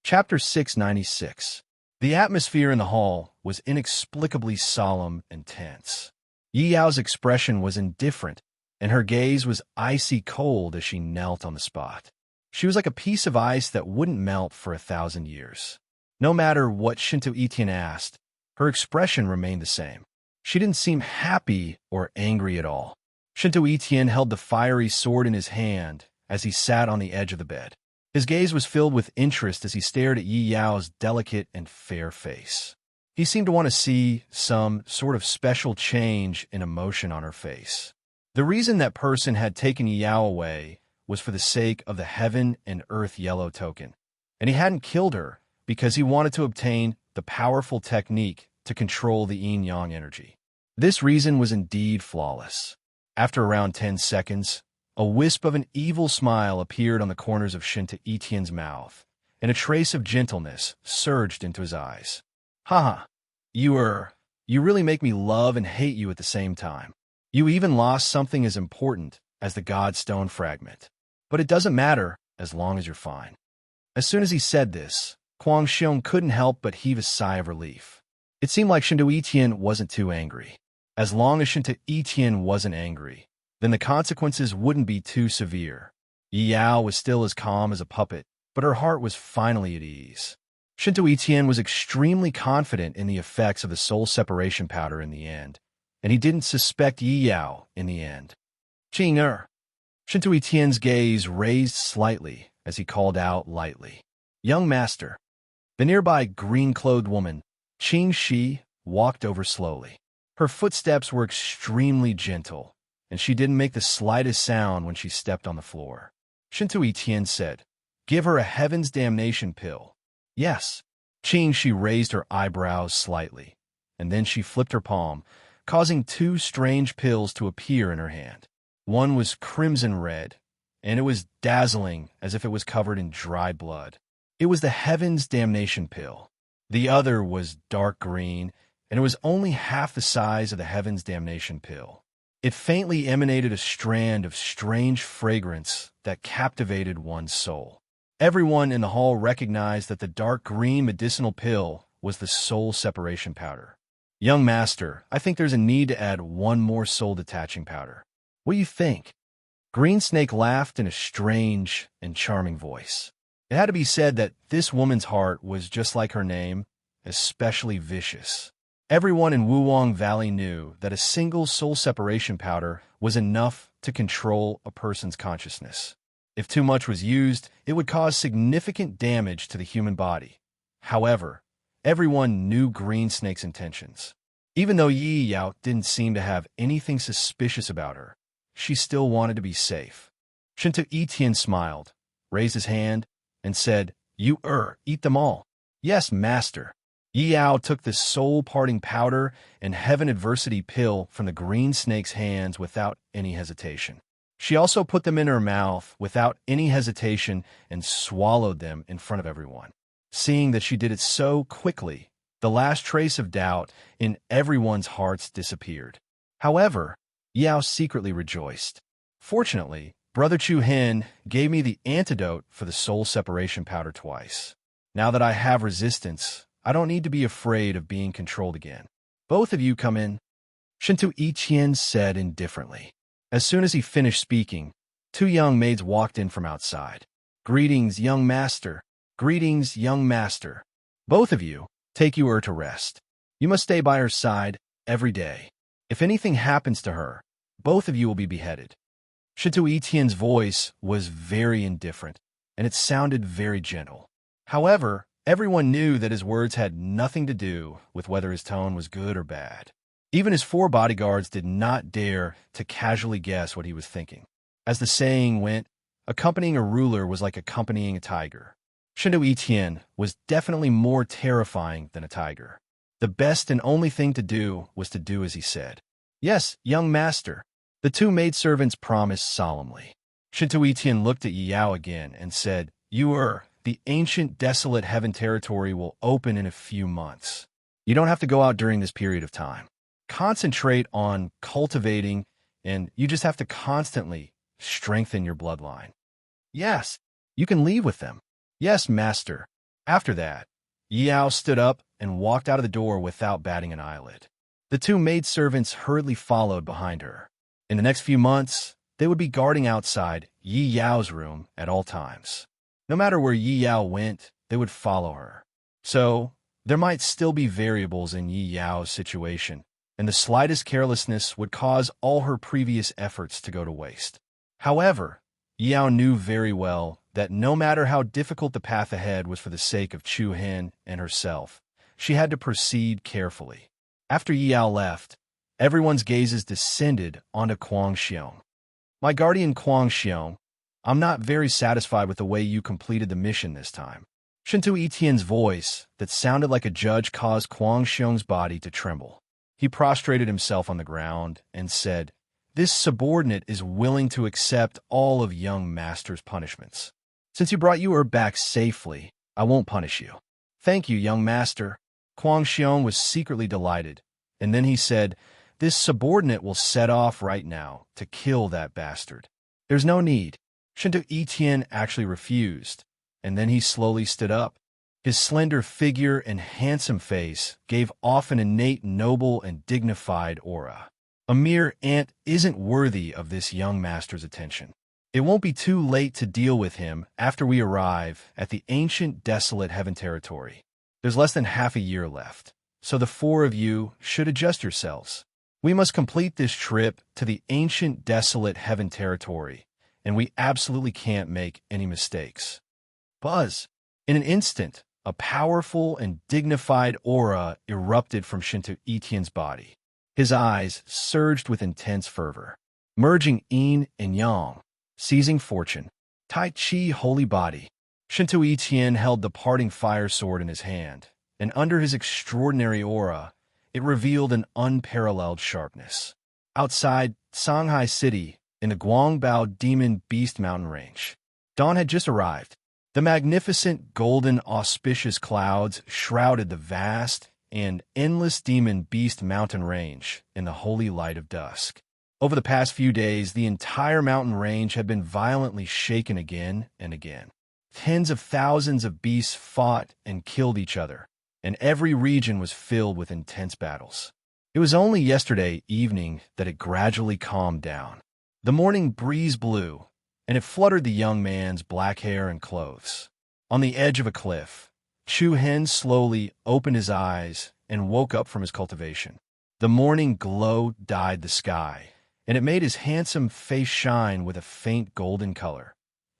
Chapter 696. The atmosphere in the hall was inexplicably solemn and tense. Yi Yao's expression was indifferent, and her gaze was icy cold as she knelt on the spot. She was like a piece of ice that wouldn't melt for 1,000 years. No matter what Shinto Etienne asked, her expression remained the same. She didn't seem happy or angry at all. Shinto Etienne held the fiery sword in his hand as he sat on the edge of the bed. His gaze was filled with interest as he stared at Yi Yao's delicate and fair face. He seemed to want to see some sort of special change in emotion on her face. The reason that person had taken Yi Yao away was for the sake of the heaven and earth yellow token, and he hadn't killed her because he wanted to obtain the powerful technique to control the yin-yang energy. This reason was indeed flawless. After around 10 seconds, a wisp of an evil smile appeared on the corners of Shinto Etienne's mouth, and a trace of gentleness surged into his eyes. Haha, you really make me love and hate you at the same time. You even lost something as important as the Godstone fragment. But it doesn't matter as long as you're fine. As soon as he said this, Kwang Xiong couldn't help but heave a sigh of relief. It seemed like Shinto Etienne wasn't too angry. As long as Shinto Etienne wasn't angry, then the consequences wouldn't be too severe. Yi Yao was still as calm as a puppet, but her heart was finally at ease. Shinto Etienne was extremely confident in the effects of the soul separation powder in the end, and he didn't suspect Yi Yao in the end. Qing. Shinto Etienne's gaze raised slightly as he called out lightly. Young master. The nearby green-clothed woman, Qing Shi, walked over slowly. Her footsteps were extremely gentle, and she didn't make the slightest sound when she stepped on the floor. Shinto Etienne said, Give her a heaven's damnation pill. Yes. Qing Shi raised her eyebrows slightly, and then she flipped her palm, causing two strange pills to appear in her hand. One was crimson red, and it was dazzling as if it was covered in dried blood. It was the heaven's damnation pill. The other was dark green, and it was only half the size of the heaven's damnation pill. It faintly emanated a strand of strange fragrance that captivated one's soul. Everyone in the hall recognized that the dark green medicinal pill was the soul separation powder. Young master, I think there's a need to add one more soul detaching powder. What do you think? Green Snake laughed in a strange and charming voice. It had to be said that this woman's heart was just like her name, especially vicious. Everyone in Wuwang Valley knew that a single soul separation powder was enough to control a person's consciousness. If too much was used, it would cause significant damage to the human body. However, everyone knew Green Snake's intentions. Even though Yi Yao didn't seem to have anything suspicious about her, she still wanted to be safe. Shinto Etienne smiled, raised his hand, and said, You eat them all. Yes, master. Yi Yao took the soul-parting powder and heaven adversity pill from the Green Snake's hands without any hesitation. She also put them in her mouth without any hesitation and swallowed them in front of everyone. Seeing that she did it so quickly, the last trace of doubt in everyone's hearts disappeared. However, Yao secretly rejoiced. Fortunately, Brother Chu Hen gave me the antidote for the soul separation powder twice. Now that I have resistance, I don't need to be afraid of being controlled again. Both of you come in, Shinto Etienne said indifferently. As soon as he finished speaking, two young maids walked in from outside. Greetings, young master. Greetings, young master. Both of you, take her to rest. You must stay by her side every day. If anything happens to her, both of you will be beheaded. Shinto Etienne's voice was very indifferent, and it sounded very gentle. However, everyone knew that his words had nothing to do with whether his tone was good or bad. Even his 4 bodyguards did not dare to casually guess what he was thinking. As the saying went, accompanying a ruler was like accompanying a tiger. Shinto Etienne was definitely more terrifying than a tiger. The best and only thing to do was to do as he said. Yes, young master. The 2 maidservants promised solemnly. Shinto Etienne looked at Yi Yao again and said, The ancient desolate heaven territory will open in a few months. You don't have to go out during this period of time. Concentrate on cultivating, and you just have to constantly strengthen your bloodline. Yes, you can leave with them. Yes, master. After that, Yao stood up and walked out of the door without batting an eyelid. The two maidservants hurriedly followed behind her. In the next few months, they would be guarding outside Yi Yao's room at all times. No matter where Yi Yao went, they would follow her. So, there might still be variables in Yi Yao's situation, and the slightest carelessness would cause all her previous efforts to go to waste. However, Yi Yao knew very well that no matter how difficult the path ahead was for the sake of Chu Hen and herself, she had to proceed carefully. After Yi Yao left, everyone's gazes descended onto Kuang Xiong. My guardian Kuang Xiong, I'm not very satisfied with the way you completed the mission this time. Shintu Etienne's voice, that sounded like a judge, caused Kuang Xiong's body to tremble. He prostrated himself on the ground and said, "This subordinate is willing to accept all of young master's punishments. Since you brought her back safely, I won't punish you." "Thank you, young master." Kuang Xiong was secretly delighted, and then he said, "This subordinate will set off right now to kill that bastard." "There's no need." Shintu Etienne actually refused, and then he slowly stood up. His slender figure and handsome face gave off an innate noble and dignified aura. A mere ant isn't worthy of this young master's attention. It won't be too late to deal with him after we arrive at the ancient desolate heaven territory. There's less than half a year left, so the four of you should adjust yourselves. We must complete this trip to the ancient desolate heaven territory, and we absolutely can't make any mistakes. Buzz! In an instant, a powerful and dignified aura erupted from Shintu Etienne's body. His eyes surged with intense fervor, merging yin and yang, seizing fortune. Tai Chi holy body. Shintu Etienne held the parting fire sword in his hand, and under his extraordinary aura, it revealed an unparalleled sharpness. Outside Shanghai City, in the Guangbao Demon Beast Mountain Range, dawn had just arrived. The magnificent golden auspicious clouds shrouded the vast and endless Demon Beast Mountain Range in the holy light of dusk. Over the past few days, the entire mountain range had been violently shaken again and again. Tens of thousands of beasts fought and killed each other, and every region was filled with intense battles. It was only yesterday evening that it gradually calmed down. The morning breeze blew, and it fluttered the young man's black hair and clothes. On the edge of a cliff, Chu Hen slowly opened his eyes and woke up from his cultivation. The morning glow dyed the sky, and it made his handsome face shine with a faint golden color.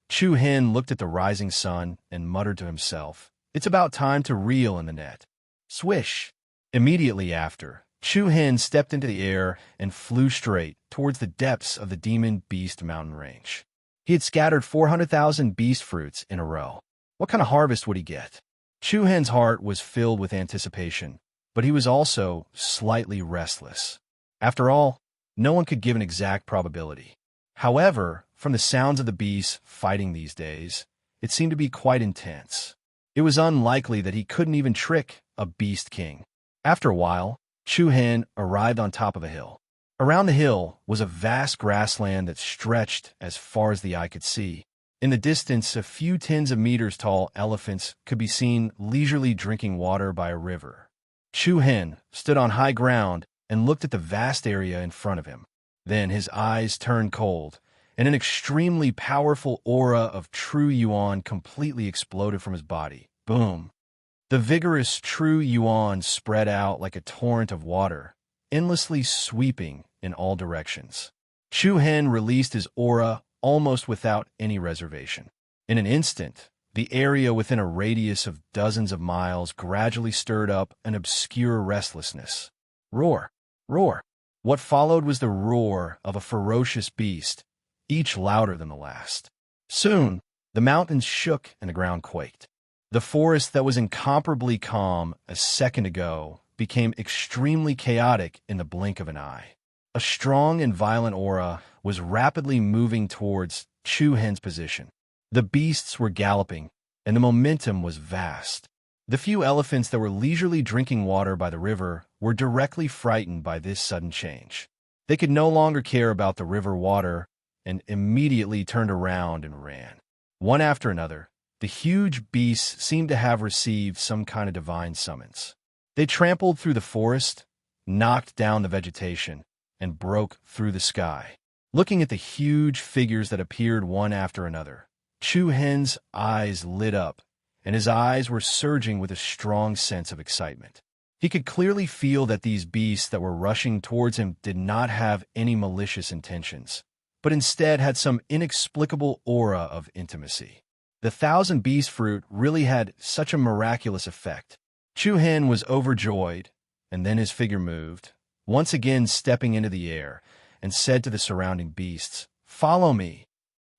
Chu Hen looked at the rising sun and muttered to himself, "It's about time to reel in the net." Swish! Immediately after, Chu Hen stepped into the air and flew straight towards the depths of the Demon Beast Mountain Range. He had scattered 400,000 beast fruits in a row. What kind of harvest would he get? Chu Hen's heart was filled with anticipation, but he was also slightly restless. After all, no one could give an exact probability. However, from the sounds of the beasts fighting these days, it seemed to be quite intense. It was unlikely that he couldn't even trick a beast king. After a while, Chu Hen arrived on top of a hill. Around the hill was a vast grassland that stretched as far as the eye could see. In the distance, a few tens of meters tall elephants could be seen leisurely drinking water by a river. Chu Hen stood on high ground and looked at the vast area in front of him. Then his eyes turned cold, and an extremely powerful aura of true yuan completely exploded from his body. Boom! The vigorous true yuan spread out like a torrent of water, endlessly sweeping in all directions. Chu Hen released his aura almost without any reservation. In an instant, the area within a radius of dozens of miles gradually stirred up an obscure restlessness. Roar! Roar! What followed was the roar of a ferocious beast, each louder than the last. Soon, the mountains shook and the ground quaked. The forest that was incomparably calm a second ago became extremely chaotic in the blink of an eye. A strong and violent aura was rapidly moving towards Chu Hen's position. The beasts were galloping, and the momentum was vast. The few elephants that were leisurely drinking water by the river were directly frightened by this sudden change. They could no longer care about the river water and immediately turned around and ran. One after another, The huge beasts seemed to have received some kind of divine summons. They trampled through the forest, knocked down the vegetation, and broke through the sky. Looking at the huge figures that appeared one after another, Chu Hen's eyes lit up, and his eyes were surging with a strong sense of excitement. He could clearly feel that these beasts that were rushing towards him did not have any malicious intentions, but instead had some inexplicable aura of intimacy. The thousand beast fruit really had such a miraculous effect. Chu Hen was overjoyed, and then his figure moved, once again stepping into the air, and said to the surrounding beasts, "Follow me!"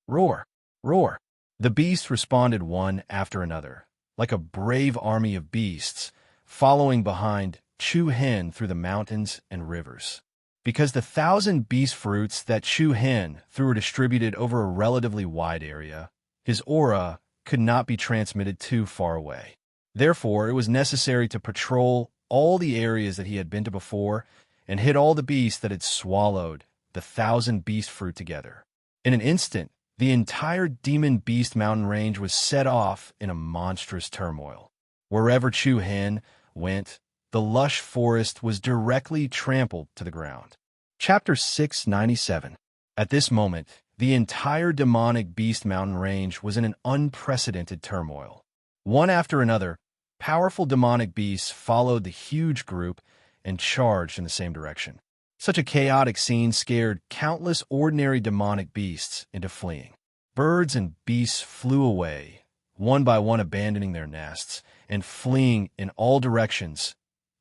Roar! Roar! The beasts responded one after another, like a brave army of beasts, following behind Chu Hen through the mountains and rivers. Because the thousand beast fruits that Chu Hen threw were distributed over a relatively wide area, his aura could not be transmitted too far away. Therefore, it was necessary to patrol all the areas that he had been to before and hit all the beasts that had swallowed the thousand beast fruit together. In an instant, the entire Demon Beast mountain range was set off in a monstrous turmoil. Wherever Chu Hen went, the lush forest was directly trampled to the ground. Chapter 697. At this moment, the entire demonic beast mountain range was in an unprecedented turmoil. One after another, powerful demonic beasts followed the huge group and charged in the same direction. Such a chaotic scene scared countless ordinary demonic beasts into fleeing. Birds and beasts flew away, one by one abandoning their nests and fleeing in all directions.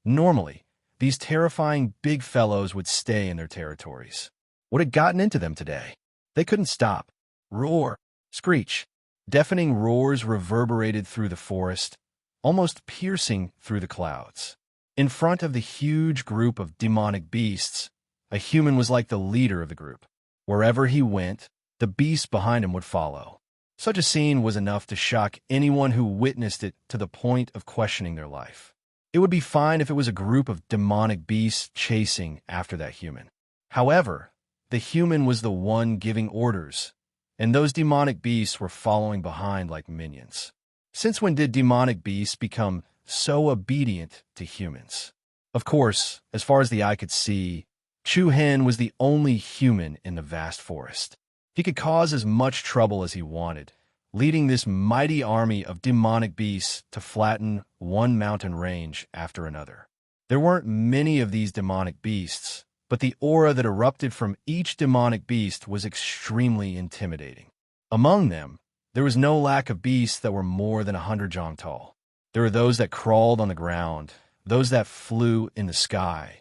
Normally, these terrifying big fellows would stay in their territories. What had gotten into them today? They couldn't stop. Roar, screech. Deafening roars reverberated through the forest, almost piercing through the clouds. In front of the huge group of demonic beasts, a human was like the leader of the group. Wherever he went, the beasts behind him would follow. Such a scene was enough to shock anyone who witnessed it to the point of questioning their life. It would be fine if it was a group of demonic beasts chasing after that human. However, the human was the one giving orders, and those demonic beasts were following behind like minions. Since when did demonic beasts become so obedient to humans? Of course, as far as the eye could see, Chu Hen was the only human in the vast forest. He could cause as much trouble as he wanted, leading this mighty army of demonic beasts to flatten one mountain range after another. There weren't many of these demonic beasts, but the aura that erupted from each demonic beast was extremely intimidating. Among them, there was no lack of beasts that were more than 100 jong tall. There were those that crawled on the ground, those that flew in the sky.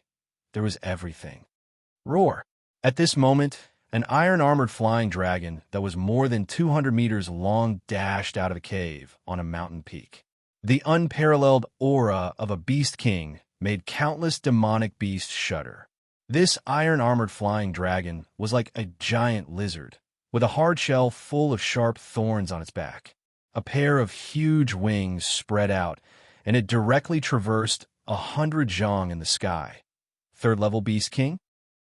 There was everything. Roar! At this moment, an iron-armored flying dragon that was more than 200 meters long dashed out of a cave on a mountain peak. The unparalleled aura of a beast king made countless demonic beasts shudder. This iron-armored flying dragon was like a giant lizard, with a hard shell full of sharp thorns on its back. A pair of huge wings spread out, and it directly traversed 100 jong in the sky. Third-level Beast King?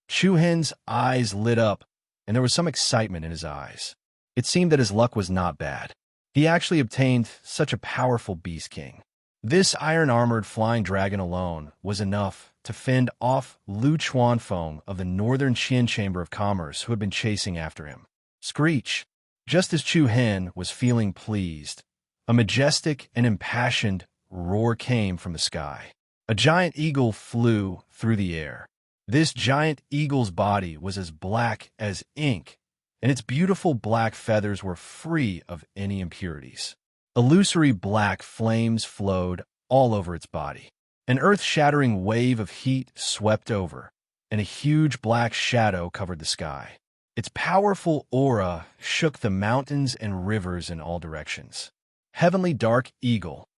Chu Hen's eyes lit up, and there was some excitement in his eyes. It seemed that his luck was not bad. He actually obtained such a powerful Beast King. This iron-armored flying dragon alone was enough to fend off Lu Chuanfeng of the Northern Qian Chamber of Commerce, who had been chasing after him. Screech! Just as Chu Hen was feeling pleased, a majestic and impassioned roar came from the sky. A giant eagle flew through the air. This giant eagle's body was as black as ink, and its beautiful black feathers were free of any impurities. Illusory black flames flowed all over its body. An earth-shattering wave of heat swept over, and a huge black shadow covered the sky. Its powerful aura shook the mountains and rivers in all directions. Heavenly Dark Eagle.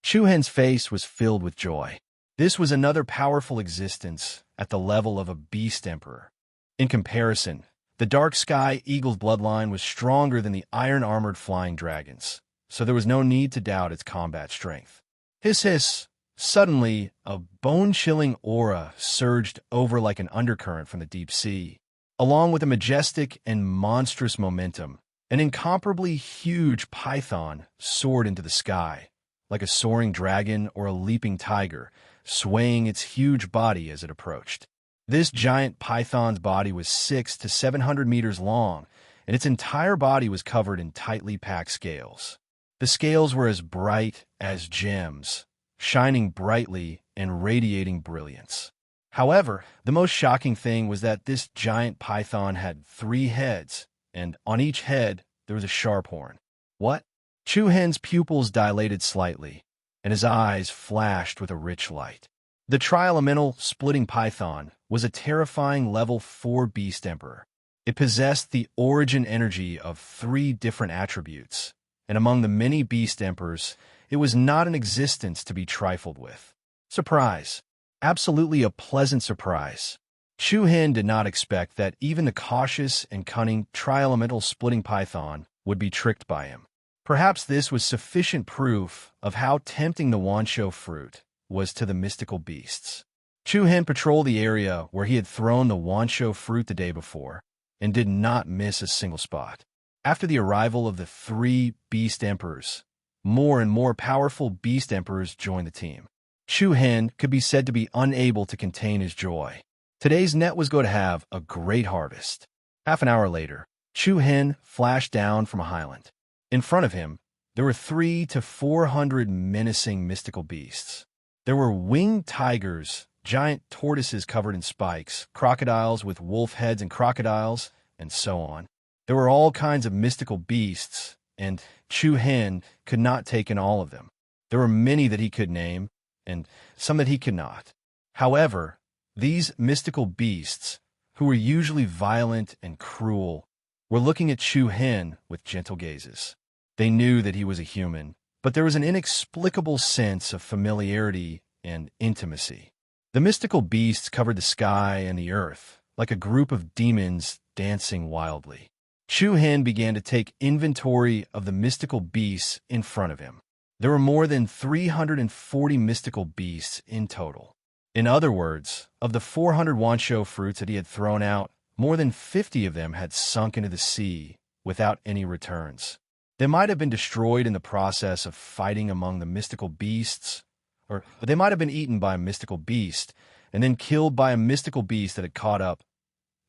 Chu Hen's face was filled with joy. This was another powerful existence at the level of a beast emperor. In comparison, the Dark Sky Eagle's bloodline was stronger than the iron-armored flying dragons, so there was no need to doubt its combat strength. Hiss hiss! Suddenly, a bone-chilling aura surged over like an undercurrent from the deep sea. Along with a majestic and monstrous momentum, An incomparably huge python soared into the sky, like a soaring dragon or a leaping tiger, swaying its huge body as it approached. This giant python's body was 600 to 700 meters long, and its entire body was covered in tightly packed scales. The scales were as bright as gems, shining brightly and radiating brilliance. However, the most shocking thing was that this giant python had 3 heads, and on each head there was a sharp horn. What? Chu Hen's pupils dilated slightly, and his eyes flashed with a rich light. The tri-elemental splitting python was a terrifying level 4 beast emperor. It possessed the origin energy of 3 different attributes, and among the many beast emperors, it was not an existence to be trifled with. Surprise. Absolutely a pleasant surprise. Chu Hen did not expect that even the cautious and cunning tri-elemental splitting python would be tricked by him. Perhaps this was sufficient proof of how tempting the Wanshou fruit was to the mystical beasts. Chu Hen patrolled the area where he had thrown the Wanshou fruit the day before, and did not miss a single spot. After the arrival of the 3 beast emperors, more and more powerful beast emperors joined the team. Chu Hen could be said to be unable to contain his joy. Today's net was going to have a great harvest. Half an hour later, Chu Hen flashed down from a highland. In front of him, there were 300 to 400 menacing mystical beasts. There were winged tigers, giant tortoises covered in spikes, crocodiles with wolf heads and crocodiles, and so on. There were all kinds of mystical beasts, and Chu Hen could not take in all of them. There were many that he could name, and some that he could not. However, these mystical beasts, who were usually violent and cruel, were looking at Chu Hen with gentle gazes. They knew that he was a human, but there was an inexplicable sense of familiarity and intimacy. The mystical beasts covered the sky and the earth, like a group of demons dancing wildly. Chu Hen began to take inventory of the mystical beasts in front of him. There were more than 340 mystical beasts in total. In other words, of the 400 Wanshou fruits that he had thrown out, more than 50 of them had sunk into the sea without any returns. They might have been destroyed in the process of fighting among the mystical beasts, or they might have been eaten by a mystical beast and then killed by a mystical beast that had caught up.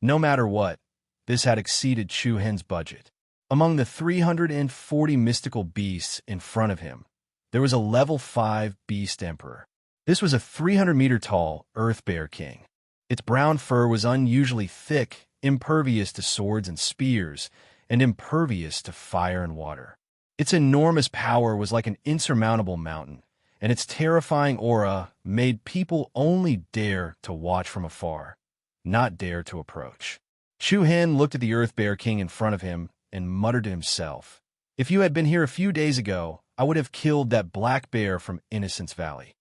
No matter what, this had exceeded Chu Hen's budget. Among the 340 mystical beasts in front of him, there was a level 5 beast emperor. This was a 300-meter-tall earth bear king. Its brown fur was unusually thick, impervious to swords and spears, and impervious to fire and water. Its enormous power was like an insurmountable mountain, and its terrifying aura made people only dare to watch from afar, not dare to approach. Chu Hen looked at the earth bear king in front of him and muttered to himself, "If you had been here a few days ago, I would have killed that black bear from Innocence Valley."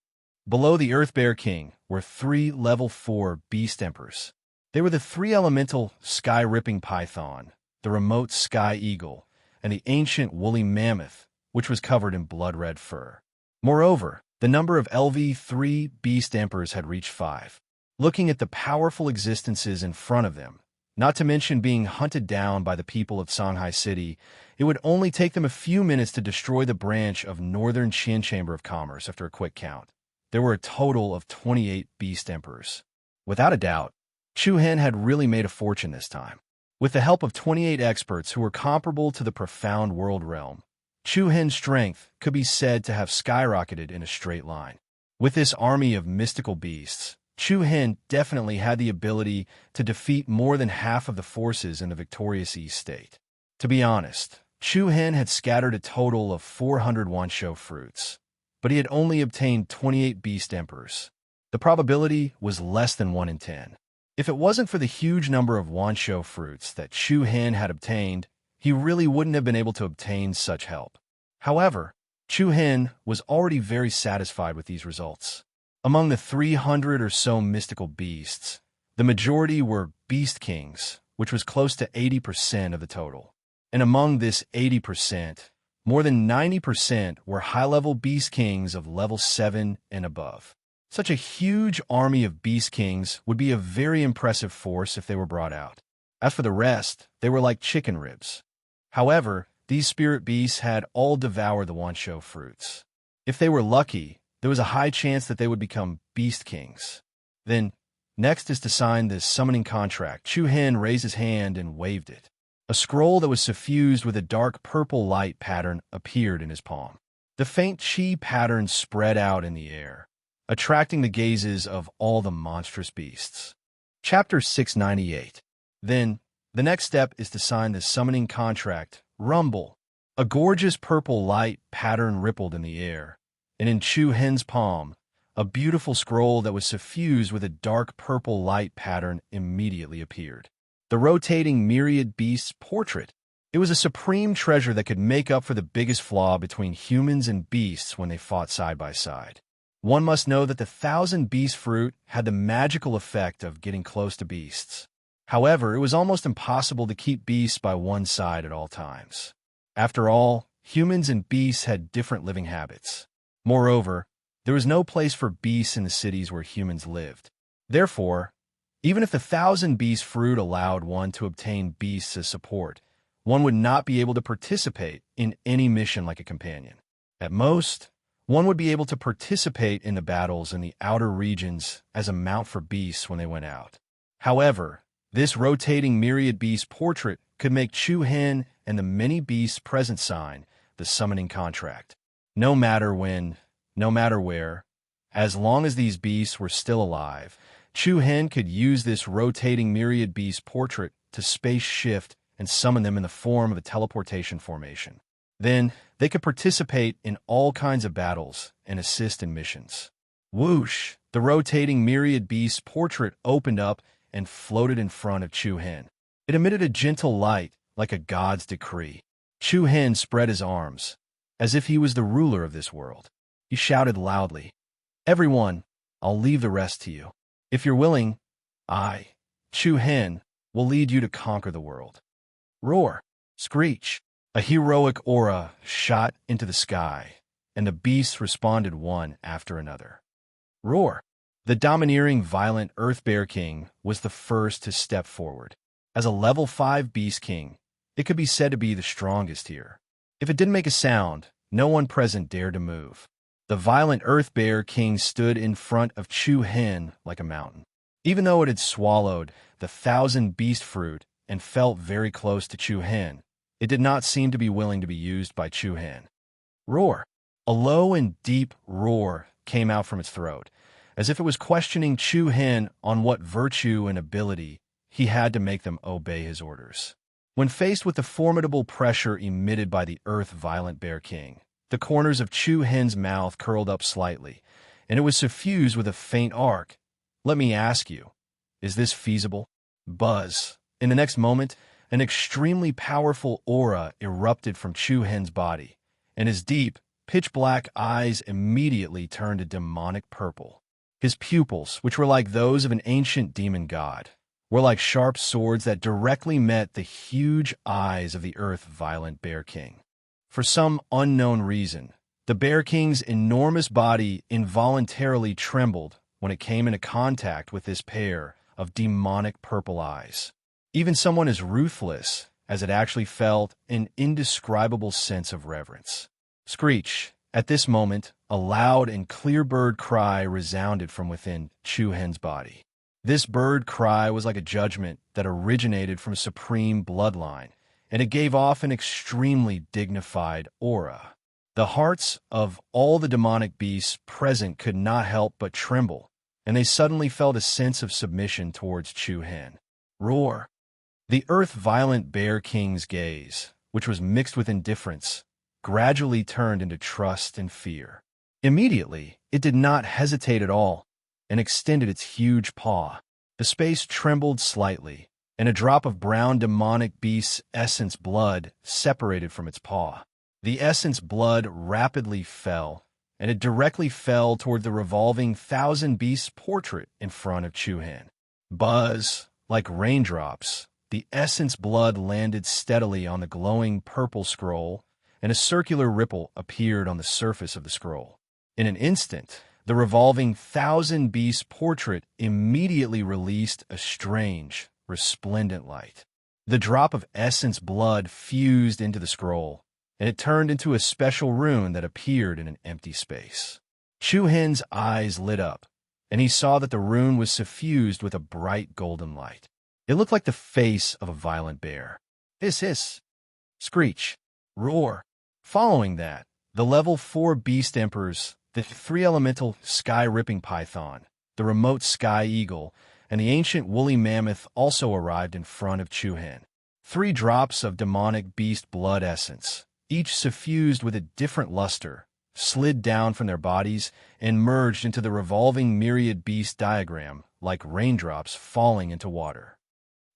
Below the earth bear king were 3 level 4 beast emperors. They were the 3 elemental sky-ripping python, the remote sky eagle, and the ancient woolly mammoth, which was covered in blood-red fur. Moreover, the number of LV3 beast emperors had reached 5. Looking at the powerful existences in front of them, not to mention being hunted down by the people of Songhai City, it would only take them a few minutes to destroy the branch of Northern Qian Chamber of Commerce after a quick count. There were a total of 28 beast emperors. Without a doubt, Chu Hen had really made a fortune this time. With the help of 28 experts who were comparable to the profound world realm, Chu Hen's strength could be said to have skyrocketed in a straight line. With this army of mystical beasts, Chu Hen definitely had the ability to defeat more than half of the forces in the victorious East State. To be honest, Chu Hen had scattered a total of 400 Wanshou fruits, but he had only obtained 28 beast emperors. The probability was less than 1 in 10. If it wasn't for the huge number of Wanshou fruits that Chu Hen had obtained, he really wouldn't have been able to obtain such help. However, Chu Hen was already very satisfied with these results. Among the 300 or so mystical beasts, the majority were beast kings, which was close to 80% of the total. And among this 80%, more than 90% were high-level beast kings of level 7 and above. Such a huge army of beast kings would be a very impressive force if they were brought out. As for the rest, they were like chicken ribs. However, these spirit beasts had all devoured the Wansho fruits. If they were lucky, there was a high chance that they would become beast kings. Then, next is to sign this summoning contract. Chu Hen raised his hand and waved it. A scroll that was suffused with a dark purple light pattern appeared in his palm. The faint chi pattern spread out in the air, attracting the gazes of all the monstrous beasts. Chapter 698. Then, the next step is to sign the summoning contract. Rumble. A gorgeous purple light pattern rippled in the air, and in Chu Hen's palm, a beautiful scroll that was suffused with a dark purple light pattern immediately appeared. The rotating myriad beasts portrait. It was a supreme treasure that could make up for the biggest flaw between humans and beasts when they fought side by side. One must know that the 1,000 beast fruit had the magical effect of getting close to beasts. However, it was almost impossible to keep beasts by one side at all times. After all, humans and beasts had different living habits. Moreover, there was no place for beasts in the cities where humans lived. Therefore, even if the 1,000 beast fruit allowed one to obtain beasts as support, one would not be able to participate in any mission like a companion. At most, one would be able to participate in the battles in the outer regions as a mount for beasts when they went out. However, this rotating myriad beast portrait could make Chu Hen and the many beasts present sign the summoning contract. No matter when, no matter where, as long as these beasts were still alive, Chu Hen could use this rotating myriad beast portrait to space shift and summon them in the form of a teleportation formation. Then, they could participate in all kinds of battles and assist in missions. Whoosh! The rotating myriad beast portrait opened up and floated in front of Chu Hen. It emitted a gentle light like a god's decree. Chu Hen spread his arms, as if he was the ruler of this world. He shouted loudly, "Everyone, I'll leave the rest to you. If you're willing, I, Chu Hen, will lead you to conquer the world." Roar! Screech! A heroic aura shot into the sky, and the beasts responded one after another. Roar! The domineering, violent Earth Bear King was the first to step forward. As a level 5 Beast King, it could be said to be the strongest here. If it didn't make a sound, no one present dared to move. The violent Earth Bear King stood in front of Chu Hen like a mountain. Even though it had swallowed the 1,000 beast fruit and felt very close to Chu Hen, it did not seem to be willing to be used by Chu Hen. Roar! A low and deep roar came out from its throat, as if it was questioning Chu Hen on what virtue and ability he had to make them obey his orders. When faced with the formidable pressure emitted by the Earth-Violent Bear King, the corners of Chu Hen's mouth curled up slightly, and it was suffused with a faint arc. "Let me ask you, is this feasible?" Buzz. In the next moment, an extremely powerful aura erupted from Chu Hen's body, and his deep, pitch-black eyes immediately turned a demonic purple. His pupils, which were like those of an ancient demon god, were like sharp swords that directly met the huge eyes of the Earth-Violent Bear King. For some unknown reason, the Bear King's enormous body involuntarily trembled when it came into contact with this pair of demonic purple eyes. Even someone as ruthless as it actually felt an indescribable sense of reverence. Screech! At this moment, a loud and clear bird cry resounded from within Chu Hen's body. This bird cry was like a judgment that originated from a supreme bloodline, and it gave off an extremely dignified aura. The hearts of all the demonic beasts present could not help but tremble, and they suddenly felt a sense of submission towards Chu Hen. Roar! The Earth-Violent Bear King's gaze, which was mixed with indifference, gradually turned into trust and fear. Immediately, it did not hesitate at all and extended its huge paw. The space trembled slightly, and a drop of brown demonic beast's essence blood separated from its paw. The essence blood rapidly fell, and it directly fell toward the revolving 1,000 beasts portrait in front of Chu Hen. Buzz! Like raindrops, the essence blood landed steadily on the glowing purple scroll, and a circular ripple appeared on the surface of the scroll. In an instant, the revolving 1,000 beast portrait immediately released a strange, resplendent light. The drop of essence blood fused into the scroll, and it turned into a special rune that appeared in an empty space. Chu-Hen's eyes lit up, and he saw that the rune was suffused with a bright golden light. It looked like the face of a violent bear. Hiss, hiss, screech, roar. Following that, the level 4 beast emperors, the 3-elemental sky-ripping python, the remote sky eagle, and the ancient woolly mammoth also arrived in front of Chu-Hen. 3 drops of demonic beast blood essence, each suffused with a different luster, slid down from their bodies and merged into the revolving myriad beast diagram like raindrops falling into water.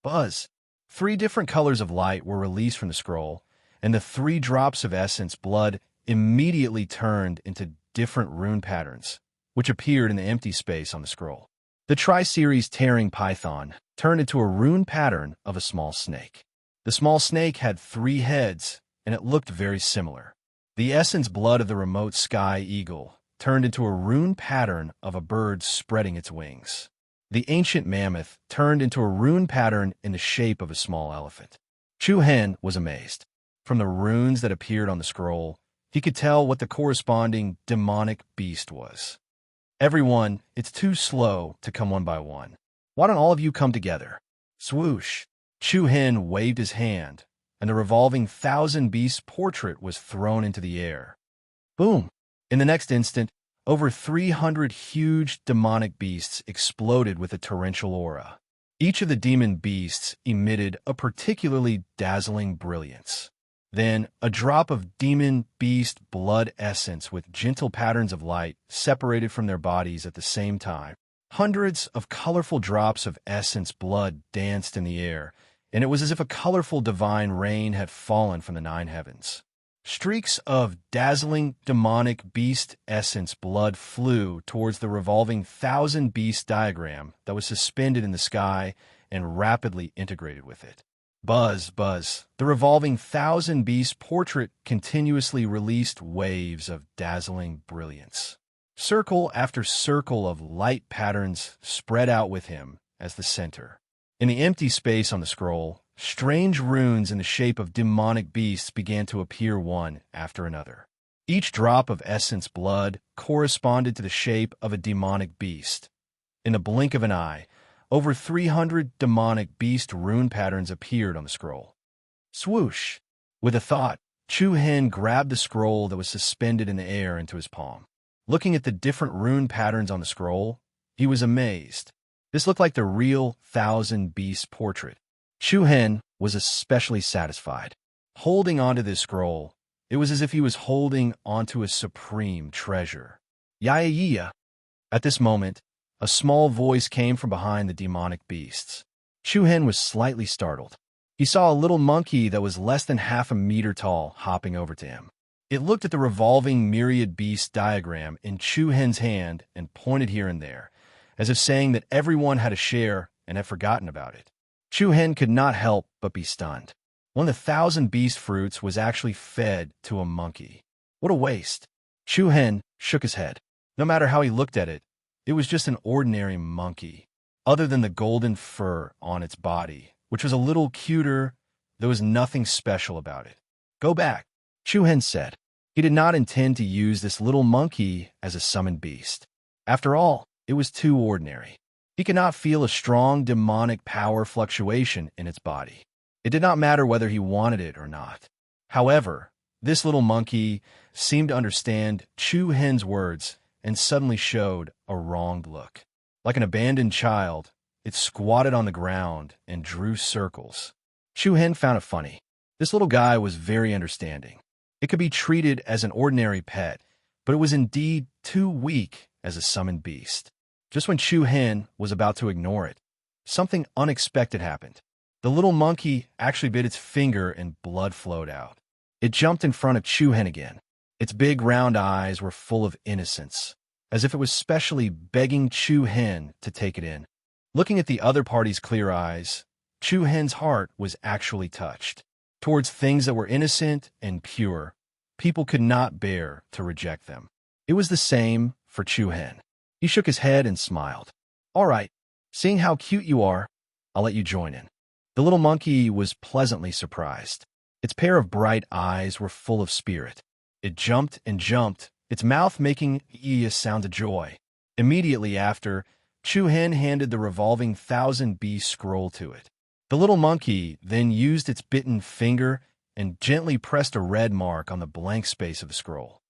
Buzz! 3 different colors of light were released from the scroll, and the 3 drops of essence blood immediately turned into different rune patterns, which appeared in the empty space on the scroll. The Tri-Series tearing python turned into a rune pattern of a small snake. The small snake had 3 heads, and it looked very similar. The essence blood of the remote sky eagle turned into a rune pattern of a bird spreading its wings. The ancient mammoth turned into a rune pattern in the shape of a small elephant. Chu-Hen was amazed. From the runes that appeared on the scroll, he could tell what the corresponding demonic beast was. Everyone, it's too slow to come one by one. Why don't all of you come together? Swoosh! Chu-Hen waved his hand, and the revolving 1,000 beasts portrait was thrown into the air. Boom! In the next instant, over 300 huge demonic beasts exploded with a torrential aura. Each of the demon beasts emitted a particularly dazzling brilliance. Then, a drop of demon beast blood essence with gentle patterns of light separated from their bodies at the same time. Hundreds of colorful drops of essence blood danced in the air, and it was as if a colorful divine rain had fallen from the 9 heavens. Streaks of dazzling demonic beast essence blood flew towards the revolving 1,000 beast diagram that was suspended in the sky and rapidly integrated with it. Buzz, buzz. The revolving 1,000 beast portrait continuously released waves of dazzling brilliance. Circle after circle of light patterns spread out with him as the center. In the empty space on the scroll, strange runes in the shape of demonic beasts began to appear one after another. Each drop of essence blood corresponded to the shape of a demonic beast. In the blink of an eye, over 300 demonic beast rune patterns appeared on the scroll. Swoosh! With a thought, Chu-Hen grabbed the scroll that was suspended in the air into his palm. Looking at the different rune patterns on the scroll, he was amazed. This looked like the real 1,000 Beast portrait. Chu-Hen was especially satisfied. Holding onto this scroll, it was as if he was holding onto a supreme treasure. Yaya! At this moment, a small voice came from behind the demonic beasts. Chu-Hen was slightly startled. He saw a little monkey that was less than half a meter tall hopping over to him. It looked at the revolving myriad beast diagram in Chu-Hen's hand and pointed here and there, as if saying that everyone had a share and had forgotten about it. Chu-Hen could not help but be stunned. One of the 1,000 beast fruits was actually fed to a monkey. What a waste. Chu-Hen shook his head. No matter how he looked at it, it was just an ordinary monkey. Other than the golden fur on its body, which was a little cuter, there was nothing special about it. Go back, Chu-Hen said. He did not intend to use this little monkey as a summoned beast. After all, it was too ordinary. He could not feel a strong demonic power fluctuation in its body. It did not matter whether he wanted it or not. However, this little monkey seemed to understand Chu-Hen's words and suddenly showed a wronged look. Like an abandoned child, it squatted on the ground and drew circles. Chu-Hen found it funny. This little guy was very understanding. It could be treated as an ordinary pet, but it was indeed too weak as a summoned beast. Just when Chu-Hen was about to ignore it, something unexpected happened. The little monkey actually bit its finger and blood flowed out. It jumped in front of Chu-Hen again. Its big round eyes were full of innocence, as if it was specially begging Chu-Hen to take it in. Looking at the other party's clear eyes, Chu-Hen's heart was actually touched. Towards things that were innocent and pure, people could not bear to reject them. It was the same for Chu-Hen. He shook his head and smiled. All right, seeing how cute you are, I'll let you join in. The little monkey was pleasantly surprised. Its pair of bright eyes were full of spirit. It jumped and jumped, its mouth making a sound of joy. Immediately after, Chu Hen handed the revolving 1,000 beast scroll to it. The little monkey then used its bitten finger and gently pressed a red mark on the blank space of the scroll.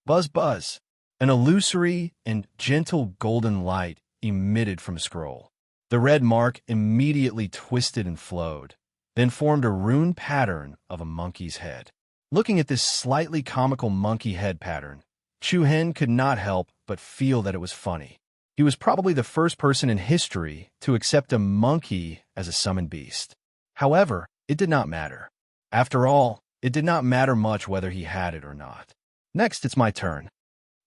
Buzz, buzz! An illusory and gentle golden light emitted from the scroll. The red mark immediately twisted and flowed, then formed a rune pattern of a monkey's head. Looking at this slightly comical monkey head pattern, Chu Hen could not help but feel that it was funny. He was probably the first person in history to accept a monkey as a summoned beast. However, it did not matter. After all, it did not matter much whether he had it or not. Next, it's my turn.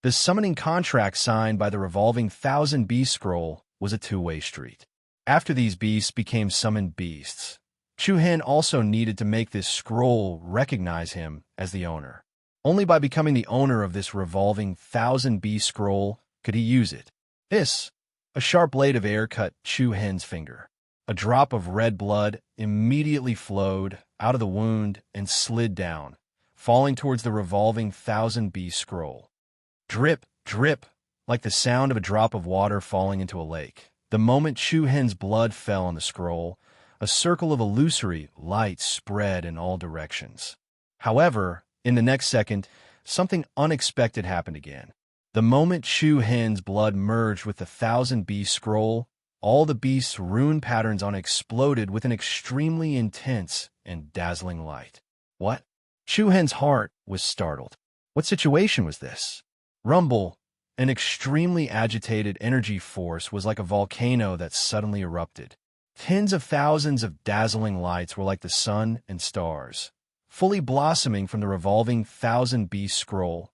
The summoning contract signed by the revolving 1,000 beast scroll was a two-way street. After these beasts became summoned beasts, Chu Hen also needed to make this scroll recognize him as the owner. Only by becoming the owner of this revolving 1,000 beast scroll could he use it. A sharp blade of air cut Chu Hen's finger. A drop of red blood immediately flowed out of the wound and slid down, falling towards the revolving 1,000 beast scroll. Drip, drip, like the sound of a drop of water falling into a lake. The moment Chu Hen's blood fell on the scroll, a circle of illusory light spread in all directions. However, in the next second, something unexpected happened again. The moment Chu Hen's blood merged with the 1,000 beast scroll, all the beast's rune patterns on it exploded with an extremely intense and dazzling light. What? Chu Hen's heart was startled. What situation was this? Rumble, an extremely agitated energy force, was like a volcano that suddenly erupted. Tens of thousands of dazzling lights were like the sun and stars, fully blossoming from the revolving 1,000 beast scroll.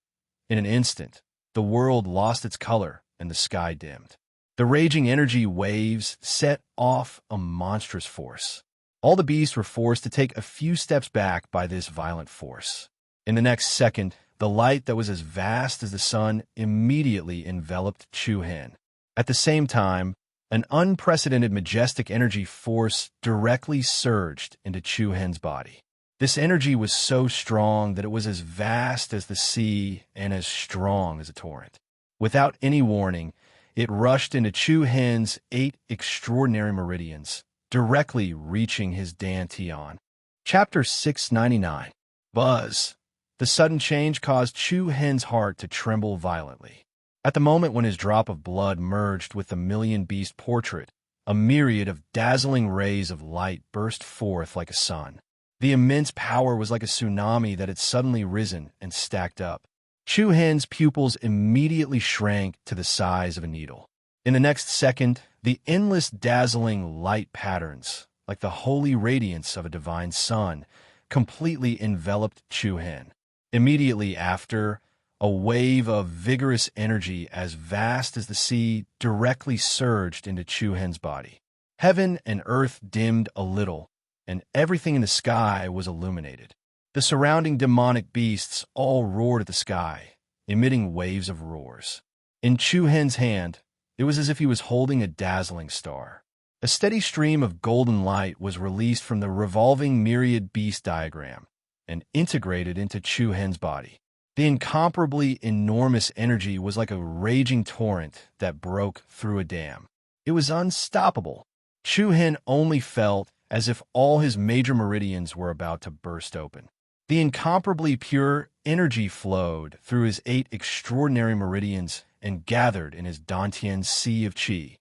In an instant, the world lost its color and the sky dimmed. The raging energy waves set off a monstrous force. All the beasts were forced to take a few steps back by this violent force. In the next second, the light that was as vast as the sun immediately enveloped Chu Hen. At the same time, an unprecedented majestic energy force directly surged into Chu Hen's body. This energy was so strong that it was as vast as the sea and as strong as a torrent. Without any warning, it rushed into Chu Hen's 8 extraordinary meridians, directly reaching his dantian. Chapter 699. Buzz. The sudden change caused Chu Hen's heart to tremble violently. At the moment when his drop of blood merged with the million-beast portrait, a myriad of dazzling rays of light burst forth like a sun. The immense power was like a tsunami that had suddenly risen and stacked up. Chu Hen's pupils immediately shrank to the size of a needle. In the next second, the endless dazzling light patterns, like the holy radiance of a divine sun, completely enveloped Chu Hen. Immediately after, a wave of vigorous energy as vast as the sea directly surged into Chu Hen's body. Heaven and earth dimmed a little, and everything in the sky was illuminated. The surrounding demonic beasts all roared at the sky, emitting waves of roars. In Chu Hen's hand, it was as if he was holding a dazzling star. A steady stream of golden light was released from the revolving myriad beast diagram and integrated into Chu Hen's body. The incomparably enormous energy was like a raging torrent that broke through a dam. It was unstoppable. Chu Hen only felt as if all his major meridians were about to burst open. The incomparably pure energy flowed through his 8 extraordinary meridians and gathered in his Dantian sea of qi.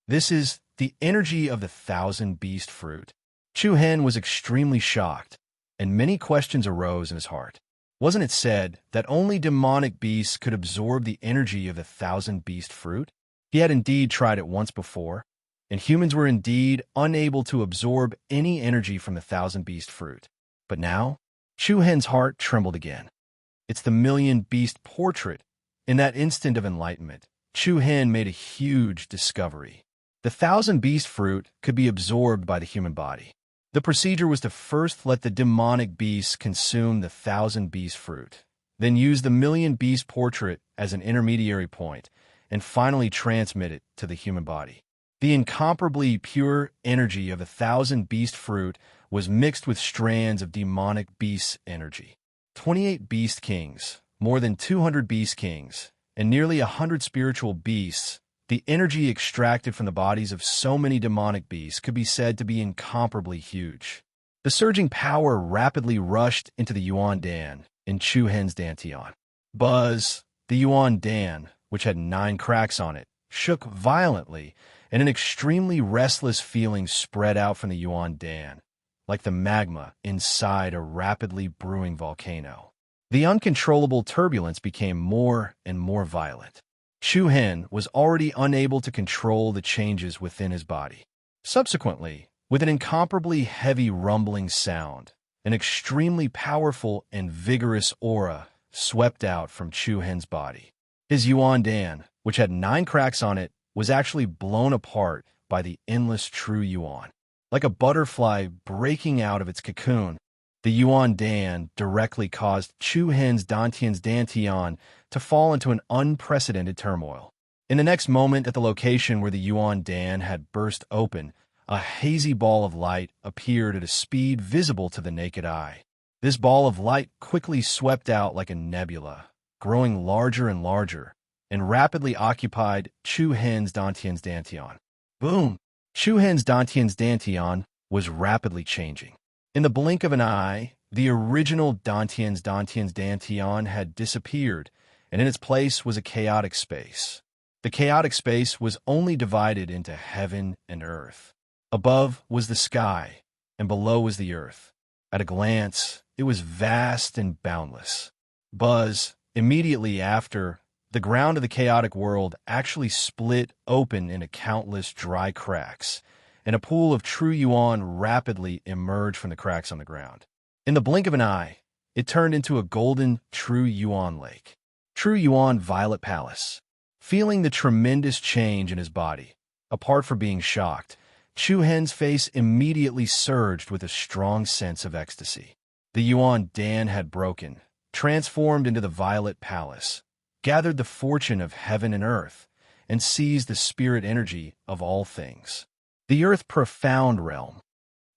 This is the energy of the 1,000 beast fruit. Chu Hen was extremely shocked, and many questions arose in his heart. Wasn't it said that only demonic beasts could absorb the energy of the 1,000 beast fruit? He had indeed tried it once before, and humans were indeed unable to absorb any energy from the 1,000 beast fruit. But now, Chu Hen's heart trembled again. It's the million-beast portrait. In that instant of enlightenment, Chu Hen made a huge discovery. The 1,000 beast fruit could be absorbed by the human body. The procedure was to first let the demonic beasts consume the 1,000 beast fruit, then use the million-beast portrait as an intermediary point, and finally transmit it to the human body. The incomparably pure energy of 1,000 beast fruit was mixed with strands of demonic beast energy. 28 beast kings, more than 200 beast kings, and nearly 100 spiritual beasts. The energy extracted from the bodies of so many demonic beasts could be said to be incomparably huge. The surging power rapidly rushed into the Yuan Dan in Chu Hen's dantian. Buzz, the Yuan Dan, which had 9 cracks on it, shook violently, and an extremely restless feeling spread out from the Yuan Dan, like the magma inside a rapidly brewing volcano. The uncontrollable turbulence became more and more violent. Chu Hen was already unable to control the changes within his body. Subsequently, with an incomparably heavy rumbling sound, an extremely powerful and vigorous aura swept out from Chu Hen's body. His Yuan Dan, which had 9 cracks on it, was actually blown apart by the endless true Yuan. Like a butterfly breaking out of its cocoon, the Yuan Dan directly caused Chu Hen's dantian's dantian to fall into an unprecedented turmoil. In the next moment, at the location where the Yuan Dan had burst open, a hazy ball of light appeared at a speed visible to the naked eye. This ball of light quickly swept out like a nebula, growing larger and larger, and rapidly occupied Chu Hen's dantian's dantian. Boom! Chu Hen's dantian's dantian was rapidly changing. In the blink of an eye, the original dantian's dantian had disappeared, and in its place was a chaotic space. The chaotic space was only divided into heaven and earth. Above was the sky, and below was the earth. At a glance, it was vast and boundless. Buzz, immediately after, the ground of the chaotic world actually split open into countless dry cracks, and a pool of true yuan rapidly emerged from the cracks on the ground. In the blink of an eye, it turned into a golden true yuan lake. True Yuan Violet Palace. Feeling the tremendous change in his body, apart from being shocked, Chu Hen's face immediately surged with a strong sense of ecstasy. The Yuan Dan had broken, transformed into the Violet Palace, gathered the fortune of heaven and earth, and seized the spirit energy of all things. The earth profound realm.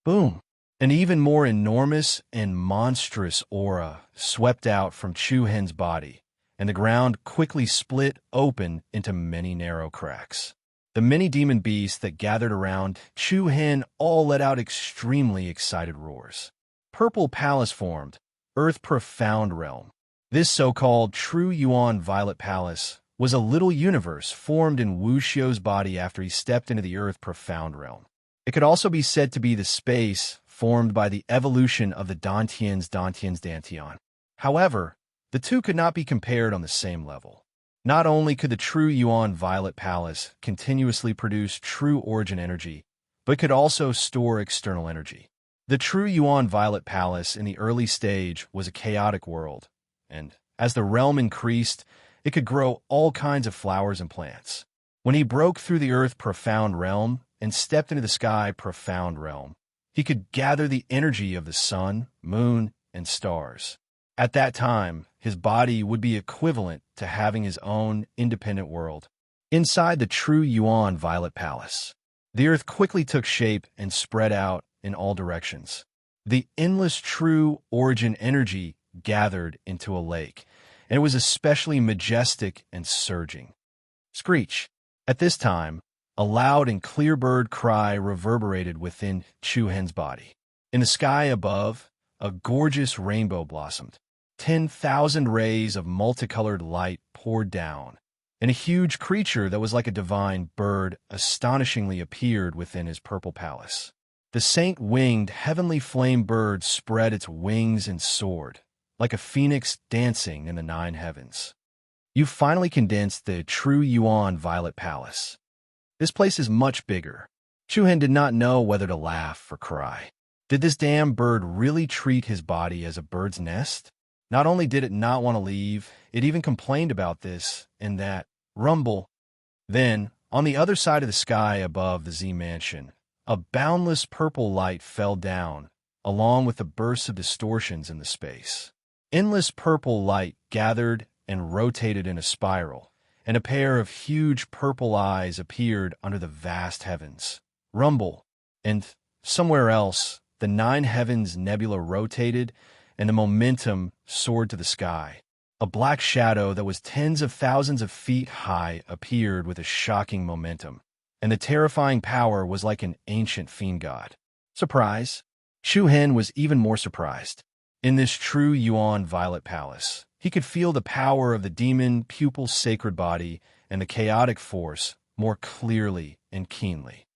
Boom! An even more enormous and monstrous aura swept out from Chu Hen's body, and the ground quickly split open into many narrow cracks. The many demon beasts that gathered around Chu Hen all let out extremely excited roars. Purple Palace formed, Earth Profound Realm. This so-called True Yuan Violet Palace was a little universe formed in Wu Xiu's body after he stepped into the Earth Profound Realm. It could also be said to be the space formed by the evolution of the dantian's dantian. However, the two could not be compared on the same level. Not only could the True Yuan Violet Palace continuously produce true origin energy, but could also store external energy. The True Yuan Violet Palace in the early stage was a chaotic world, and as the realm increased, it could grow all kinds of flowers and plants. When he broke through the Earth Profound Realm and stepped into the Sky Profound Realm, he could gather the energy of the sun, moon, and stars. At that time, his body would be equivalent to having his own independent world. Inside the True Yuan Violet Palace, the earth quickly took shape and spread out in all directions. The endless true origin energy gathered into a lake, and it was especially majestic and surging. Screech! At this time, a loud and clear bird cry reverberated within Chu Hen's body. In the sky above, a gorgeous rainbow blossomed. 10,000 rays of multicolored light poured down, and a huge creature that was like a divine bird astonishingly appeared within his purple palace. The saint-winged heavenly flame bird spread its wings and soared, like a phoenix dancing in the 9 heavens. You finally condensed the True Yuan Violet Palace. This place is much bigger. Chu Hen did not know whether to laugh or cry. Did this damn bird really treat his body as a bird's nest? Not only did it not want to leave, it even complained about this and that. Rumble. Then, on the other side of the sky above the Z Mansion, a boundless purple light fell down, along with the bursts of distortions in the space. Endless purple light gathered and rotated in a spiral, and a pair of huge purple eyes appeared under the vast heavens. Rumble, and somewhere else, the 9 heavens nebula rotated, and the momentum soared to the sky. A black shadow that was tens of thousands of feet high appeared with a shocking momentum, and the terrifying power was like an ancient fiend god. Surprise! Chu Hen was even more surprised. In this true Yuan Violet Palace, he could feel the power of the demon pupil's sacred body and the chaotic force more clearly and keenly.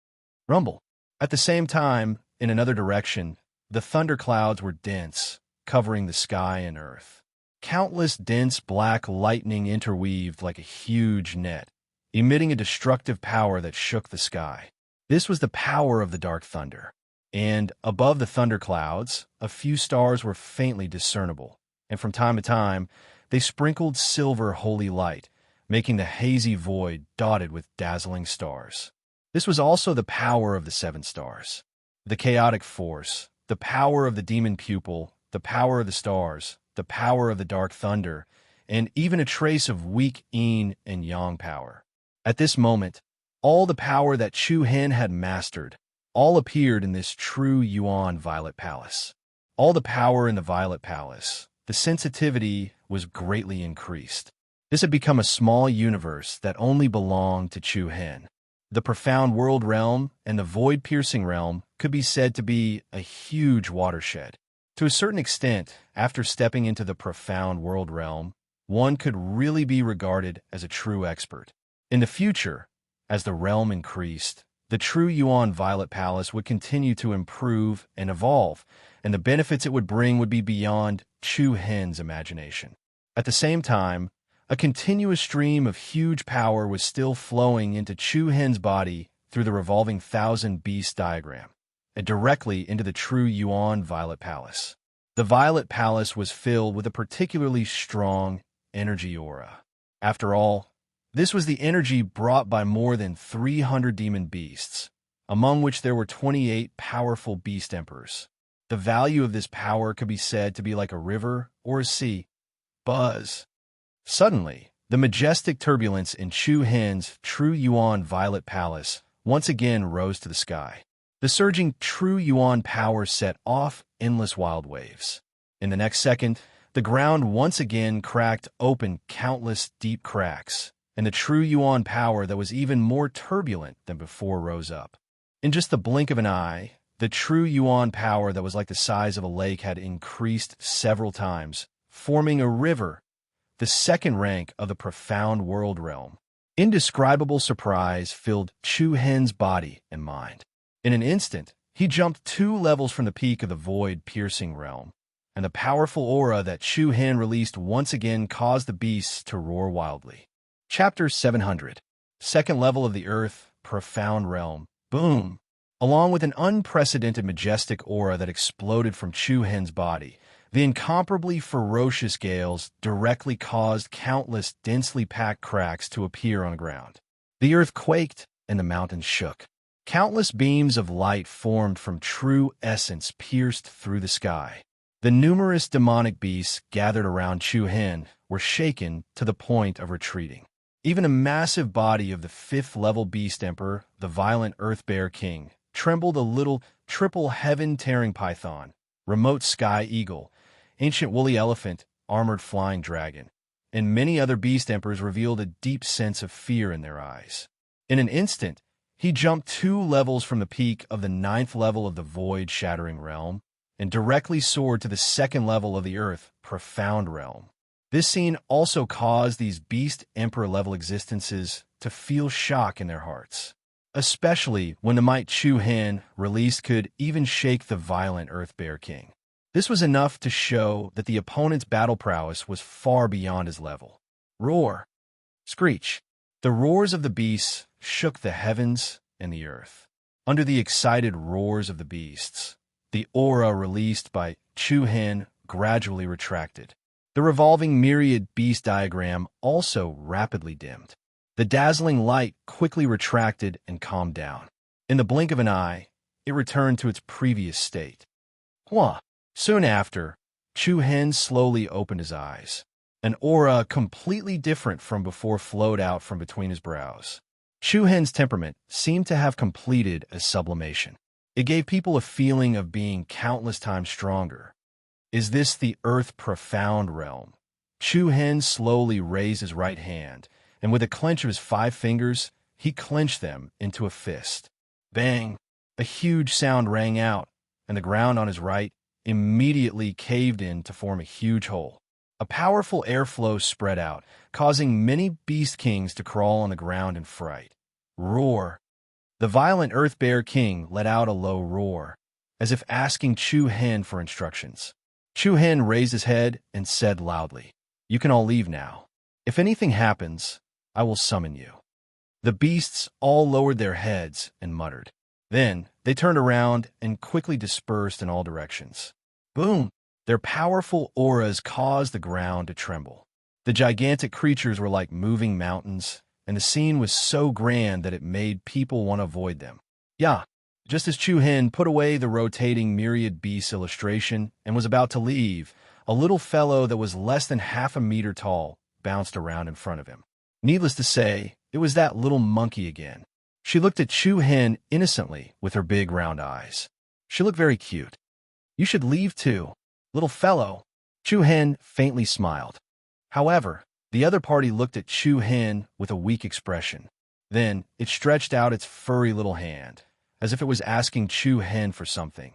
Rumble. At the same time, in another direction, the thunderclouds were dense, covering the sky and earth. Countless dense black lightning interweaved like a huge net, emitting a destructive power that shook the sky. This was the power of the dark thunder. And above the thunderclouds, a few stars were faintly discernible, and from time to time, they sprinkled silver holy light, making the hazy void dotted with dazzling stars. This was also the power of the 7 stars. The chaotic force, the power of the demon pupil, the power of the stars, the power of the dark thunder, and even a trace of weak yin and yang power. At this moment, all the power that Chu Hen had mastered, all appeared in this true Yuan Violet Palace. All the power in the Violet Palace, the sensitivity was greatly increased. This had become a small universe that only belonged to Chu Hen. The profound world realm and the void-piercing realm could be said to be a huge watershed. To a certain extent, after stepping into the profound world realm, one could really be regarded as a true expert. In the future, as the realm increased, the true Yuan Violet Palace would continue to improve and evolve, and the benefits it would bring would be beyond Chu Hen's imagination. At the same time, a continuous stream of huge power was still flowing into Chu Hen's body through the revolving thousand beast diagram, and directly into the true Yuan Violet Palace. The Violet Palace was filled with a particularly strong energy aura. After all, this was the energy brought by more than 300 demon beasts, among which there were 28 powerful beast emperors. The value of this power could be said to be like a river or a sea. Buzz. Suddenly, the majestic turbulence in Chu Hen's true Yuan Violet Palace once again rose to the sky. The surging true Yuan power set off endless wild waves. In the next second, the ground once again cracked open countless deep cracks, and the true Yuan power that was even more turbulent than before rose up. In just the blink of an eye, the true Yuan power that was like the size of a lake had increased several times, forming a river, the second rank of the profound world realm. Indescribable surprise filled Chu Hen's body and mind. In an instant, he jumped 2 levels from the peak of the void-piercing realm, and the powerful aura that Chu Hen released once again caused the beasts to roar wildly. Chapter 700. Second level of the Earth, Profound Realm. Boom! Along with an unprecedented majestic aura that exploded from Chu Hen's body, the incomparably ferocious gales directly caused countless densely packed cracks to appear on the ground. The earth quaked and the mountains shook. Countless beams of light formed from true essence pierced through the sky. The numerous demonic beasts gathered around Chu Hen were shaken to the point of retreating. Even a massive body of the 5th-level beast emperor, the violent Earth Bear King, trembled a little triple heaven-tearing python, remote sky eagle, ancient woolly elephant, armored flying dragon, and many other beast emperors revealed a deep sense of fear in their eyes. In an instant, he jumped 2 levels from the peak of the 9th level of the void-shattering realm and directly soared to the 2nd level of the earth, profound realm. This scene also caused these beast emperor-level existences to feel shock in their hearts, especially when the might Chu Hen released could even shake the violent Earth Bear King. This was enough to show that the opponent's battle prowess was far beyond his level. Roar! Screech! The roars of the beasts shook the heavens and the earth. Under the excited roars of the beasts, the aura released by Chu Hen gradually retracted. The revolving myriad beast diagram also rapidly dimmed. The dazzling light quickly retracted and calmed down. In the blink of an eye, it returned to its previous state. Soon after, Chu Hen slowly opened his eyes. An aura completely different from before flowed out from between his brows. Chu-Hen's temperament seemed to have completed a sublimation. It gave people a feeling of being countless times stronger. Is this the Earth Profound realm? Chu-Hen slowly raised his right hand, and with a clench of his 5 fingers, he clenched them into a fist. Bang! A huge sound rang out, and the ground on his right immediately caved in to form a huge hole. A powerful airflow spread out, causing many beast kings to crawl on the ground in fright. Roar! The violent Earth Bear King let out a low roar, as if asking Chu-Hen for instructions. Chu-Hen raised his head and said loudly, "You can all leave now. If anything happens, I will summon you." The beasts all lowered their heads and muttered. Then they turned around and quickly dispersed in all directions. Boom! Their powerful auras caused the ground to tremble. The gigantic creatures were like moving mountains, and the scene was so grand that it made people want to avoid them. Yeah, just as Chu-Hen put away the rotating myriad beasts illustration and was about to leave, a little fellow that was less than half a meter tall bounced around in front of him. Needless to say, it was that little monkey again. She looked at Chu-Hen innocently with her big round eyes. She looked very cute. "You should leave too, little fellow." Chu-Hen faintly smiled. However, the other party looked at Chu-Hen with a weak expression. Then it stretched out its furry little hand, as if it was asking Chu-Hen for something.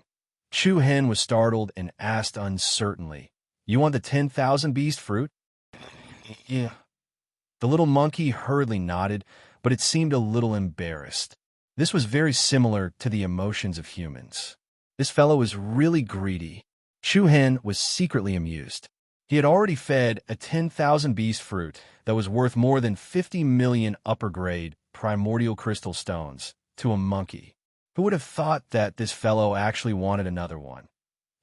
Chu-Hen was startled and asked uncertainly, "You want the 10,000 beast fruit?" "Yeah." The little monkey hurriedly nodded, but it seemed a little embarrassed. This was very similar to the emotions of humans. This fellow was really greedy. Chu-Hen was secretly amused. He had already fed a 10,000 beast fruit that was worth more than 50 million upper-grade primordial crystal stones to a monkey. Who would have thought that this fellow actually wanted another one?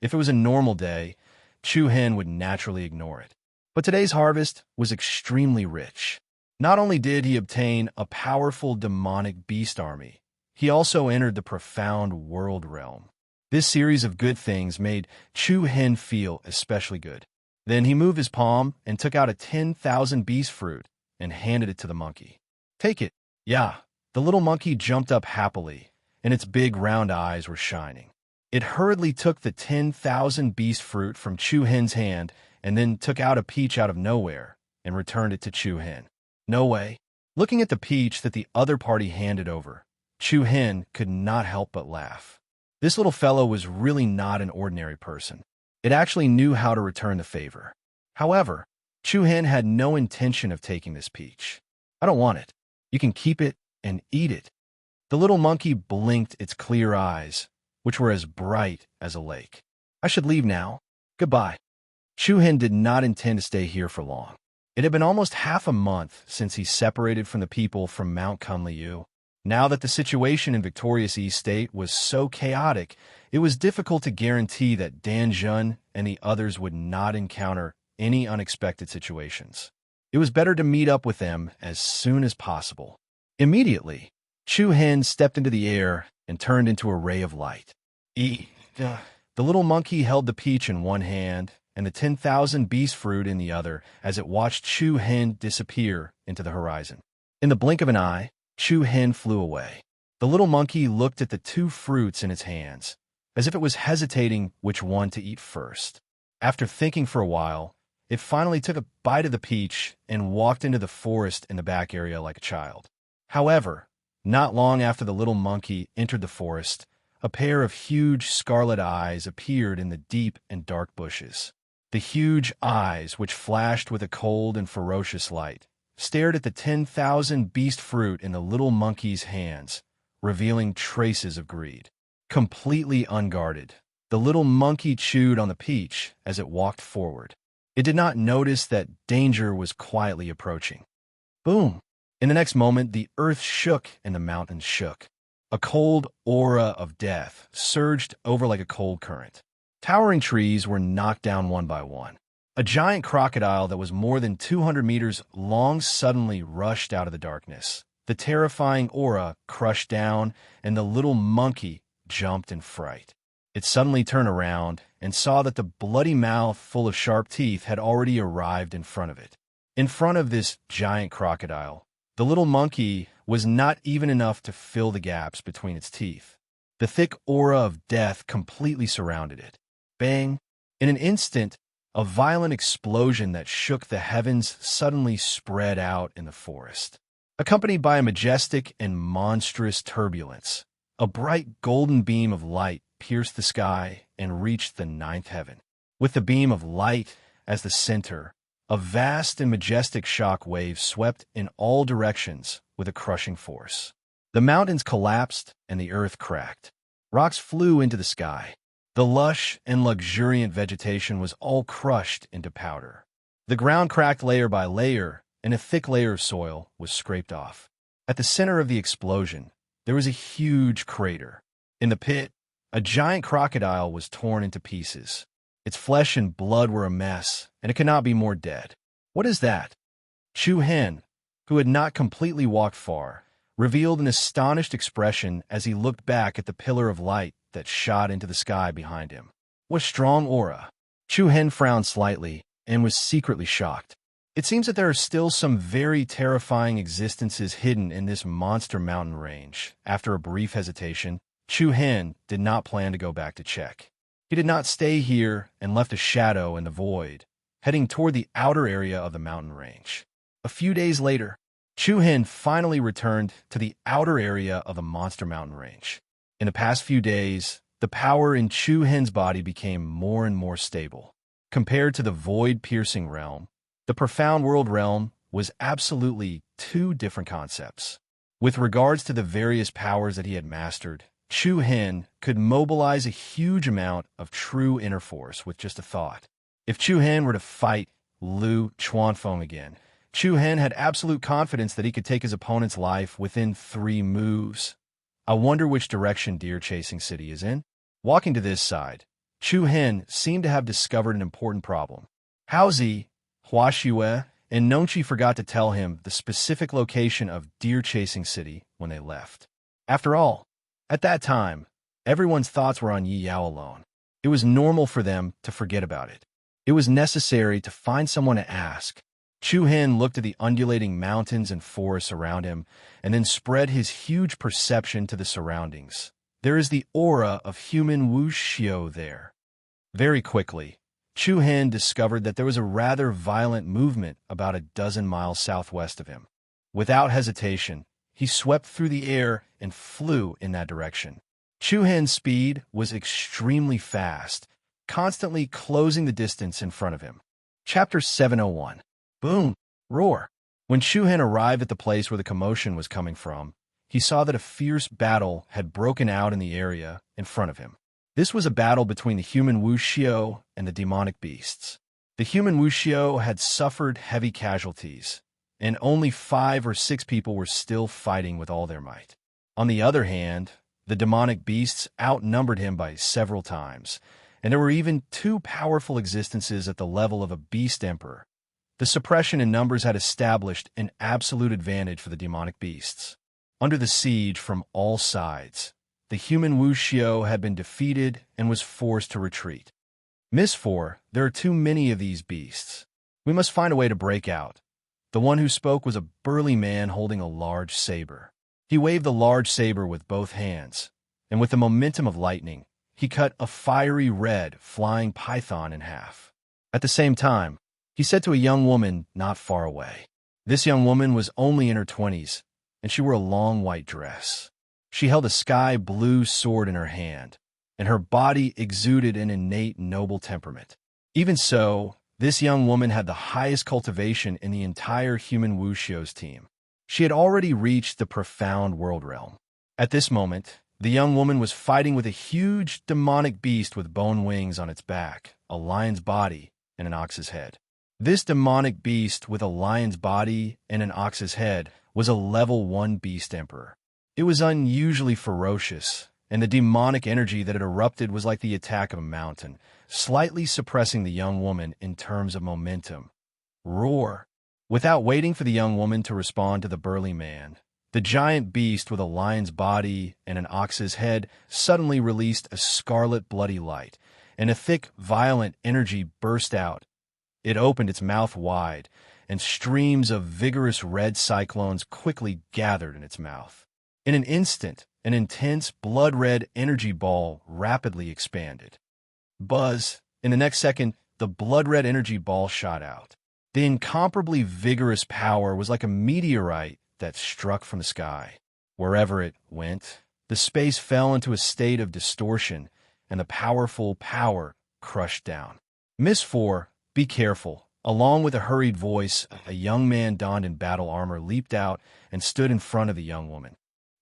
If it was a normal day, Chu-Hen would naturally ignore it. But today's harvest was extremely rich. Not only did he obtain a powerful demonic beast army, he also entered the profound world realm. This series of good things made Chu-Hen feel especially good. Then he moved his palm and took out a 10,000 beast fruit and handed it to the monkey. "Take it." "Yeah." The little monkey jumped up happily, and its big round eyes were shining. It hurriedly took the 10,000 beast fruit from Chu-Hen's hand and then took out a peach out of nowhere and returned it to Chu-Hen. "No way." Looking at the peach that the other party handed over, Chu-Hen could not help but laugh. This little fellow was really not an ordinary person. It actually knew how to return the favor. However, Chu-Hen had no intention of taking this peach. "I don't want it. You can keep it and eat it." The little monkey blinked its clear eyes, which were as bright as a lake. "I should leave now. Goodbye." Chu-Hen did not intend to stay here for long. It had been almost half a month since he separated from the people from Mount Kunliu. Now that the situation in Victorious East State was so chaotic, it was difficult to guarantee that Dan Jun and the others would not encounter any unexpected situations. It was better to meet up with them as soon as possible. Immediately, Chu-Hen stepped into the air and turned into a ray of light. The little monkey held the peach in one hand and the 10,000 beast fruit in the other as it watched Chu-Hen disappear into the horizon. In the blink of an eye, Chu-Hen flew away. The little monkey looked at the 2 fruits in its hands, as if it was hesitating which one to eat first. After thinking for a while, it finally took a bite of the peach and walked into the forest in the back area like a child. However, not long after the little monkey entered the forest, a pair of huge scarlet eyes appeared in the deep and dark bushes. The huge eyes, which flashed with a cold and ferocious light, stared at the 10,000 beast fruit in the little monkey's hands, revealing traces of greed. Completely unguarded, the little monkey chewed on the peach as it walked forward. It did not notice that danger was quietly approaching. Boom! In the next moment, the earth shook and the mountains shook. A cold aura of death surged over like a cold current. Towering trees were knocked down one by one. A giant crocodile that was more than 200 meters long suddenly rushed out of the darkness. The terrifying aura crushed down, and the little monkey jumped in fright. It suddenly turned around and saw that the bloody mouth full of sharp teeth had already arrived in front of it. In front of this giant crocodile, the little monkey was not even enough to fill the gaps between its teeth. The thick aura of death completely surrounded it. Bang! In an instant, a violent explosion that shook the heavens suddenly spread out in the forest, accompanied by a majestic and monstrous turbulence. A bright golden beam of light pierced the sky and reached the ninth heaven. With the beam of light as the center, a vast and majestic shock wave swept in all directions with a crushing force. The mountains collapsed and the earth cracked. Rocks flew into the sky. The lush and luxuriant vegetation was all crushed into powder. The ground cracked layer by layer, and a thick layer of soil was scraped off. At the center of the explosion, there was a huge crater. In the pit, a giant crocodile was torn into pieces. Its flesh and blood were a mess, and it could not be more dead. "What is that?" Chu Hen, who had not completely walked far, revealed an astonished expression as he looked back at the pillar of light that shot into the sky behind him. What strong aura! Chu Hen frowned slightly and was secretly shocked. It seems that there are still some very terrifying existences hidden in this monster mountain range. After a brief hesitation, Chu Hen did not plan to go back to check. He did not stay here and left a shadow in the void, heading toward the outer area of the mountain range. A few days later, Chu Hen finally returned to the outer area of the monster mountain range. In the past few days, the power in Chu Hen's body became more and more stable. Compared to the void-piercing realm, the profound world realm was absolutely two different concepts. With regards to the various powers that he had mastered, Chu Hen could mobilize a huge amount of true inner force with just a thought. If Chu Hen were to fight Lu Chuanfeng again, Chu Hen had absolute confidence that he could take his opponent's life within 3 moves. I wonder which direction Deer Chasing City is in. Walking to this side, Chu Hen seemed to have discovered an important problem. Haozi, Hua Xue, and Nongqi forgot to tell him the specific location of Deer Chasing City when they left. After all, at that time, everyone's thoughts were on Yi Yao alone. It was normal for them to forget about it. It was necessary to find someone to ask. Chu Hen looked at the undulating mountains and forests around him, and then spread his huge perception to the surroundings. There is the aura of human wuxio there. Very quickly, Chu Hen discovered that there was a rather violent movement about a dozen miles southwest of him. Without hesitation, he swept through the air and flew in that direction. Chu Hen's speed was extremely fast, constantly closing the distance in front of him. Chapter 701. Boom! Roar! When Chu Hen arrived at the place where the commotion was coming from, he saw that a fierce battle had broken out in the area in front of him. This was a battle between the human wuxio and the demonic beasts. The human wuxio had suffered heavy casualties, and only 5 or 6 people were still fighting with all their might. On the other hand, the demonic beasts outnumbered him by several times, and there were even 2 powerful existences at the level of a beast emperor. The suppression in numbers had established an absolute advantage for the demonic beasts. Under the siege from all sides, the human wuxio had been defeated and was forced to retreat. Miss 4, there are too many of these beasts. We must find a way to break out. The one who spoke was a burly man holding a large saber. He waved the large saber with both hands, and with the momentum of lightning, he cut a fiery red flying python in half. At the same time, he said to a young woman not far away. This young woman was only in her 20s, and she wore a long white dress. She held a sky-blue sword in her hand, and her body exuded an innate noble temperament. Even so, this young woman had the highest cultivation in the entire human wuxio's team. She had already reached the profound world realm. At this moment, the young woman was fighting with a huge demonic beast with bone wings on its back, a lion's body, and an ox's head. This demonic beast with a lion's body and an ox's head was a level 1 beast emperor. It was unusually ferocious, and the demonic energy that had erupted was like the attack of a mountain, slightly suppressing the young woman in terms of momentum. Roar! Without waiting for the young woman to respond to the burly man, the giant beast with a lion's body and an ox's head suddenly released a scarlet bloody light, and a thick, violent energy burst out. It opened its mouth wide, and streams of vigorous red cyclones quickly gathered in its mouth. In an instant, an intense, blood-red energy ball rapidly expanded. Buzz! In the next second, the blood-red energy ball shot out. The incomparably vigorous power was like a meteorite that struck from the sky. Wherever it went, the space fell into a state of distortion, and the powerful power crushed down. Miss 4, be careful. Along with a hurried voice, a young man donned in battle armor leaped out and stood in front of the young woman.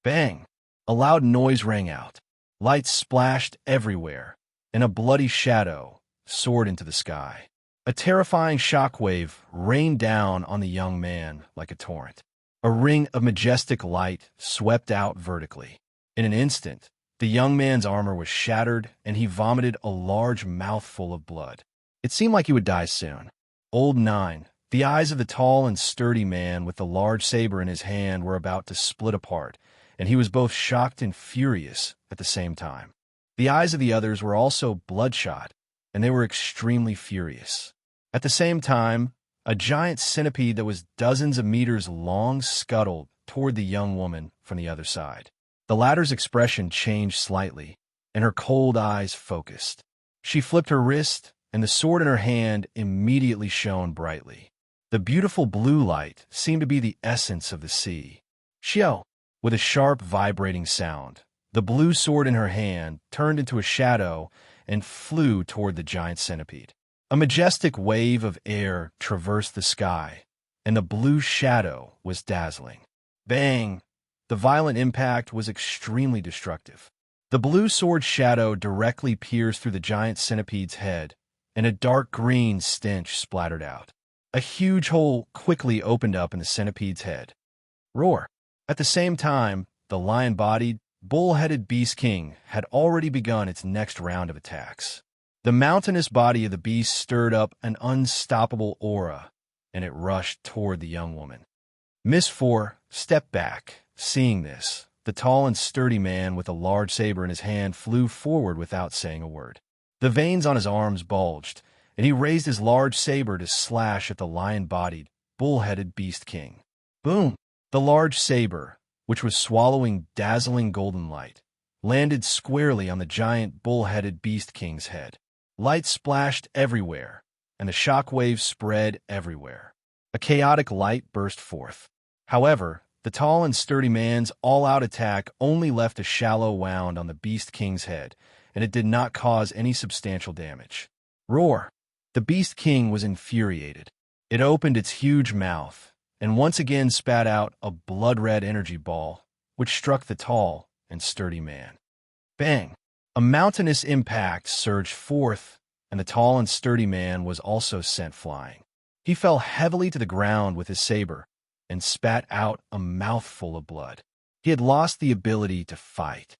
Bang! A loud noise rang out. Lights splashed everywhere, and a bloody shadow soared into the sky. A terrifying shockwave rained down on the young man like a torrent. A ring of majestic light swept out vertically. In an instant, the young man's armor was shattered, and he vomited a large mouthful of blood. It seemed like he would die soon. Old 9, the eyes of the tall and sturdy man with the large saber in his hand were about to split apart, and he was both shocked and furious at the same time. The eyes of the others were also bloodshot, and they were extremely furious. At the same time, a giant centipede that was dozens of meters long scuttled toward the young woman from the other side. The latter's expression changed slightly, and her cold eyes focused. She flipped her wrist, and the sword in her hand immediately shone brightly. The beautiful blue light seemed to be the essence of the sea. Xiao! With a sharp, vibrating sound, the blue sword in her hand turned into a shadow and flew toward the giant centipede. A majestic wave of air traversed the sky, and the blue shadow was dazzling. Bang! The violent impact was extremely destructive. The blue sword shadow directly pierced through the giant centipede's head, and a dark green stench splattered out. A huge hole quickly opened up in the centipede's head. Roar! At the same time, the lion-bodied, bull-headed beast king had already begun its next round of attacks. The mountainous body of the beast stirred up an unstoppable aura, and it rushed toward the young woman. Miss 4 stepped back. Seeing this, the tall and sturdy man with a large saber in his hand flew forward without saying a word. The veins on his arms bulged, and he raised his large saber to slash at the lion-bodied, bull-headed beast king. Boom! The large saber, which was swallowing dazzling golden light, landed squarely on the giant bull-headed beast king's head. Light splashed everywhere, and the shock waves spread everywhere. A chaotic light burst forth. However, the tall and sturdy man's all-out attack only left a shallow wound on the beast king's head, and it did not cause any substantial damage. Roar! The beast king was infuriated. It opened its huge mouth, and once again spat out a blood-red energy ball, which struck the tall and sturdy man. Bang! A mountainous impact surged forth, and the tall and sturdy man was also sent flying. He fell heavily to the ground with his saber, and spat out a mouthful of blood. He had lost the ability to fight.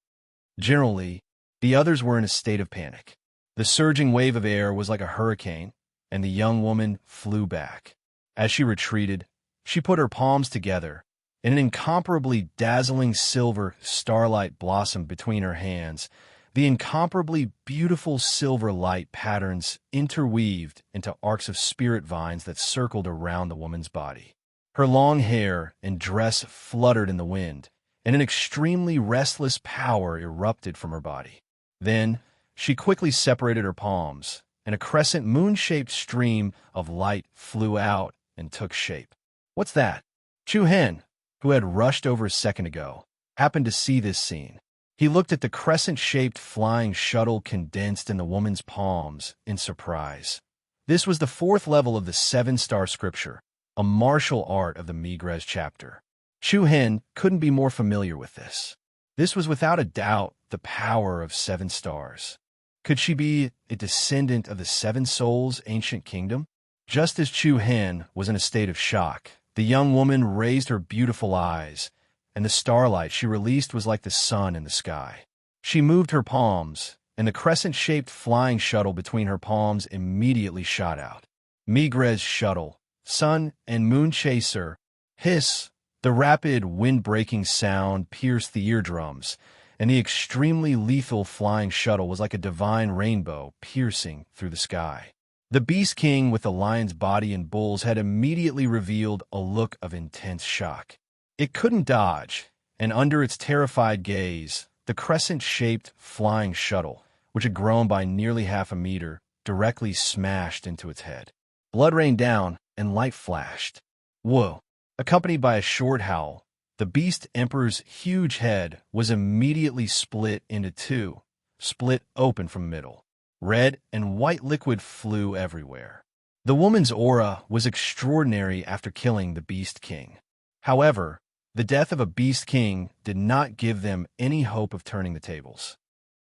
Generally, the others were in a state of panic. The surging wave of air was like a hurricane, and the young woman flew back. As she retreated, she put her palms together, and an incomparably dazzling silver starlight blossomed between her hands. The incomparably beautiful silver light patterns interweaved into arcs of spirit vines that circled around the woman's body. Her long hair and dress fluttered in the wind, and an extremely restless power erupted from her body. Then, she quickly separated her palms, and a crescent moon-shaped stream of light flew out and took shape. What's that? Chu Hen, who had rushed over a second ago, happened to see this scene. He looked at the crescent-shaped flying shuttle condensed in the woman's palms in surprise. This was the 4th level of the 7-star scripture, a martial art of the Migrez chapter. Chu Hen couldn't be more familiar with this. This was without a doubt the power of 7 stars. Could she be a descendant of the 7 Souls' ancient kingdom? Just as Chu Hen was in a state of shock, the young woman raised her beautiful eyes, and the starlight she released was like the sun in the sky. She moved her palms, and the crescent-shaped flying shuttle between her palms immediately shot out. Migrez shuttle, sun and moon chaser, hiss! The rapid, wind-breaking sound pierced the eardrums, and the extremely lethal flying shuttle was like a divine rainbow piercing through the sky. The Beast King with the lion's body and bull's head immediately revealed a look of intense shock. It couldn't dodge, and under its terrified gaze, the crescent-shaped flying shuttle, which had grown by nearly half a meter, directly smashed into its head. Blood rained down, and light flashed. Whoa! Accompanied by a short howl, the Beast Emperor's huge head was immediately split into two, split open from the middle. Red and white liquid flew everywhere. The woman's aura was extraordinary after killing the Beast King. However, the death of a Beast King did not give them any hope of turning the tables.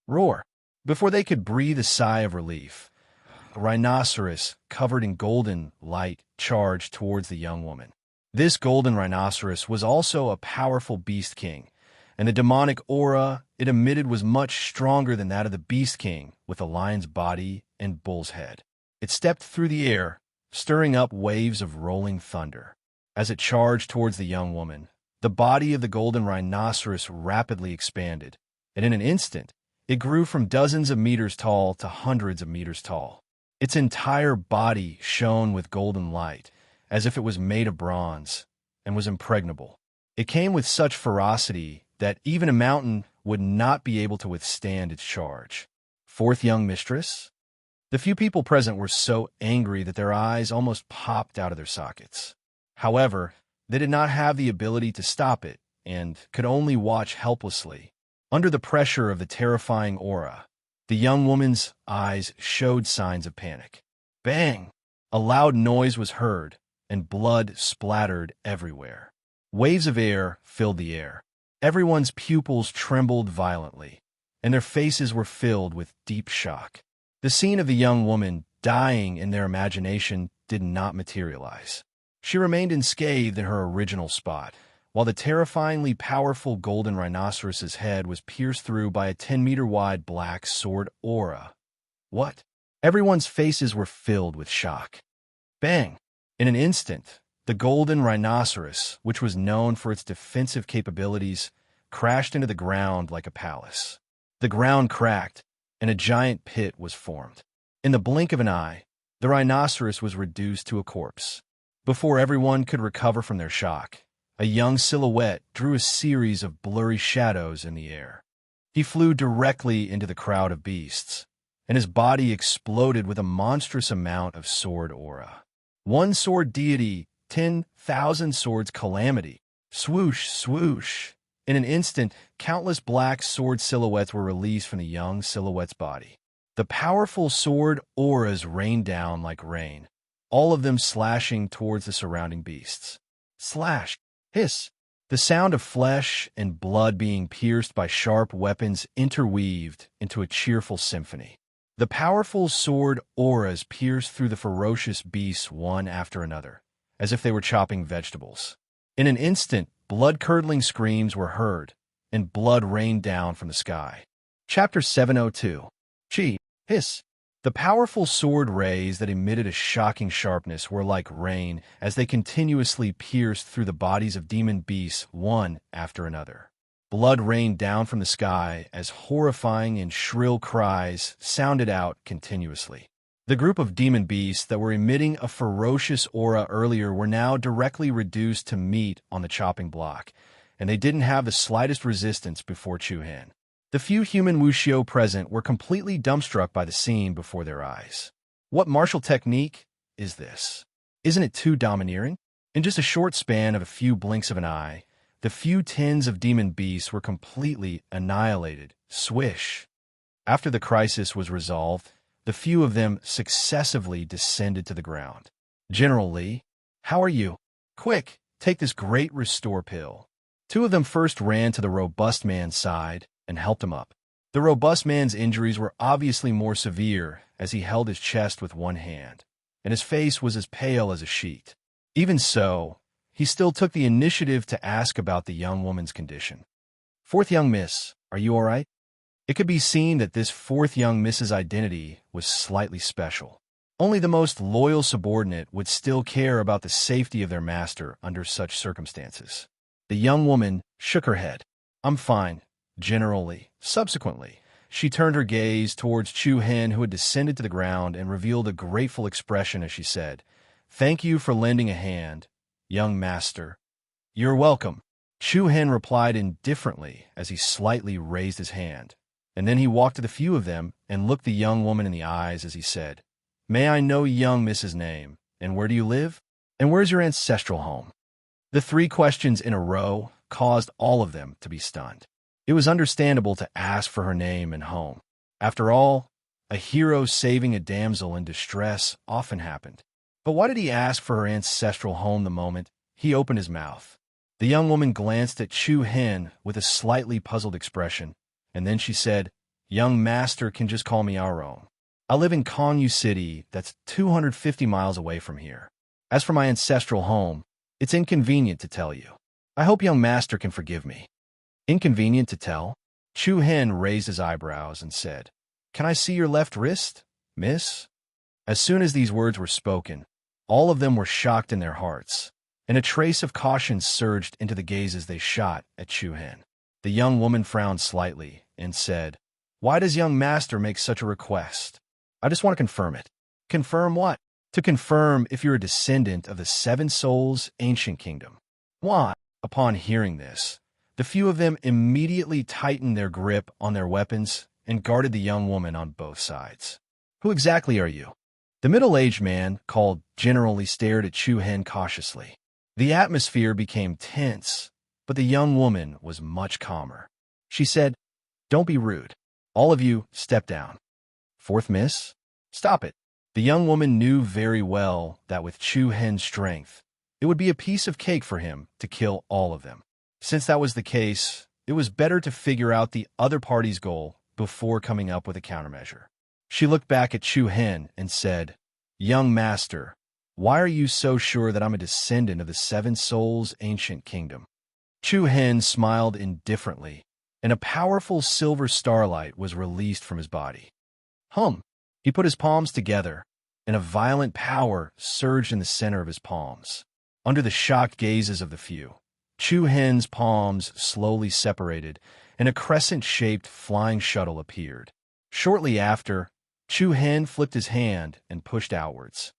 Roar! Before they could breathe a sigh of relief, a rhinoceros covered in golden light charged towards the young woman. This golden rhinoceros was also a powerful Beast King, and the demonic aura it emitted was much stronger than that of the Beast King with a lion's body and bull's head. It stepped through the air, stirring up waves of rolling thunder. As it charged towards the young woman, the body of the golden rhinoceros rapidly expanded, and in an instant, it grew from dozens of meters tall to hundreds of meters tall. Its entire body shone with golden light, as if it was made of bronze, and was impregnable. It came with such ferocity that even a mountain would not be able to withstand its charge. Fourth young mistress? The few people present were so angry that their eyes almost popped out of their sockets. However, they did not have the ability to stop it, and could only watch helplessly. Under the pressure of the terrifying aura, the young woman's eyes showed signs of panic. Bang! A loud noise was heard, and blood splattered everywhere. Waves of air filled the air. Everyone's pupils trembled violently, and their faces were filled with deep shock. The scene of the young woman dying in their imagination did not materialize. She remained unscathed in her original spot, while the terrifyingly powerful golden rhinoceros's head was pierced through by a 10-meter-wide black sword aura. What? Everyone's faces were filled with shock. Bang! In an instant, the golden rhinoceros, which was known for its defensive capabilities, crashed into the ground like a palace. The ground cracked, and a giant pit was formed. In the blink of an eye, the rhinoceros was reduced to a corpse. Before everyone could recover from their shock, a young silhouette drew a series of blurry shadows in the air. He flew directly into the crowd of beasts, and his body exploded with a monstrous amount of sword aura. One sword deity, 10,000 swords calamity. Swoosh, swoosh. In an instant, countless black sword silhouettes were released from the young silhouette's body. The powerful sword auras rained down like rain, all of them slashing towards the surrounding beasts. Slash, hiss. The sound of flesh and blood being pierced by sharp weapons interweaved into a cheerful symphony. The powerful sword auras pierced through the ferocious beasts one after another, as if they were chopping vegetables. In an instant, blood-curdling screams were heard, and blood rained down from the sky. Chapter 702. Chi, hiss. The powerful sword rays that emitted a shocking sharpness were like rain as they continuously pierced through the bodies of demon beasts one after another. Blood rained down from the sky as horrifying and shrill cries sounded out continuously. The group of demon beasts that were emitting a ferocious aura earlier were now directly reduced to meat on the chopping block, and they didn't have the slightest resistance before Chu-Han. The few human wuxio present were completely dumbstruck by the scene before their eyes. What martial technique is this? Isn't it too domineering? In just a short span of a few blinks of an eye, the few tens of demon beasts were completely annihilated. Swish! After the crisis was resolved, the few of them successively descended to the ground. General Li, how are you? Quick, take this great restore pill. Two of them first ran to the robust man's side and helped him up. The robust man's injuries were obviously more severe as he held his chest with one hand, and his face was as pale as a sheet. Even so, he still took the initiative to ask about the young woman's condition. Fourth young miss, are you all right? It could be seen that this fourth young miss's identity was slightly special. Only the most loyal subordinate would still care about the safety of their master under such circumstances. The young woman shook her head. I'm fine. Generally, subsequently, she turned her gaze towards Chu Hen, who had descended to the ground, and revealed a grateful expression as she said, "Thank you for lending a hand, young master." "You're welcome," Chu Hen replied indifferently as he slightly raised his hand. And then he walked to the few of them and looked the young woman in the eyes as he said, "May I know young Mrs. name, and where do you live? And where's your ancestral home?" The three questions in a row caused all of them to be stunned. It was understandable to ask for her name and home. After all, a hero saving a damsel in distress often happened. But why did he ask for her ancestral home the moment he opened his mouth? The young woman glanced at Chu Hen with a slightly puzzled expression, and then she said, "Young master can just call me Aaron. I live in Konyu City, that's 250 miles away from here. As for my ancestral home, it's inconvenient to tell you. I hope young master can forgive me." "Inconvenient to tell?" Chu Hen raised his eyebrows and said, "Can I see your left wrist, miss?" As soon as these words were spoken, all of them were shocked in their hearts, and a trace of caution surged into the gazes they shot at Chu Hen. The young woman frowned slightly and said, "Why does young master make such a request?" "I just want to confirm it." "Confirm what?" "To confirm if you're a descendant of the Seven Souls Ancient Kingdom." "Why?" Upon hearing this, the few of them immediately tightened their grip on their weapons and guarded the young woman on both sides. "Who exactly are you?" The middle-aged man, called Generally, stared at Chu Hen cautiously. The atmosphere became tense, but the young woman was much calmer. She said, "Don't be rude. All of you, step down." "Fourth miss?" "Stop it." The young woman knew very well that with Chu Hen's strength, it would be a piece of cake for him to kill all of them. Since that was the case, it was better to figure out the other party's goal before coming up with a countermeasure. She looked back at Chu Hen and said, "Young master, why are you so sure that I'm a descendant of the Seven Souls Ancient Kingdom?" Chu Hen smiled indifferently, and a powerful silver starlight was released from his body. Hum! He put his palms together, and a violent power surged in the center of his palms. Under the shocked gazes of the few, Chu Hen's palms slowly separated, and a crescent-shaped flying shuttle appeared. Shortly after, Chu Hen flipped his hand and pushed outwards.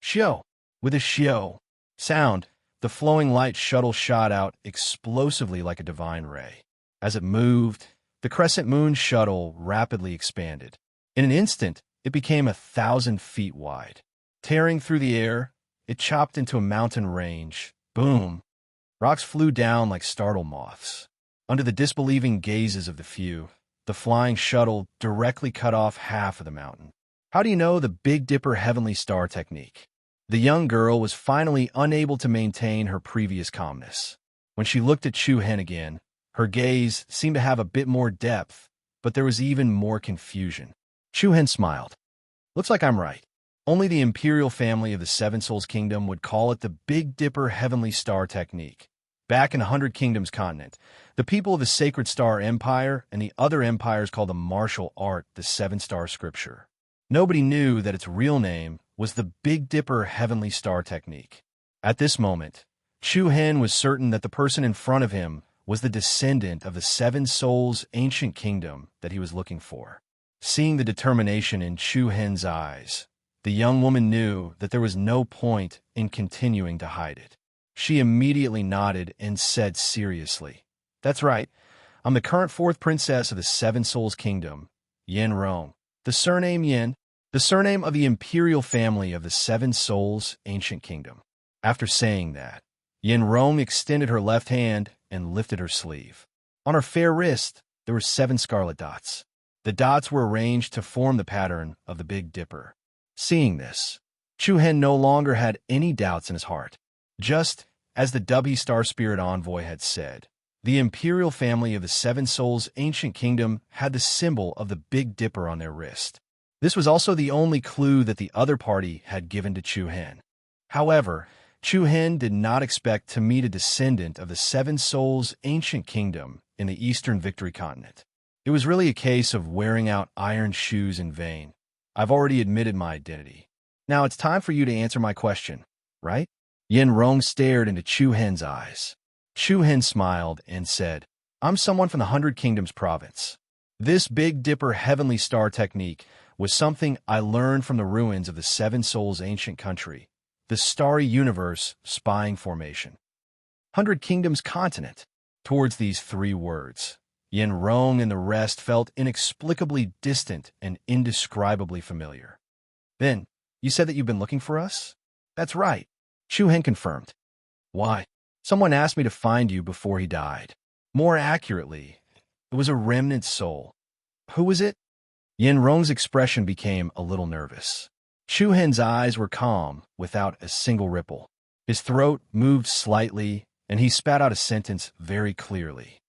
Shio! With a shio sound, the flowing light shuttle shot out explosively like a divine ray. As it moved, the crescent moon shuttle rapidly expanded. In an instant, it became 1,000 feet wide. Tearing through the air, it chopped into a mountain range. Boom! Rocks flew down like startled moths. Under the disbelieving gazes of the few, the flying shuttle directly cut off half of the mountain. How do you know the Big Dipper Heavenly Star technique? The young girl was finally unable to maintain her previous calmness. When she looked at Chu Hen again, her gaze seemed to have a bit more depth, but there was even more confusion. Chu Hen smiled. "Looks like I'm right. Only the imperial family of the Seven Souls Kingdom would call it the Big Dipper Heavenly Star technique. Back in 100 Kingdoms continent, the people of the Sacred Star Empire and the other empires called the martial art the Seven Star Scripture. Nobody knew that its real name was the Big Dipper Heavenly Star technique." At this moment, Chu Hen was certain that the person in front of him was the descendant of the Seven Souls Ancient Kingdom that he was looking for. Seeing the determination in Chu Hen's eyes, the young woman knew that there was no point in continuing to hide it. She immediately nodded and said seriously, "That's right. I'm the current fourth princess of the Seven Souls Kingdom, Yen Rong. The surname Yen, the surname of the imperial family of the Seven Souls Ancient Kingdom." After saying that, Yen Rong extended her left hand and lifted her sleeve. On her fair wrist, there were 7 scarlet dots. The dots were arranged to form the pattern of the Big Dipper. Seeing this, Chu Hen no longer had any doubts in his heart. Just as the Dubby Star Spirit Envoy had said, the imperial family of the Seven Souls Ancient Kingdom had the symbol of the Big Dipper on their wrist. This was also the only clue that the other party had given to Chu Hen. However, Chu Hen did not expect to meet a descendant of the Seven Souls Ancient Kingdom in the Eastern Victory Continent. It was really a case of wearing out iron shoes in vain. I've already admitted my identity. Now it's time for you to answer my question, right? Yen Rong stared into Chu Hen's eyes. Chu Hen smiled and said, I'm someone from the 100 Kingdoms province. This Big Dipper heavenly star technique was something I learned from the ruins of the Seven Souls ancient country, the starry universe spying formation. 100 Kingdoms continent. Towards these three words, Yin Rong and the rest felt inexplicably distant and indescribably familiar. Then, you said that you've been looking for us? That's right, Chu Hen confirmed. Why? Someone asked me to find you before he died. More accurately, it was a remnant soul. Who was it? Yin Rong's expression became a little nervous. Chu Hen's eyes were calm, without a single ripple. His throat moved slightly, and he spat out a sentence very clearly.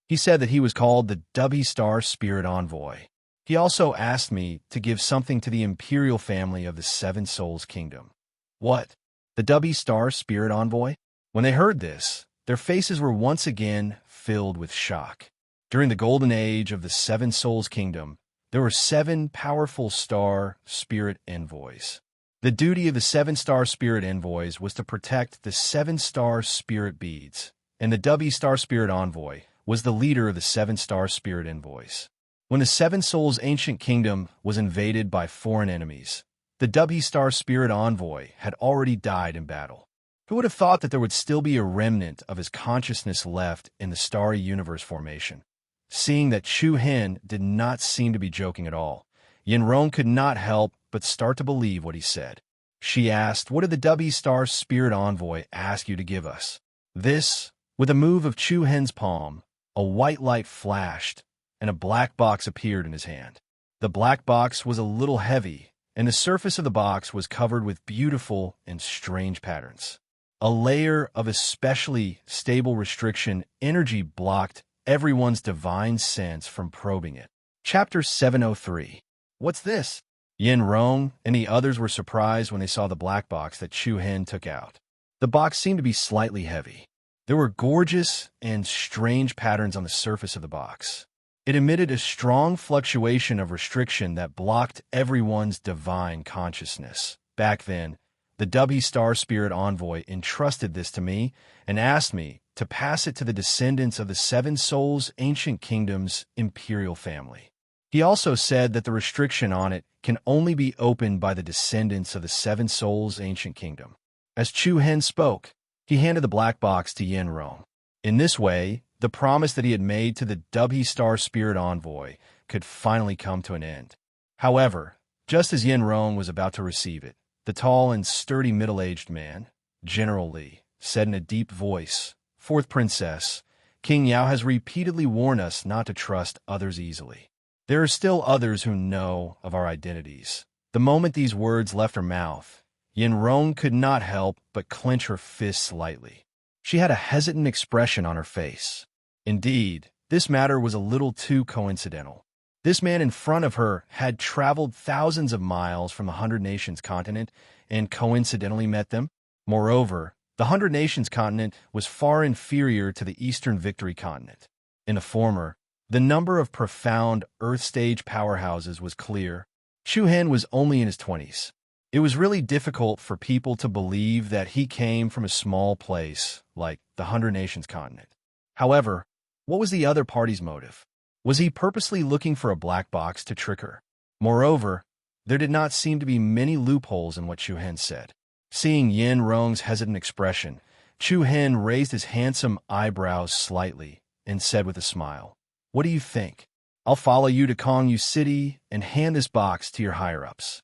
He said that he was called the Dubby Star Spirit Envoy. He also asked me to give something to the imperial family of the Seven Souls Kingdom. What? The Dubby Star Spirit Envoy? When they heard this, their faces were once again filled with shock. During the golden age of the Seven Souls Kingdom, there were 7 powerful star spirit envoys. The duty of the 7-star spirit envoys was to protect the 7-star spirit beads, and the Dubby Star Spirit Envoy was the leader of the 7-star spirit envoys. When the Seven Souls ancient kingdom was invaded by foreign enemies, the Dubby Star Spirit Envoy had already died in battle. Who would have thought that there would still be a remnant of his consciousness left in the starry universe formation? Seeing that Chu Hen did not seem to be joking at all, Yin Rong could not help but start to believe what he said. She asked, "What did the Dubby Star Spirit Envoy ask you to give us?" This, with a move of Chu Hen's palm, a white light flashed, and a black box appeared in his hand. The black box was a little heavy, and the surface of the box was covered with beautiful and strange patterns. A layer of especially stable restriction energy blocked everyone's divine sense from probing it. Chapter 703. What's this? Yin Rong and the others were surprised when they saw the black box that Chu Hen took out. The box seemed to be slightly heavy. There were gorgeous and strange patterns on the surface of the box. It emitted a strong fluctuation of restriction that blocked everyone's divine consciousness. Back then, the Dubby Star Spirit Envoy entrusted this to me and asked me to pass it to the descendants of the Seven Souls ancient kingdom's imperial family. He also said that the restriction on it can only be opened by the descendants of the Seven Souls ancient kingdom. As Chu Hen spoke, he handed the black box to Yin Rong. In this way, the promise that he had made to the Dubby Star Spirit Envoy could finally come to an end. However, just as Yin Rong was about to receive it, the tall and sturdy middle-aged man, General Li, said in a deep voice, "Fourth Princess, King Yao has repeatedly warned us not to trust others easily. There are still others who know of our identities." The moment these words left her mouth, Yin Rong could not help but clench her fists slightly. She had a hesitant expression on her face. Indeed, this matter was a little too coincidental. This man in front of her had traveled thousands of miles from the 100 Nations continent and coincidentally met them. Moreover, the 100 Nations continent was far inferior to the Eastern Victory continent. In the former, the number of profound Earth-stage powerhouses was clear. Chu Hen was only in his 20s. It was really difficult for people to believe that he came from a small place like the 100 Nations continent. However, what was the other party's motive? Was he purposely looking for a black box to trick her? Moreover, there did not seem to be many loopholes in what Chu Hen said. Seeing Yin Rong's hesitant expression, Chu Hen raised his handsome eyebrows slightly and said with a smile, "What do you think? I'll follow you to Kongyu City and hand this box to your higher-ups."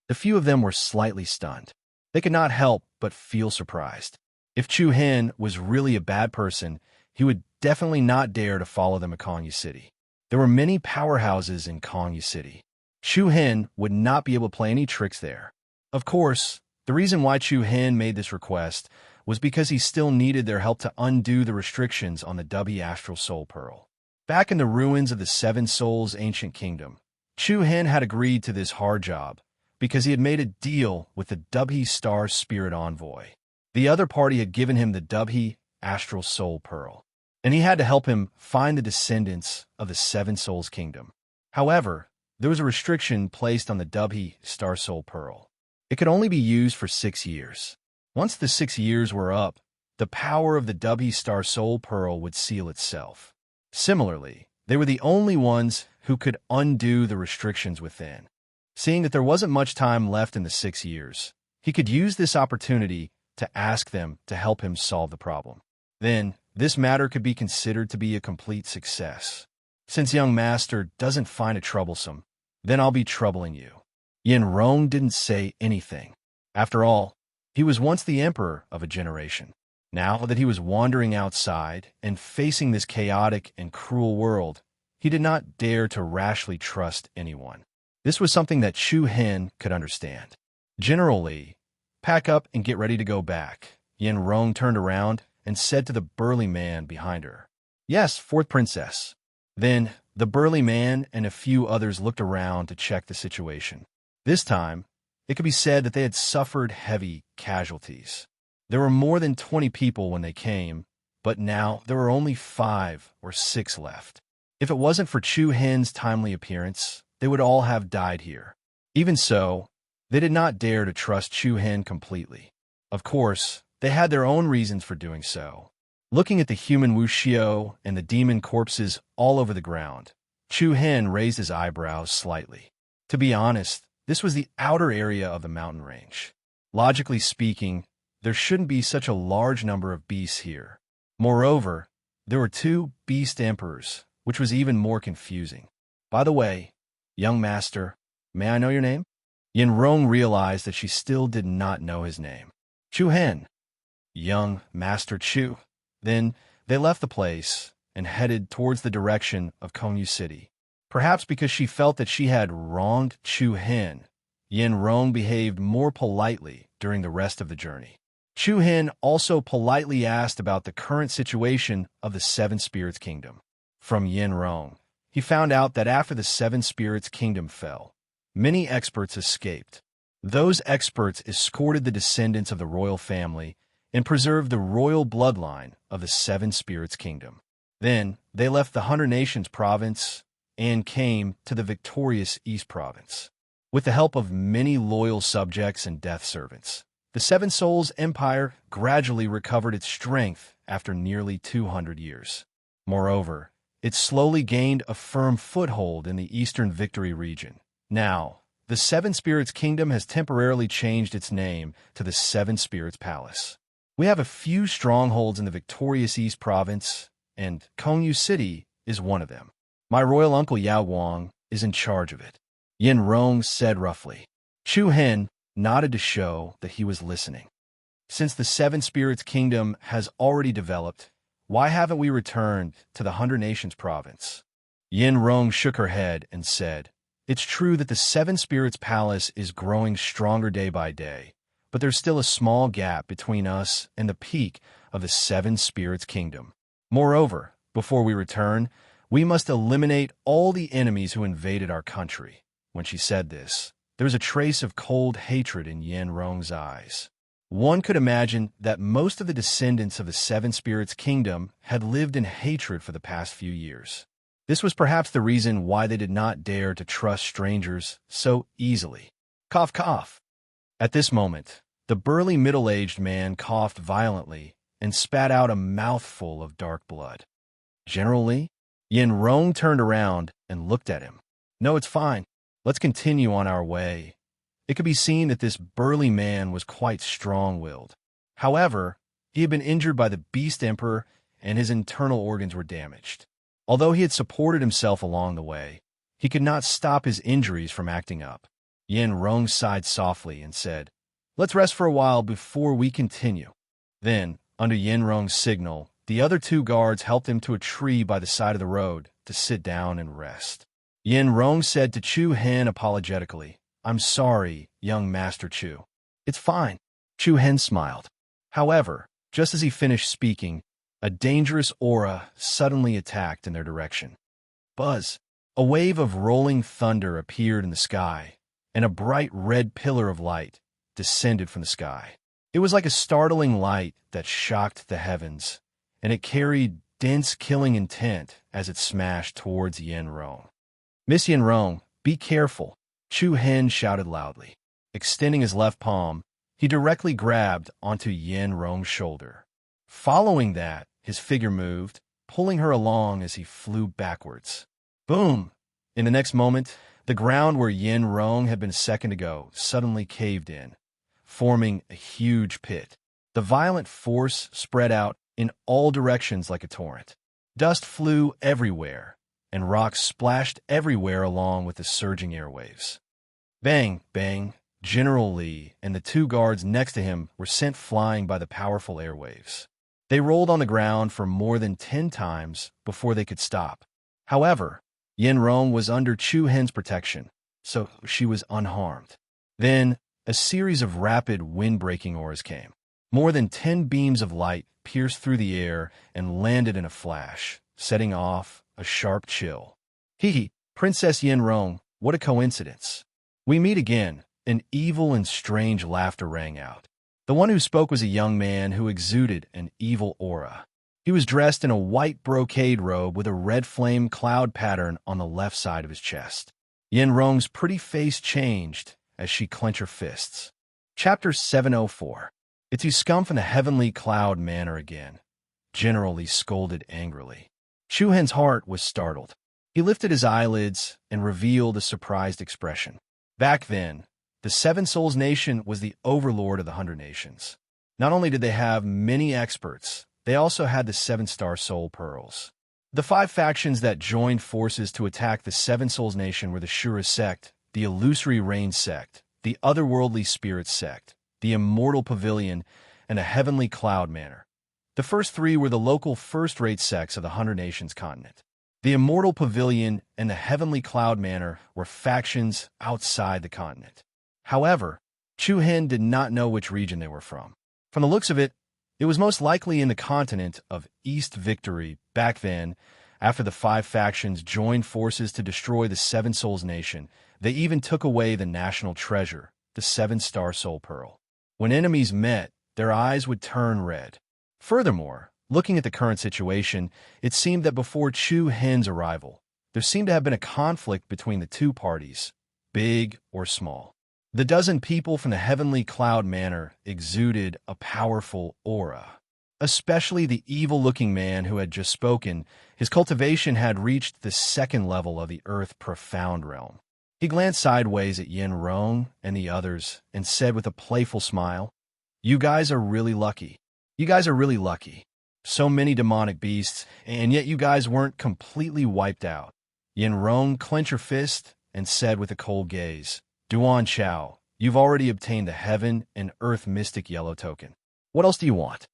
The few of them were slightly stunned. They could not help but feel surprised. If Chu Hen was really a bad person, he would definitely not dare to follow them to Kongyu City. There were many powerhouses in Kongyu City. Chu Hen would not be able to play any tricks there. Of course, the reason why Chu Hen made this request was because he still needed their help to undo the restrictions on the Dubby Astral Soul Pearl. Back in the ruins of the Seven Souls ancient kingdom, Chu Hen had agreed to this hard job because he had made a deal with the Dubby Star Spirit Envoy. The other party had given him the Dubby Astral Soul Pearl, and he had to help him find the descendants of the Seven Souls Kingdom. However, there was a restriction placed on the Dubby Star Soul Pearl. It could only be used for 6 years. Once the 6 years were up, the power of the Dubby Star Soul Pearl would seal itself. Similarly, they were the only ones who could undo the restrictions within. Seeing that there wasn't much time left in the 6 years, he could use this opportunity to ask them to help him solve the problem. Then, this matter could be considered to be a complete success. Since young master doesn't find it troublesome, then I'll be troubling you. Yin Rong didn't say anything. After all, he was once the emperor of a generation. Now that he was wandering outside and facing this chaotic and cruel world, he did not dare to rashly trust anyone. This was something that Chu Hen could understand. General Li, pack up and get ready to go back. Yin Rong turned around and said to the burly man behind her. Yes, fourth princess. Then the burly man and a few others looked around to check the situation. This time, it could be said that they had suffered heavy casualties. There were more than 20 people when they came, but now there were only 5 or 6 left. If it wasn't for Chu Hen's timely appearance, they would all have died here. Even so, they did not dare to trust Chu Hen completely. Of course, they had their own reasons for doing so. Looking at the human Wuxiu and the demon corpses all over the ground, Chu Hen raised his eyebrows slightly. To be honest, this was the outer area of the mountain range. Logically speaking, there shouldn't be such a large number of beasts here. Moreover, there were 2 beast emperors, which was even more confusing. By the way, young master, may I know your name? Yin Rong realized that she still did not know his name. Chu Hen. Young Master Chu. Then they left the place and headed towards the direction of Kongyu City. Perhaps because she felt that she had wronged Chu Hen, Yin Rong behaved more politely during the rest of the journey. Chu Hen also politely asked about the current situation of the 7 Spirits Kingdom. From Yin Rong, he found out that after the 7 Spirits Kingdom fell, many experts escaped. Those experts escorted the descendants of the royal family and preserved the royal bloodline of the 7 Spirits Kingdom. Then they left the 100 Nations province and came to the victorious East province. With the help of many loyal subjects and death servants, the 7 Souls Empire gradually recovered its strength after nearly 200 years. Moreover, it slowly gained a firm foothold in the Eastern Victory region. Now, the 7 Spirits Kingdom has temporarily changed its name to the 7 Spirits Palace. We have a few strongholds in the victorious East province, and Kongyu City is one of them. My royal uncle Yao Guang is in charge of it, Yin Rong said roughly. Chu Hen nodded to show that he was listening. Since the 7 Spirits Kingdom has already developed, why haven't we returned to the 100 Nations province? Yin Rong shook her head and said, It's true that the 7 Spirits Palace is growing stronger day by day, but there's still a small gap between us and the peak of the 7 Spirits Kingdom. Moreover, before we return, we must eliminate all the enemies who invaded our country. When she said this, there was a trace of cold hatred in Yin Rong's eyes. One could imagine that most of the descendants of the 7 Spirits Kingdom had lived in hatred for the past few years. This was perhaps the reason why they did not dare to trust strangers so easily. Cough, cough. At this moment, the burly middle-aged man coughed violently and spat out a mouthful of dark blood. General Li? Yin Rong turned around and looked at him. No, it's fine. Let's continue on our way. It could be seen that this burly man was quite strong-willed. However, he had been injured by the Beast Emperor and his internal organs were damaged. Although he had supported himself along the way, he could not stop his injuries from acting up. Yin Rong sighed softly and said, Let's rest for a while before we continue. Then, under Yin Rong's signal, the other 2 guards helped him to a tree by the side of the road to sit down and rest. Yin Rong said to Chu Hen apologetically, I'm sorry, young Master Chu. It's fine. Chu Hen smiled. However, just as he finished speaking, a dangerous aura suddenly attacked in their direction. Buzz! A wave of rolling thunder appeared in the sky, and a bright red pillar of light descended from the sky. It was like a startling light that shocked the heavens, and it carried dense killing intent as it smashed towards Yin Rong. Miss Yin Rong, be careful, Chu Hen shouted loudly. Extending his left palm, he directly grabbed onto Yin Rong's shoulder. Following that, his figure moved, pulling her along as he flew backwards. Boom! In the next moment, the ground where Yin Rong had been a second ago suddenly caved in, forming a huge pit. The violent force spread out in all directions like a torrent. Dust flew everywhere, and rocks splashed everywhere along with the surging airwaves. Bang, bang! General Li and the two guards next to him were sent flying by the powerful airwaves. They rolled on the ground for more than 10 times before they could stop. However, Yin Rong was under Chu Hen's protection, so she was unharmed. Then, a series of rapid wind-breaking auras came. More than 10 beams of light pierced through the air and landed in a flash, setting off a sharp chill. Hee, Princess Yin Rong, what a coincidence. We meet again. An evil and strange laughter rang out. The one who spoke was a young man who exuded an evil aura. He was dressed in a white brocade robe with a red flame cloud pattern on the left side of his chest. Yin Rong's pretty face changed as she clenched her fists. Chapter 704. It's you scum from the heavenly cloud manor again, General Li scolded angrily. Chu Hen's heart was startled. He lifted his eyelids and revealed a surprised expression. Back then, the Seven Souls Nation was the overlord of the 100 Nations. Not only did they have many experts, they also had the 7-star soul pearls. The 5 factions that joined forces to attack the Seven Souls Nation were the Shura sect, the Illusory Rain sect, the Otherworldly Spirit sect, the Immortal Pavilion, and the Heavenly Cloud Manor. The first 3 were the local first-rate sects of the 100 Nations continent. The Immortal Pavilion and the Heavenly Cloud Manor were factions outside the continent. However, Chu Hen did not know which region they were from. From the looks of it, it was most likely in the continent of East Victory back then. After the 5 factions joined forces to destroy the Seven Souls Nation, they even took away the national treasure, the 7-star soul pearl. When enemies met, their eyes would turn red. Furthermore, looking at the current situation, it seemed that before Chu Hen's arrival, there seemed to have been a conflict between the two parties, big or small. The dozen people from the Heavenly Cloud Manor exuded a powerful aura. Especially the evil-looking man who had just spoken, his cultivation had reached the 2nd level of the Earth Profound Realm. He glanced sideways at Yin Rong and the others and said with a playful smile, "You guys are really lucky. You guys are really lucky. So many demonic beasts, and yet you guys weren't completely wiped out." Yin Rong clenched her fist and said with a cold gaze, "Duan Chao, you've already obtained the Heaven and Earth Mystic Yellow Token. What else do you want?"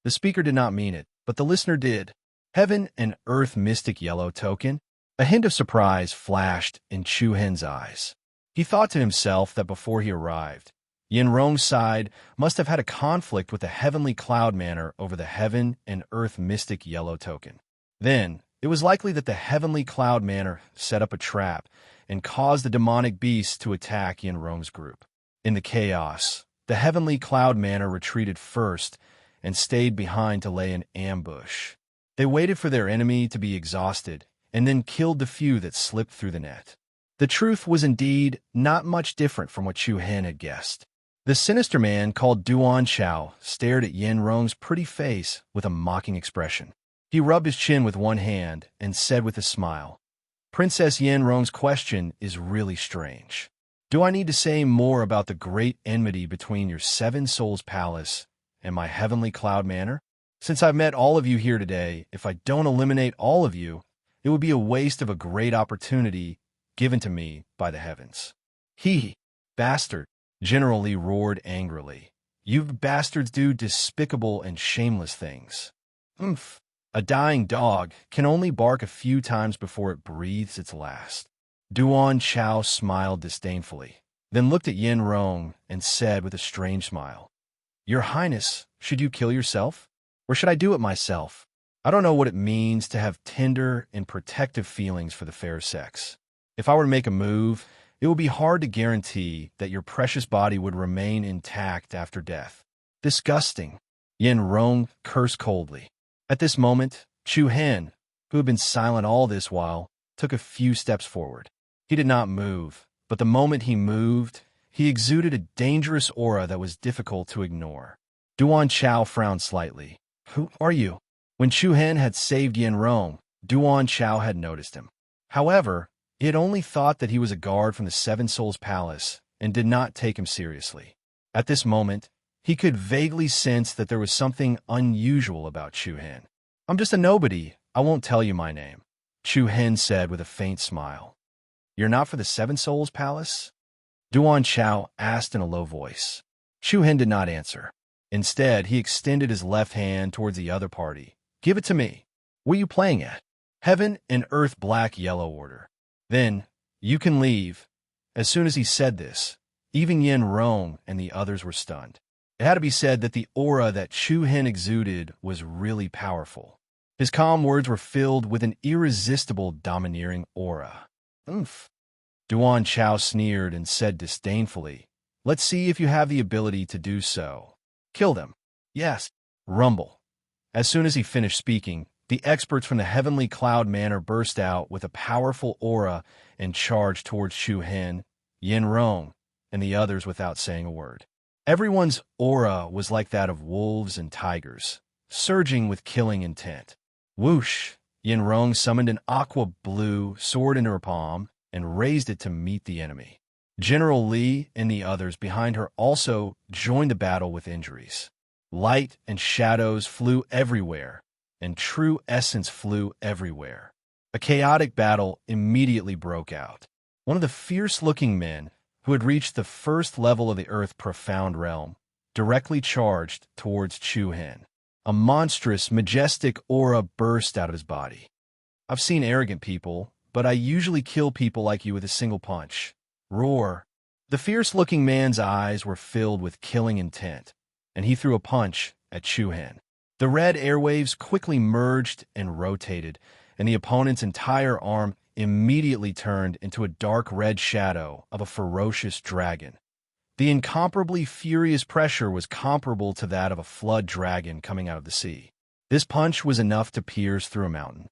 The speaker did not mean it, but the listener did. Heaven and Earth Mystic Yellow Token? A hint of surprise flashed in Chu Hen's eyes. He thought to himself that before he arrived, Yin Rong's side must have had a conflict with the Heavenly Cloud Manor over the Heaven and Earth Mystic Yellow Token. Then, it was likely that the Heavenly Cloud Manor set up a trap and caused the demonic beasts to attack Yin Rong's group. In the chaos, the Heavenly Cloud Manor retreated first and stayed behind to lay an ambush. They waited for their enemy to be exhausted and then killed the few that slipped through the net. The truth was indeed not much different from what Chu Hen had guessed. The sinister man called Duan Chao stared at Yin Rong's pretty face with a mocking expression. He rubbed his chin with one hand and said with a smile, "Princess Yin Rong's question is really strange. Do I need to say more about the great enmity between your Seven Souls Palace and my Heavenly Cloud Manor? Since I've met all of you here today, if I don't eliminate all of you, it would be a waste of a great opportunity given to me by the heavens." "He, bastard," General Li roared angrily. "You bastards do despicable and shameless things. Umph. A dying dog can only bark a few times before it breathes its last." Duan Chao smiled disdainfully, then looked at Yin Rong and said with a strange smile, "Your Highness, should you kill yourself? Or should I do it myself? I don't know what it means to have tender and protective feelings for the fair sex. If I were to make a move, it would be hard to guarantee that your precious body would remain intact after death." "Disgusting," Yin Rong cursed coldly. At this moment, Chu Hen, who had been silent all this while, took a few steps forward. He did not move, but the moment he moved, he exuded a dangerous aura that was difficult to ignore. Duan Chao frowned slightly. "Who are you?" When Chu Hen had saved Yin Rong, Duan Chao had noticed him. However, he had only thought that he was a guard from the Seven Souls Palace and did not take him seriously. At this moment, he could vaguely sense that there was something unusual about Chu Hen. "I'm just a nobody. I won't tell you my name," Chu Hen said with a faint smile. "You're not for the Seven Souls Palace?" Duan Chao asked in a low voice. Chu Hen did not answer. Instead, he extended his left hand towards the other party. "Give it to me. What are you playing at?" "Heaven and Earth Black Yellow Order." "Then, you can leave." As soon as he said this, even Yin Rong and the others were stunned. It had to be said that the aura that Chu Hen exuded was really powerful. His calm words were filled with an irresistible, domineering aura. "Oomph." Duan Chao sneered and said disdainfully, "Let's see if you have the ability to do so. Kill them." "Yes." Rumble. As soon as he finished speaking, the experts from the Heavenly Cloud Manor burst out with a powerful aura and charged towards Chu Hen, Yin Rong, and the others without saying a word. Everyone's aura was like that of wolves and tigers, surging with killing intent. Whoosh! Yin Rong summoned an aqua blue sword into her palm and raised it to meet the enemy. General Li and the others behind her also joined the battle with injuries. Light and shadows flew everywhere, and true essence flew everywhere. A chaotic battle immediately broke out. One of the fierce-looking men, who had reached the first level of the Earth Profound Realm, directly charged towards Chu Hen. A monstrous, majestic aura burst out of his body. "I've seen arrogant people, but I usually kill people like you with a single punch." Roar. The fierce-looking man's eyes were filled with killing intent, and he threw a punch at Chu Hen. The red airwaves quickly merged and rotated, and the opponent's entire arm immediately turned into a dark red shadow of a ferocious dragon. The incomparably furious pressure was comparable to that of a flood dragon coming out of the sea. This punch was enough to pierce through a mountain.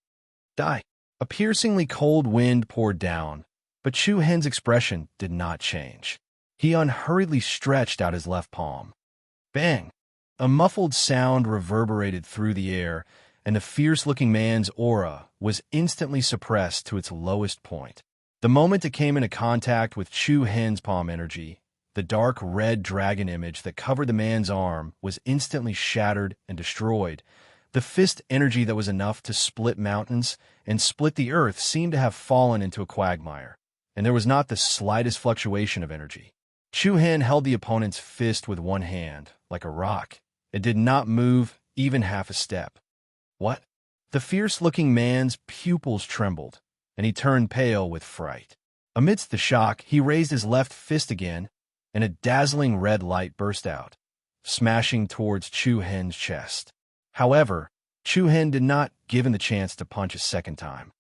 Die. A piercingly cold wind poured down, but Chu Hen's expression did not change. He unhurriedly stretched out his left palm. Bang! A muffled sound reverberated through the air, and the fierce-looking man's aura was instantly suppressed to its lowest point. The moment it came into contact with Chu Hen's palm energy, the dark red dragon image that covered the man's arm was instantly shattered and destroyed. The fist energy that was enough to split mountains and split the earth seemed to have fallen into a quagmire, and there was not the slightest fluctuation of energy. Chu Hen held the opponent's fist with one hand, like a rock. It did not move even half a step. What? The fierce-looking man's pupils trembled, and he turned pale with fright. Amidst the shock, he raised his left fist again, and a dazzling red light burst out, smashing towards Chu Hen's chest. However, Chu Hen did not give him the chance to punch a second time.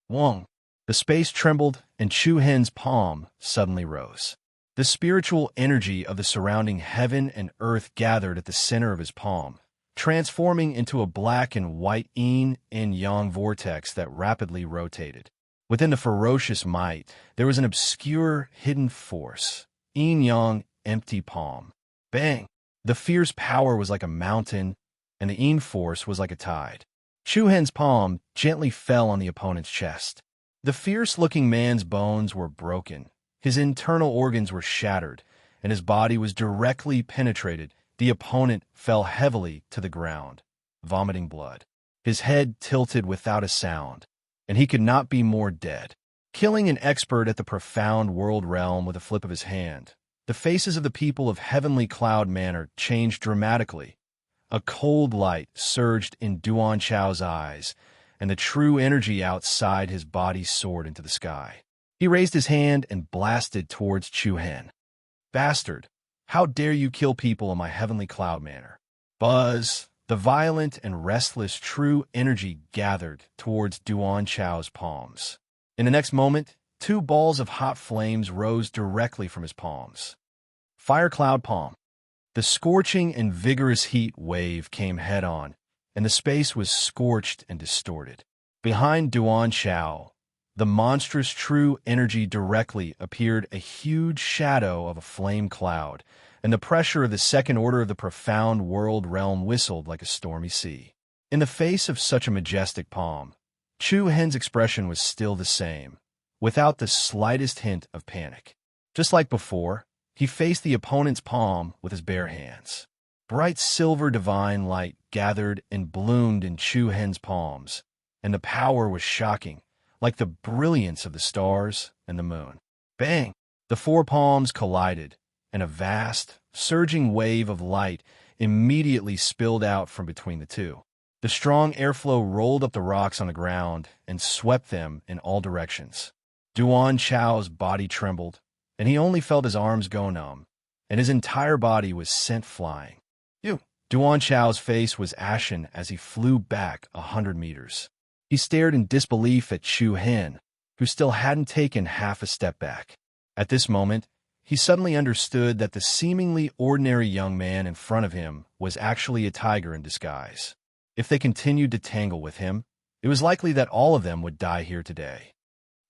Wong! The space trembled, and Chu Hen's palm suddenly rose. The spiritual energy of the surrounding heaven and earth gathered at the center of his palm, transforming into a black and white yin and yang vortex that rapidly rotated. Within the ferocious might, there was an obscure, hidden force. Yin-yang, empty palm. Bang! The fierce power was like a mountain, and the yin force was like a tide. Chu Hen's palm gently fell on the opponent's chest. The fierce-looking man's bones were broken. His internal organs were shattered, and his body was directly penetrated. The opponent fell heavily to the ground, vomiting blood. His head tilted without a sound, and he could not be more dead. Killing an expert at the profound world realm with a flip of his hand, the faces of the people of Heavenly Cloud Manor changed dramatically. A cold light surged in Duan Chao's eyes, and the true energy outside his body soared into the sky. He raised his hand and blasted towards Chu Hen. "Bastard! How dare you kill people in my Heavenly Cloud Manor?" Buzz! The violent and restless true energy gathered towards Duan Chao's palms. In the next moment, 2 balls of hot flames rose directly from his palms. Fire Cloud Palm. The scorching and vigorous heat wave came head-on, and the space was scorched and distorted. Behind Duan Chao, the monstrous true energy directly appeared a huge shadow of a flame cloud, and the pressure of the second order of the profound world realm whistled like a stormy sea. In the face of such a majestic palm, Chu Hen's expression was still the same, without the slightest hint of panic. Just like before, he faced the opponent's palm with his bare hands. Bright silver divine light gathered and bloomed in Chu Hen's palms, and the power was shocking, like the brilliance of the stars and the moon. Bang! The four palms collided, and a vast, surging wave of light immediately spilled out from between the two. The strong airflow rolled up the rocks on the ground and swept them in all directions. Duan Chao's body trembled, and he only felt his arms go numb, and his entire body was sent flying. Duan Chao's face was ashen as he flew back 100 meters. He stared in disbelief at Chu Hen, who still hadn't taken half a step back. At this moment, he suddenly understood that the seemingly ordinary young man in front of him was actually a tiger in disguise. If they continued to tangle with him, it was likely that all of them would die here today.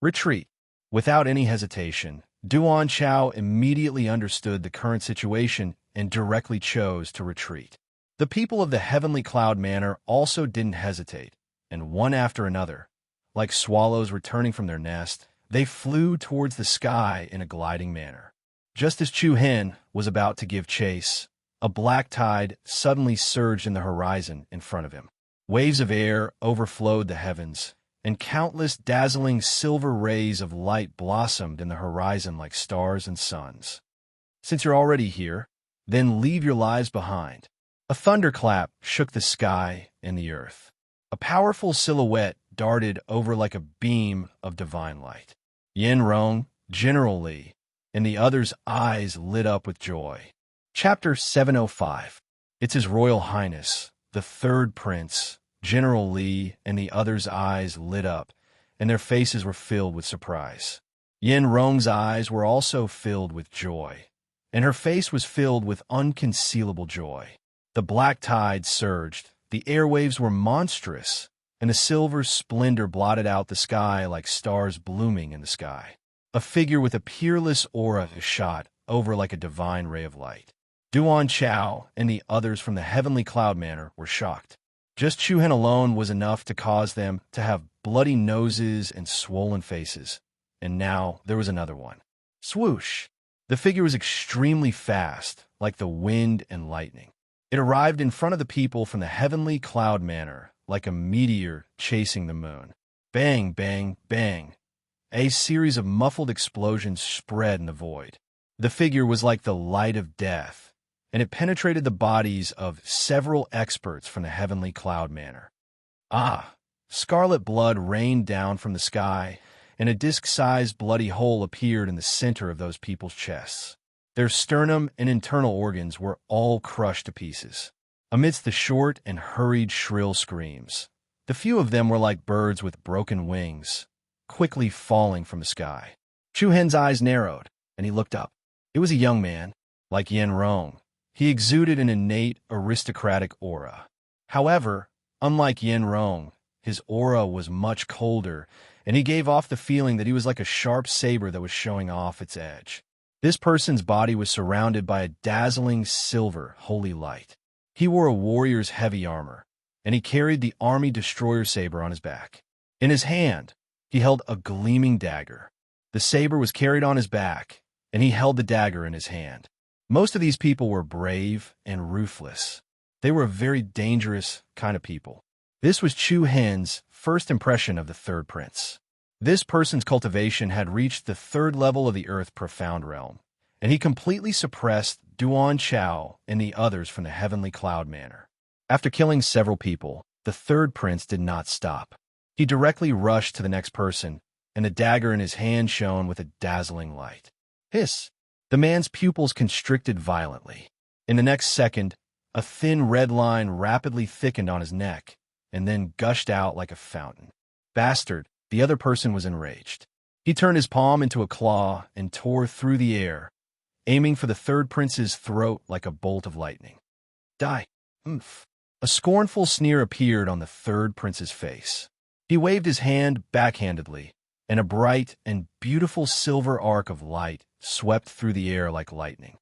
Retreat. Without any hesitation, Duan Chao immediately understood the current situation and directly chose to retreat. The people of the Heavenly Cloud Manor also didn't hesitate, and one after another, like swallows returning from their nest, they flew towards the sky in a gliding manner. Just as Chu Hen was about to give chase, a black tide suddenly surged in the horizon in front of him. Waves of air overflowed the heavens, and countless dazzling silver rays of light blossomed in the horizon like stars and suns. Since you're already here, then leave your lives behind. A thunderclap shook the sky and the earth. A powerful silhouette darted over like a beam of divine light. Yin Rong, General Li, and the others' eyes lit up with joy. Chapter 705. It's His Royal Highness, the Third Prince. General Li and the others' eyes lit up, and their faces were filled with surprise. Yin Rong's eyes were also filled with joy, and her face was filled with unconcealable joy. The black tide surged, the airwaves were monstrous, and the silver splendor blotted out the sky like stars blooming in the sky. A figure with a peerless aura shot over like a divine ray of light. Duan Chao and the others from the Heavenly Cloud Manor were shocked. Just Chu Hen alone was enough to cause them to have bloody noses and swollen faces. And now there was another one. Swoosh! The figure was extremely fast, like the wind and lightning. It arrived in front of the people from the Heavenly Cloud Manor, like a meteor chasing the moon. Bang, bang, bang. A series of muffled explosions spread in the void. The figure was like the light of death, and it penetrated the bodies of several experts from the Heavenly Cloud Manor. Scarlet blood rained down from the sky, and a disc-sized bloody hole appeared in the center of those people's chests. Their sternum and internal organs were all crushed to pieces. Amidst the short and hurried shrill screams, the few of them were like birds with broken wings, quickly falling from the sky. Chu Hen's eyes narrowed, and he looked up. It was a young man, like Yin Rong. He exuded an innate aristocratic aura. However, unlike Yin Rong, his aura was much colder, and he gave off the feeling that he was like a sharp saber that was showing off its edge. This person's body was surrounded by a dazzling silver holy light. He wore a warrior's heavy armor, and he carried the army destroyer saber on his back. In his hand, he held a gleaming dagger. The saber was carried on his back, and he held the dagger in his hand. Most of these people were brave and ruthless. They were a very dangerous kind of people. This was Chu Hen's first impression of the Third Prince. This person's cultivation had reached the third level of the Earth Profound Realm, and he completely suppressed Duan Chao and the others from the Heavenly Cloud Manor. After killing several people, the Third Prince did not stop. He directly rushed to the next person, and the dagger in his hand shone with a dazzling light. Hiss! The man's pupils constricted violently. In the next second, a thin red line rapidly thickened on his neck, and then gushed out like a fountain. Bastard! The other person was enraged. He turned his palm into a claw and tore through the air, aiming for the Third Prince's throat like a bolt of lightning. Die! Oomph! A scornful sneer appeared on the Third Prince's face. He waved his hand backhandedly, and a bright and beautiful silver arc of light swept through the air like lightning.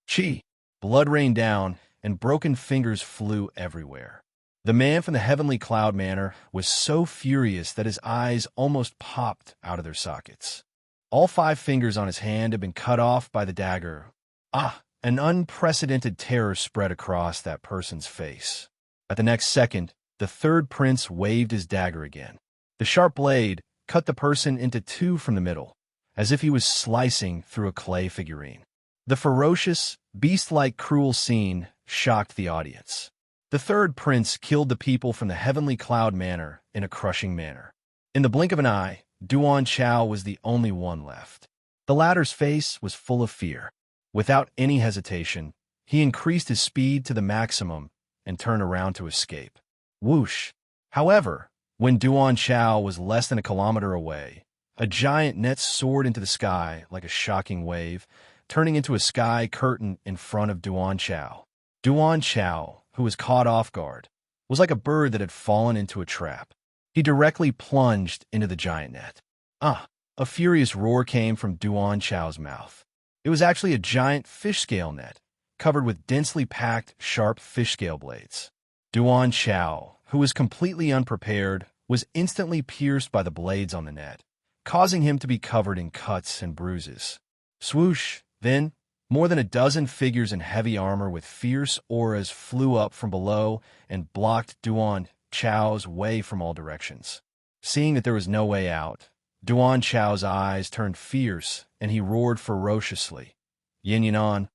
Chi! Blood rained down, and broken fingers flew everywhere. The man from the heavenly cloud manor was so furious that his eyes almost popped out of their sockets. All 5 fingers on his hand had been cut off by the dagger. An unprecedented terror spread across that person's face. At the next second, the third prince waved his dagger again. The sharp blade cut the person into 2 from the middle, as if he was slicing through a clay figurine. The ferocious, beast-like cruel scene shocked the audience. The third prince killed the people from the heavenly cloud manor in a crushing manner. In the blink of an eye, Duan Chao was the only one left. The latter's face was full of fear. Without any hesitation, he increased his speed to the maximum and turned around to escape. Whoosh! However, when Duan Chao was less than a kilometer away, a giant net soared into the sky like a shocking wave, turning into a sky curtain in front of Duan Chao. Duan Chao, who was caught off guard, was like a bird that had fallen into a trap. He directly plunged into the giant net. A furious roar came from Duan Chao's mouth. It was actually a giant fish scale net, covered with densely packed, sharp fish scale blades. Duan Chao, who was completely unprepared, was instantly pierced by the blades on the net, causing him to be covered in cuts and bruises. Swoosh! Then, more than a dozen figures in heavy armor with fierce auras flew up from below and blocked Duan Chao's way from all directions. Seeing that there was no way out, Duan Chao's eyes turned fierce, and he roared ferociously. "Yin Yunan,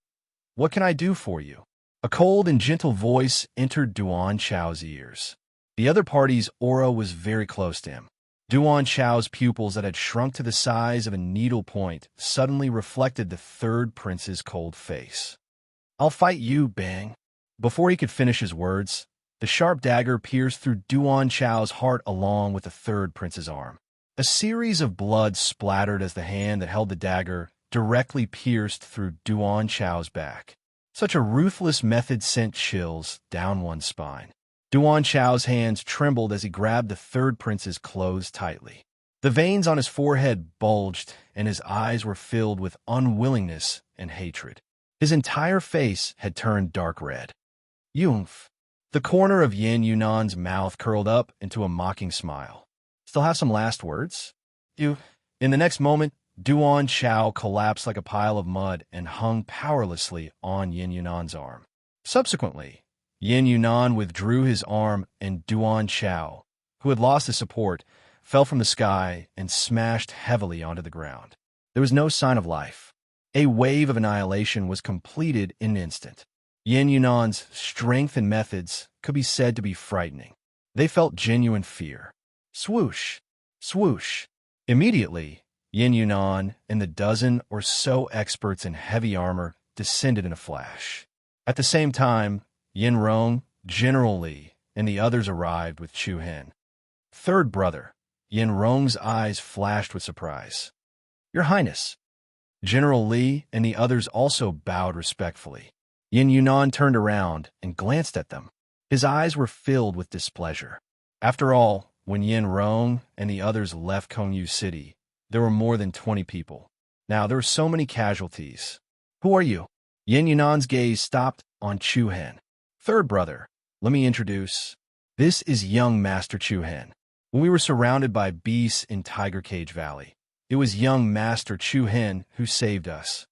what can I do for you?" A cold and gentle voice entered Duan Chao's ears. The other party's aura was very close to him. Duan Chao's pupils that had shrunk to the size of a needle point suddenly reflected the third prince's cold face. "I'll fight you, Bang." Before he could finish his words, the sharp dagger pierced through Duan Chao's heart along with the third prince's arm. A series of blood splattered as the hand that held the dagger directly pierced through Duan Chao's back. Such a ruthless method sent chills down one's spine. Duan Chao's hands trembled as he grabbed the third prince's clothes tightly. The veins on his forehead bulged, and his eyes were filled with unwillingness and hatred. His entire face had turned dark red. "Yungf." The corner of Yin Yunan's mouth curled up into a mocking smile. "Still have some last words?" "You." In the next moment, Duan Chao collapsed like a pile of mud and hung powerlessly on Yin Yunan's arm. Subsequently, Yin Yunan withdrew his arm, and Duan Chao, who had lost his support, fell from the sky and smashed heavily onto the ground. There was no sign of life. A wave of annihilation was completed in an instant. Yin Yunan's strength and methods could be said to be frightening. They felt genuine fear. Swoosh! Swoosh! Immediately, Yin Yunan and the dozen or so experts in heavy armor descended in a flash. At the same time, Yin Rong, General Li, and the others arrived with Chu Hen. Third brother, Yin Rong's eyes flashed with surprise. "Your Highness." General Li and the others also bowed respectfully. Yin Yunan turned around and glanced at them. His eyes were filled with displeasure. After all, when Yin Rong and the others left Kongyu City, there were more than 20 people. Now there were so many casualties. "Who are you?" Yin Yunan's gaze stopped on Chu Hen. "Third brother, let me introduce. This is young Master Chu Hen. When we were surrounded by beasts in Tiger Cage Valley, it was young Master Chu Hen who saved us."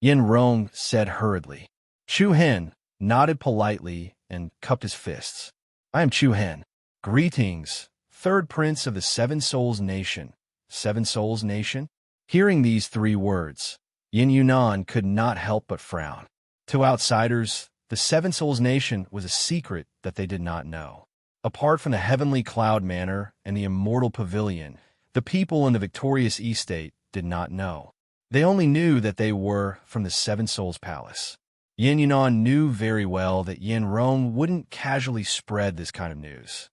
Yin Rong said hurriedly. Chu Hen nodded politely and cupped his fists. "I am Chu Hen. Greetings, third prince of the Seven Souls Nation." Seven Souls Nation? Hearing these 3 words, Yin Yunan could not help but frown. To outsiders, the Seven Souls Nation was a secret that they did not know. Apart from the Heavenly Cloud Manor and the Immortal Pavilion, the people in the victorious Estate did not know. They only knew that they were from the Seven Souls Palace. Yin Yunan knew very well that Yin Rong wouldn't casually spread this kind of news.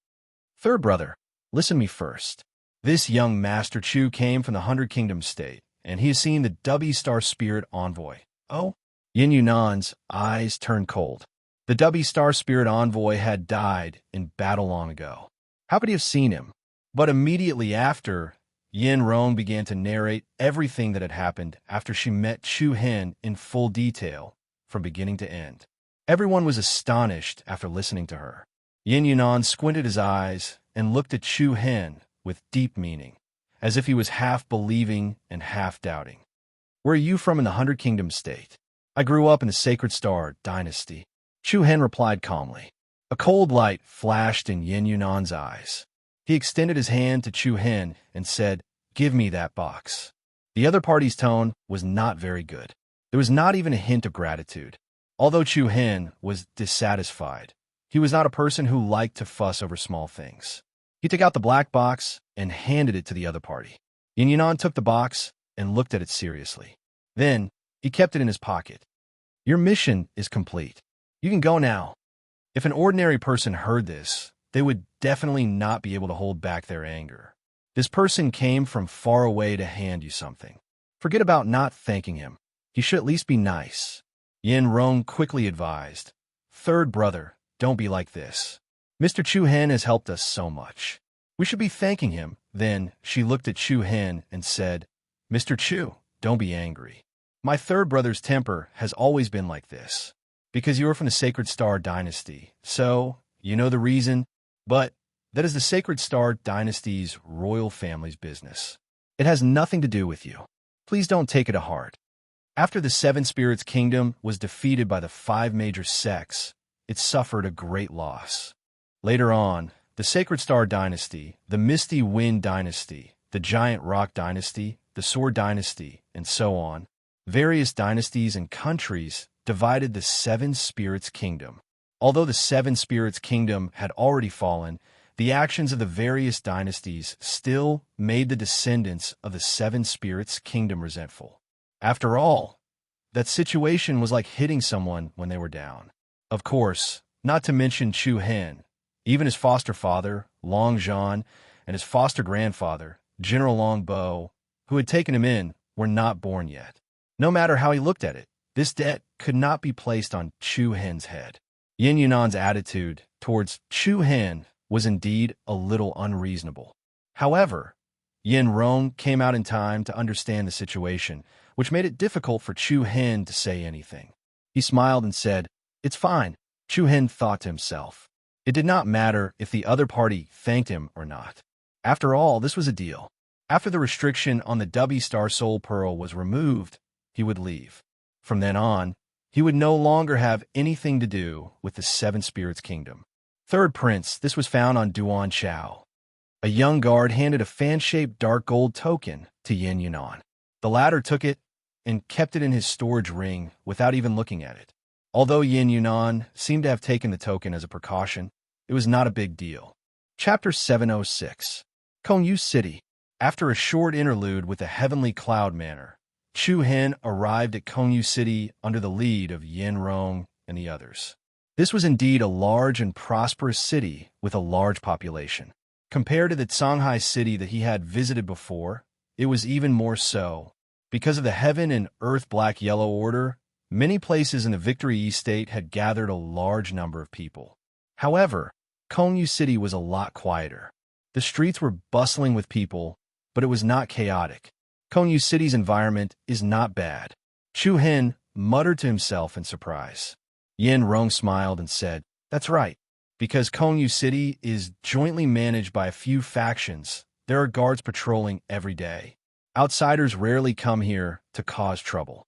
"Third brother, listen to me first. This young Master Chu came from the 100 Kingdom State, and he has seen the Dubby Star Spirit Envoy." "Oh?" Yin Yunan's eyes turned cold. The Dubby Star Spirit Envoy had died in battle long ago. How could he have seen him? But immediately after, Yin Rong began to narrate everything that had happened after she met Chu Hen in full detail, from beginning to end. Everyone was astonished after listening to her. Yin Yunan squinted his eyes and looked at Chu Hen with deep meaning, as if he was half believing and half doubting. Where are you from in the Hundred Kingdoms state? I grew up in the Sacred Star dynasty. Chu Hen replied calmly. A cold light flashed in Yin Yunan's eyes. He extended his hand to Chu Hen and said, "Give me that box." The other party's tone was not very good. There was not even a hint of gratitude. Although Chu Hen was dissatisfied, he was not a person who liked to fuss over small things. He took out the black box and handed it to the other party. Yin Yunan took the box and looked at it seriously. Then, he kept it in his pocket. Your mission is complete. You can go now. If an ordinary person heard this, they would definitely not be able to hold back their anger. This person came from far away to hand you something. Forget about not thanking him. He should at least be nice. Yin Rong quickly advised. Third brother, don't be like this. Mr. Chu Hen has helped us so much. We should be thanking him. Then she looked at Chu Hen and said, Mr. Chu, don't be angry. My third brother's temper has always been like this. Because you are from the Sacred Star dynasty, so you know the reason, but that is the Sacred Star dynasty's royal family's business. It has nothing to do with you. Please don't take it to heart. After the Seven Spirits Kingdom was defeated by the 5 major sects, it suffered a great loss. Later on, the Sacred Star dynasty, the Misty Wind dynasty, the Giant Rock dynasty, the Sword dynasty, and so on, various dynasties and countries divided the Seven Spirits Kingdom. Although the Seven Spirits Kingdom had already fallen, the actions of the various dynasties still made the descendants of the Seven Spirits Kingdom resentful. After all, that situation was like hitting someone when they were down. Of course, not to mention Chu Hen, even his foster father, Long Zhan, and his foster grandfather, General Long Bo, who had taken him in, were not born yet. No matter how he looked at it, this debt could not be placed on Chu Hen's head. Yin Yunan's attitude towards Chu Hen was indeed a little unreasonable. However, Yin Rong came out in time to understand the situation, which made it difficult for Chu Hen to say anything. He smiled and said, It's fine. Chu Hen thought to himself. It did not matter if the other party thanked him or not. After all, this was a deal. After the restriction on the W Star Soul Pearl was removed, he would leave. From then on, he would no longer have anything to do with the Seven Spirits Kingdom. Third Prince, this was found on Duan Chao. A young guard handed a fan-shaped dark gold token to Yin Yunan. The latter took it and kept it in his storage ring without even looking at it. Although Yin Yunan seemed to have taken the token as a precaution, it was not a big deal. Chapter 706. Kongyu City. After a short interlude with the Heavenly Cloud Manor, Chu Hen arrived at Kongyu City under the lead of Yin Rong and the others. This was indeed a large and prosperous city with a large population. Compared to the Shanghai city that he had visited before, it was even more so. Because of the Heaven and Earth Black-Yellow Order, many places in the Victory East State had gathered a large number of people. However, Kongyu City was a lot quieter. The streets were bustling with people, but it was not chaotic. Kongyu City's environment is not bad. Chu Hen muttered to himself in surprise. Yin Rong smiled and said, That's right. Because Kongyu City is jointly managed by a few factions, there are guards patrolling every day. Outsiders rarely come here to cause trouble.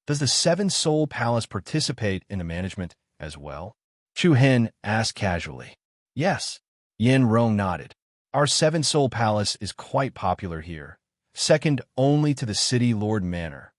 Does the Seven Soul Palace participate in the management as well? Chu Hen asked casually. Yes. Yin Rong nodded. Our Seven Soul Palace is quite popular here, second only to the City Lord Manor.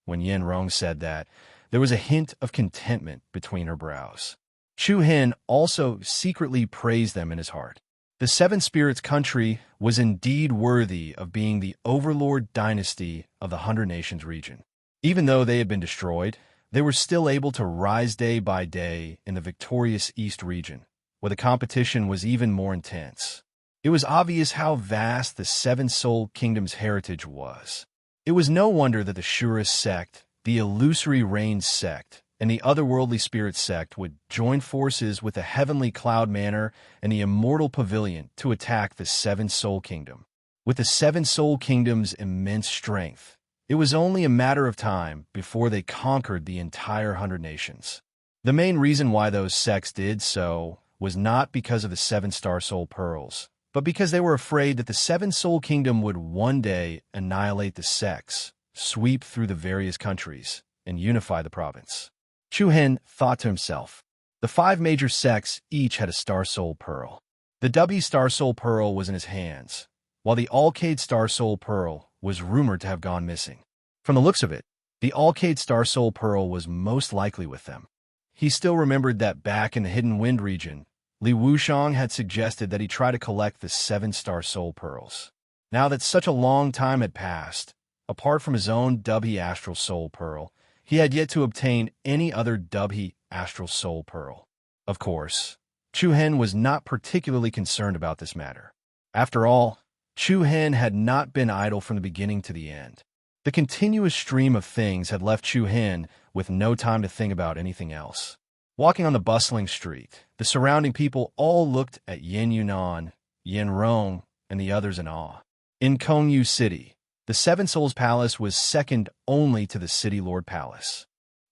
When Yin Rong said that, there was a hint of contentment between her brows. Chu Hen also secretly praised them in his heart. The Seven Spirits country was indeed worthy of being the overlord dynasty of the 100 Nations region. Even though they had been destroyed, they were still able to rise day by day in the victorious East region, where the competition was even more intense. It was obvious how vast the Seven Soul Kingdom's heritage was. It was no wonder that the Shura sect, the Illusory Rain sect, and the Otherworldly Spirit sect would join forces with the Heavenly Cloud Manor and the Immortal Pavilion to attack the Seven Soul Kingdom. With the Seven Soul Kingdom's immense strength, it was only a matter of time before they conquered the entire 100 Nations. The main reason why those sects did so was not because of the 7-star soul pearls, but because they were afraid that the 7-soul kingdom would one day annihilate the sects, sweep through the various countries, and unify the province. Chu Hen thought to himself. The 5 major sects each had a star soul pearl. The W star soul pearl was in his hands, while the Alcade star soul pearl was rumored to have gone missing. From the looks of it, the Alcade star soul pearl was most likely with them. He still remembered that back in the Hidden Wind region, Li Wuxiang had suggested that he try to collect the 7-star soul pearls. Now that such a long time had passed, apart from his own W astral soul pearl, he had yet to obtain any other W astral soul pearl. Of course, Chu Hen was not particularly concerned about this matter. After all, Chu Hen had not been idle from the beginning to the end. The continuous stream of things had left Chu Hen with no time to think about anything else. Walking on the bustling street, the surrounding people all looked at Yin Yunan, Yin Rong, and the others in awe. In Kongyu City, the Seven Souls Palace was second only to the City Lord Palace.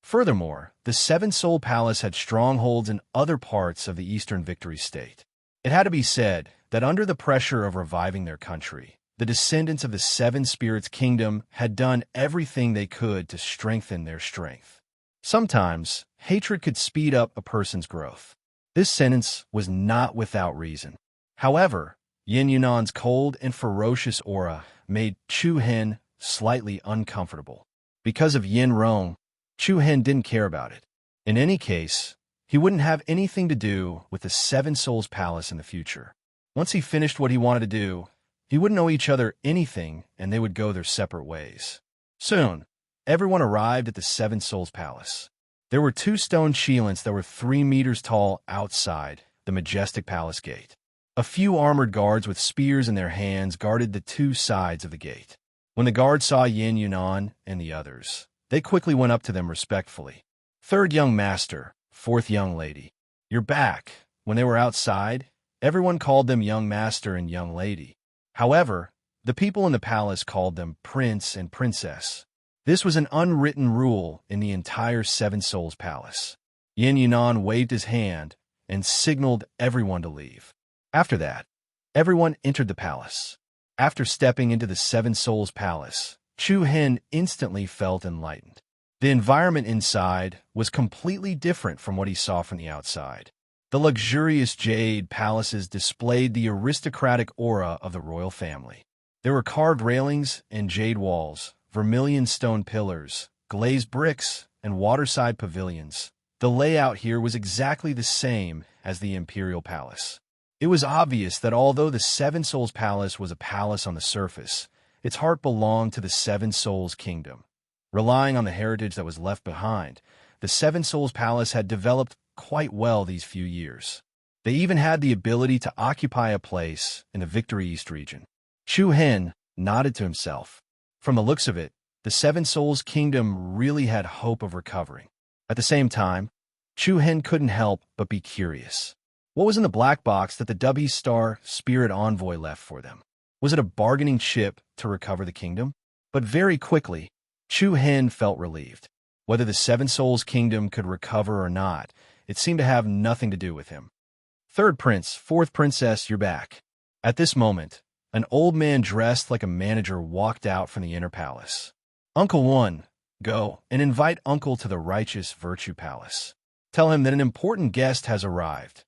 Furthermore, the Seven Soul Palace had strongholds in other parts of the Eastern Victory State. It had to be said that under the pressure of reviving their country, the descendants of the Seven Spirits Kingdom had done everything they could to strengthen their strength. Sometimes, hatred could speed up a person's growth. This sentence was not without reason. However, Yin Yunan's cold and ferocious aura made Chu Hen slightly uncomfortable. Because of Yin Rong, Chu Hen didn't care about it. In any case, he wouldn't have anything to do with the Seven Souls Palace in the future. Once he finished what he wanted to do, he wouldn't owe each other anything and they would go their separate ways. Soon, everyone arrived at the Seven Souls Palace. There were 2 stone shilins that were 3 meters tall outside the majestic palace gate. A few armored guards with spears in their hands guarded the 2 sides of the gate. When the guards saw Yin Yunan and the others, they quickly went up to them respectfully. "Third young master, 4th young lady, you're back." When they were outside, everyone called them young master and young lady. However, the people in the palace called them prince and princess. This was an unwritten rule in the entire Seven Souls Palace. Yin Yunan waved his hand and signaled everyone to leave. After that, everyone entered the palace. After stepping into the Seven Souls Palace, Chu Hen instantly felt enlightened. The environment inside was completely different from what he saw from the outside. The luxurious jade palaces displayed the aristocratic aura of the royal family. There were carved railings and jade walls, vermilion stone pillars, glazed bricks, and waterside pavilions. The layout here was exactly the same as the Imperial Palace. It was obvious that although the Seven Souls Palace was a palace on the surface, its heart belonged to the Seven Souls Kingdom. Relying on the heritage that was left behind, the Seven Souls Palace had developed quite well these few years. They even had the ability to occupy a place in the Victory East region. Chu Hen nodded to himself. From the looks of it, the Seven Souls Kingdom really had hope of recovering. At the same time, Chu Hen couldn't help but be curious. What was in the black box that the W-Star Spirit Envoy left for them? Was it a bargaining chip to recover the kingdom? But very quickly, Chu Hen felt relieved. Whether the Seven Souls Kingdom could recover or not, it seemed to have nothing to do with him. "Third prince, 4th princess, you're back." At this moment, an old man dressed like a manager walked out from the inner palace. "Uncle One, go and invite Uncle to the Righteous Virtue Palace. Tell him that an important guest has arrived."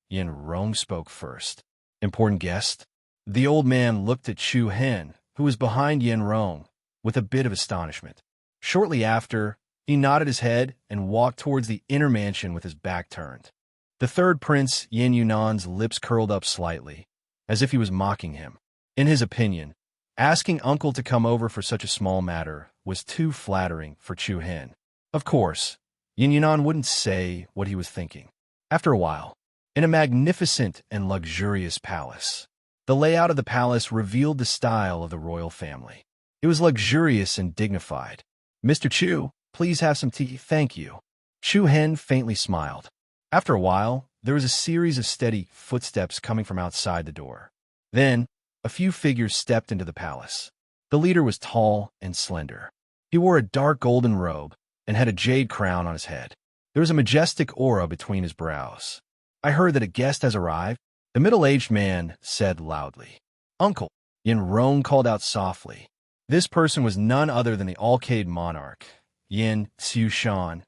Yin Rong spoke first. "Important guest?" The old man looked at Chu Hen, who was behind Yin Rong, with a bit of astonishment. Shortly after, he nodded his head and walked towards the inner mansion with his back turned. The third prince, Yin Yunan's lips curled up slightly, as if he was mocking him. In his opinion, asking Uncle to come over for such a small matter was too flattering for Chu Hen. Of course, Yin Yunan wouldn't say what he was thinking. After a while, in a magnificent and luxurious palace, the layout of the palace revealed the style of the royal family. It was luxurious and dignified. "Mr. Chu, please have some tea, thank you." Chu Hen faintly smiled. After a while, there was a series of steady footsteps coming from outside the door. Then, a few figures stepped into the palace. The leader was tall and slender. He wore a dark golden robe and had a jade crown on his head. There was a majestic aura between his brows. I heard that a guest has arrived. The middle-aged man said loudly. Uncle, Yin Rong called out softly. This person was none other than the Alcade monarch, Yin Xiushan.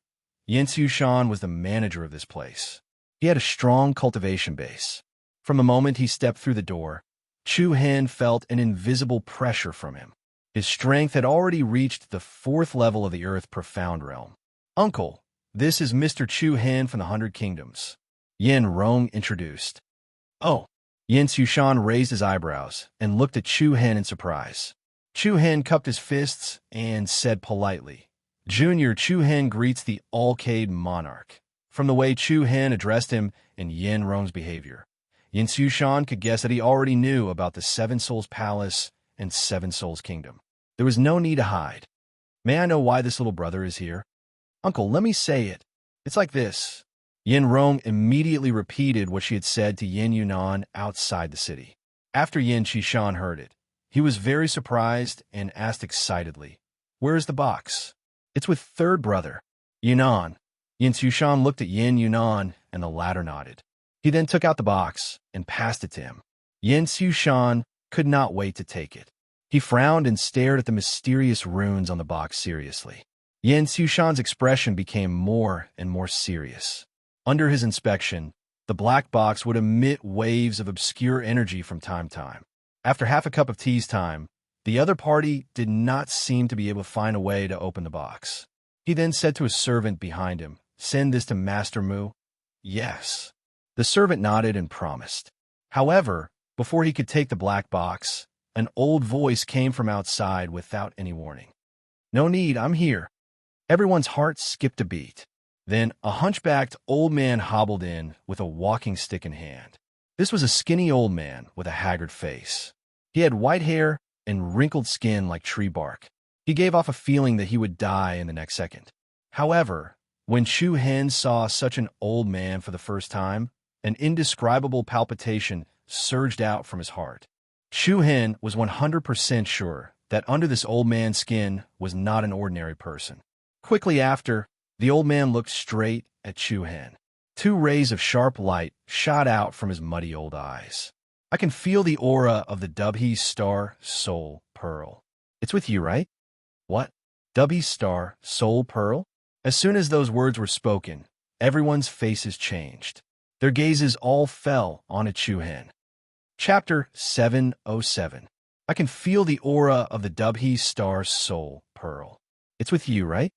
Yin Xiushan was the manager of this place. He had a strong cultivation base. From the moment he stepped through the door, Chu Hen felt an invisible pressure from him. His strength had already reached the 4th level of the Earth Profound Realm. Uncle, this is Mr. Chu Hen from the 100 Kingdoms. Yin Rong introduced. Oh. Yin Xiushan raised his eyebrows and looked at Chu Hen in surprise. Chu Hen cupped his fists and said politely, Junior Chu Hen greets the Alcade monarch. From the way Chu Hen addressed him and Yin Rong's behavior, Yin Xiushan could guess that he already knew about the Seven Souls Palace and Seven Souls Kingdom. There was no need to hide. May I know why this little brother is here? Uncle, let me say it. It's like this. Yin Rong immediately repeated what she had said to Yin Yunan outside the city. After Yin Xiushan heard it, he was very surprised and asked excitedly, Where is the box? It's with third brother, Yunan. Yin Xiushan looked at Yin Yunan, and the latter nodded. He then took out the box and passed it to him. Yin Xiushan could not wait to take it. He frowned and stared at the mysterious runes on the box seriously. Yin Xiushan's expression became more and more serious. Under his inspection, the black box would emit waves of obscure energy from time to time. After half a cup of tea's time, the other party did not seem to be able to find a way to open the box. He then said to a servant behind him, Send this to Master Mu. Yes. The servant nodded and promised. However, before he could take the black box, an old voice came from outside without any warning. No need, I'm here. Everyone's heart skipped a beat. Then a hunchbacked old man hobbled in with a walking stick in hand. This was a skinny old man with a haggard face. He had white hair and wrinkled skin like tree bark. He gave off a feeling that he would die in the next second. However, when Chu Hen saw such an old man for the first time, an indescribable palpitation surged out from his heart. Chu Hen was 100% sure that under this old man's skin was not an ordinary person. Quickly after, the old man looked straight at Chu Hen. 2 rays of sharp light shot out from his muddy old eyes. I can feel the aura of the Dubhe Star Soul Pearl. It's with you, right? What? Dubhe Star Soul Pearl? As soon as those words were spoken, everyone's faces changed. Their gazes all fell on Chu Hen. Chapter 707. I can feel the aura of the Dubhe Star Soul Pearl. It's with you, right?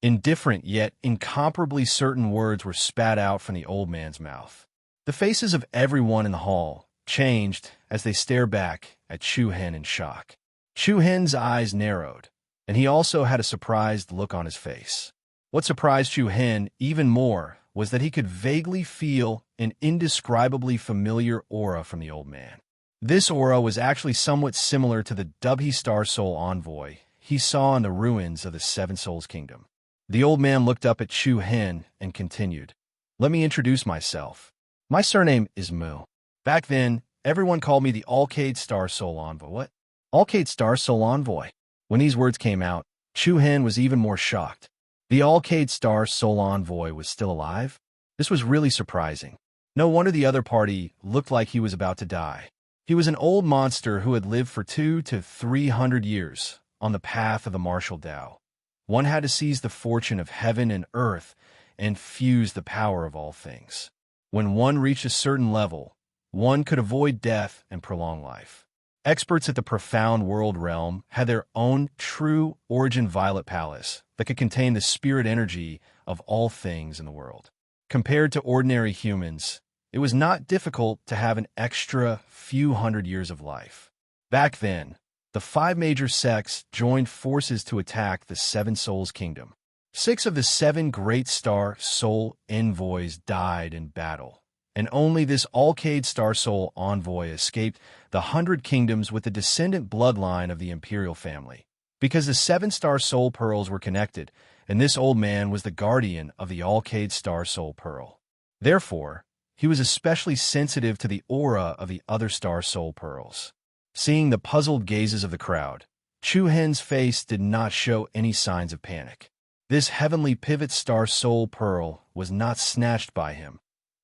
Indifferent yet incomparably certain words were spat out from the old man's mouth. The faces of everyone in the hall changed as they stared back at Chu Hen in shock. Chu Hen's eyes narrowed, and he also had a surprised look on his face. What surprised Chu Hen even more was that he could vaguely feel an indescribably familiar aura from the old man. This aura was actually somewhat similar to the Dubhe Star Soul Envoy he saw in the ruins of the Seven Souls Kingdom. The old man looked up at Chu Hen and continued, Let me introduce myself. My surname is Mu. Back then, everyone called me the Alcade Star Soul Envoy. What? Alcade Star Soul Envoy? When these words came out, Chu Hen was even more shocked. The Alcade Star Soul Envoy was still alive? This was really surprising. No wonder the other party looked like he was about to die. He was an old monster who had lived for 200 to 300 years on the path of the martial Tao. One had to seize the fortune of heaven and earth and fuse the power of all things. When one reached a certain level, one could avoid death and prolong life. Experts at the Profound World Realm had their own true origin violet palace that could contain the spirit energy of all things in the world. Compared to ordinary humans, it was not difficult to have an extra few hundred years of life. Back then, the 5 major sects joined forces to attack the Seven Souls Kingdom. 6 of the 7 great star soul envoys died in battle, and only this Alcade Star Soul Envoy escaped the 100 Kingdoms with the descendant bloodline of the imperial family. Because the 7 star soul pearls were connected, and this old man was the guardian of the Alcade Star Soul Pearl. Therefore, he was especially sensitive to the aura of the other star soul pearls. Seeing the puzzled gazes of the crowd, Chu Hen's face did not show any signs of panic. This heavenly pivot star soul pearl was not snatched by him.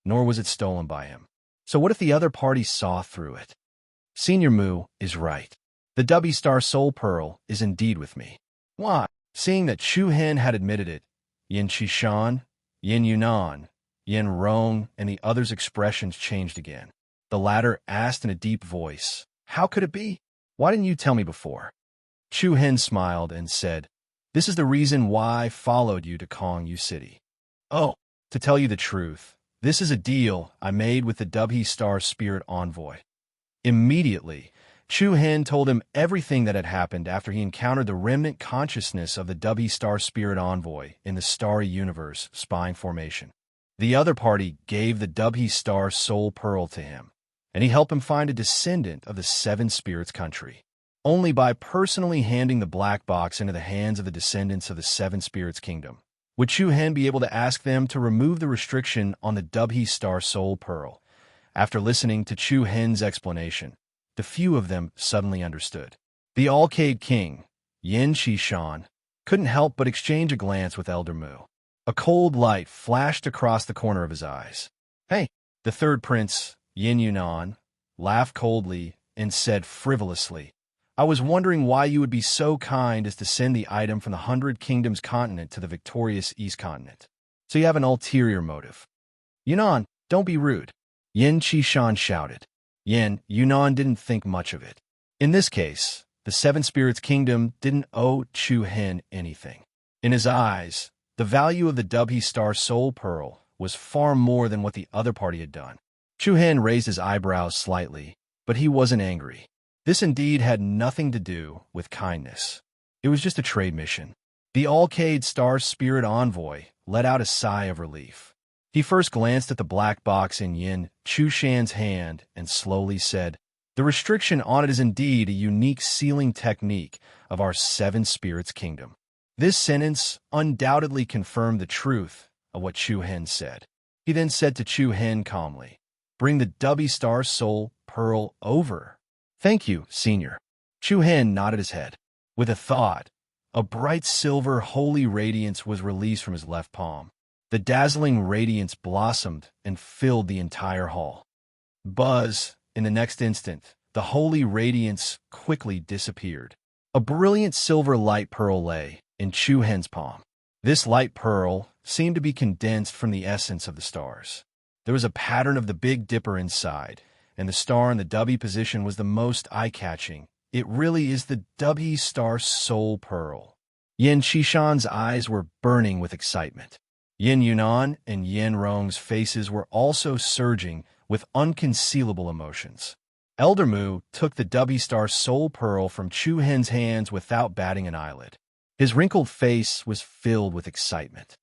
nor was it stolen by him. So what if the other party saw through it? Senior Mu is right. The W Star Soul Pearl is indeed with me. Why? Seeing that Chu Hen had admitted it, Yin Qishan, Yin Yunan, Yin Rong, and the others' expressions changed again. The latter asked in a deep voice, "How could it be? Why didn't you tell me before?" Chu Hen smiled and said, "This is the reason why I followed you to Kong Yu City. Oh, to tell you the truth, this is a deal I made with the W Star Spirit Envoy." Immediately, Chu Hen told him everything that had happened after he encountered the remnant consciousness of the W Star Spirit Envoy in the Starry Universe spying formation. The other party gave the W Star Soul Pearl to him, and he helped him find a descendant of the Seven Spirits country. Only by personally handing the black box into the hands of the descendants of the Seven Spirits Kingdom would Chu Hen be able to ask them to remove the restriction on the W Star Soul Pearl. After listening to Chu Hen's explanation, the few of them suddenly understood. The Alcade King, Yin Qishan, couldn't help but exchange a glance with Elder Mu. A cold light flashed across the corner of his eyes. "Hey!" The third prince, Yin Yunan, laughed coldly and said frivolously, "I was wondering why you would be so kind as to send the item from the 100 Kingdoms continent to the victorious East continent. So you have an ulterior motive." "Yunan, don't be rude," Yin Qishan shouted. Yin Yunan didn't think much of it. In this case, the Seven Spirits Kingdom didn't owe Chu Hen anything. In his eyes, the value of the W Star Soul Pearl was far more than what the other party had done. Chu Hen raised his eyebrows slightly, but he wasn't angry. This indeed had nothing to do with kindness. It was just a trade mission. The Alcade Star Spirit Envoy let out a sigh of relief. He first glanced at the black box in Yin Qishan's hand and slowly said, "The restriction on it is indeed a unique sealing technique of our Seven Spirits Kingdom." This sentence undoubtedly confirmed the truth of what Chu Hen said. He then said to Chu Hen calmly, "Bring the W Star Soul Pearl over." "Thank you, Senior." Chu Hen nodded his head. With a thought, a bright silver holy radiance was released from his left palm. The dazzling radiance blossomed and filled the entire hall. Buzz, in the next instant, the holy radiance quickly disappeared. A brilliant silver light pearl lay in Chu Hen's palm. This light pearl seemed to be condensed from the essence of the stars. There was a pattern of the Big Dipper inside, and the star in the W position was the most eye-catching. It really is the W Star Soul Pearl. Yin Qishan's eyes were burning with excitement. Yin Yunan and Yin Rong's faces were also surging with unconcealable emotions. Elder Mu took the W Star Soul Pearl from Chu Hen's hands without batting an eyelid. His wrinkled face was filled with excitement.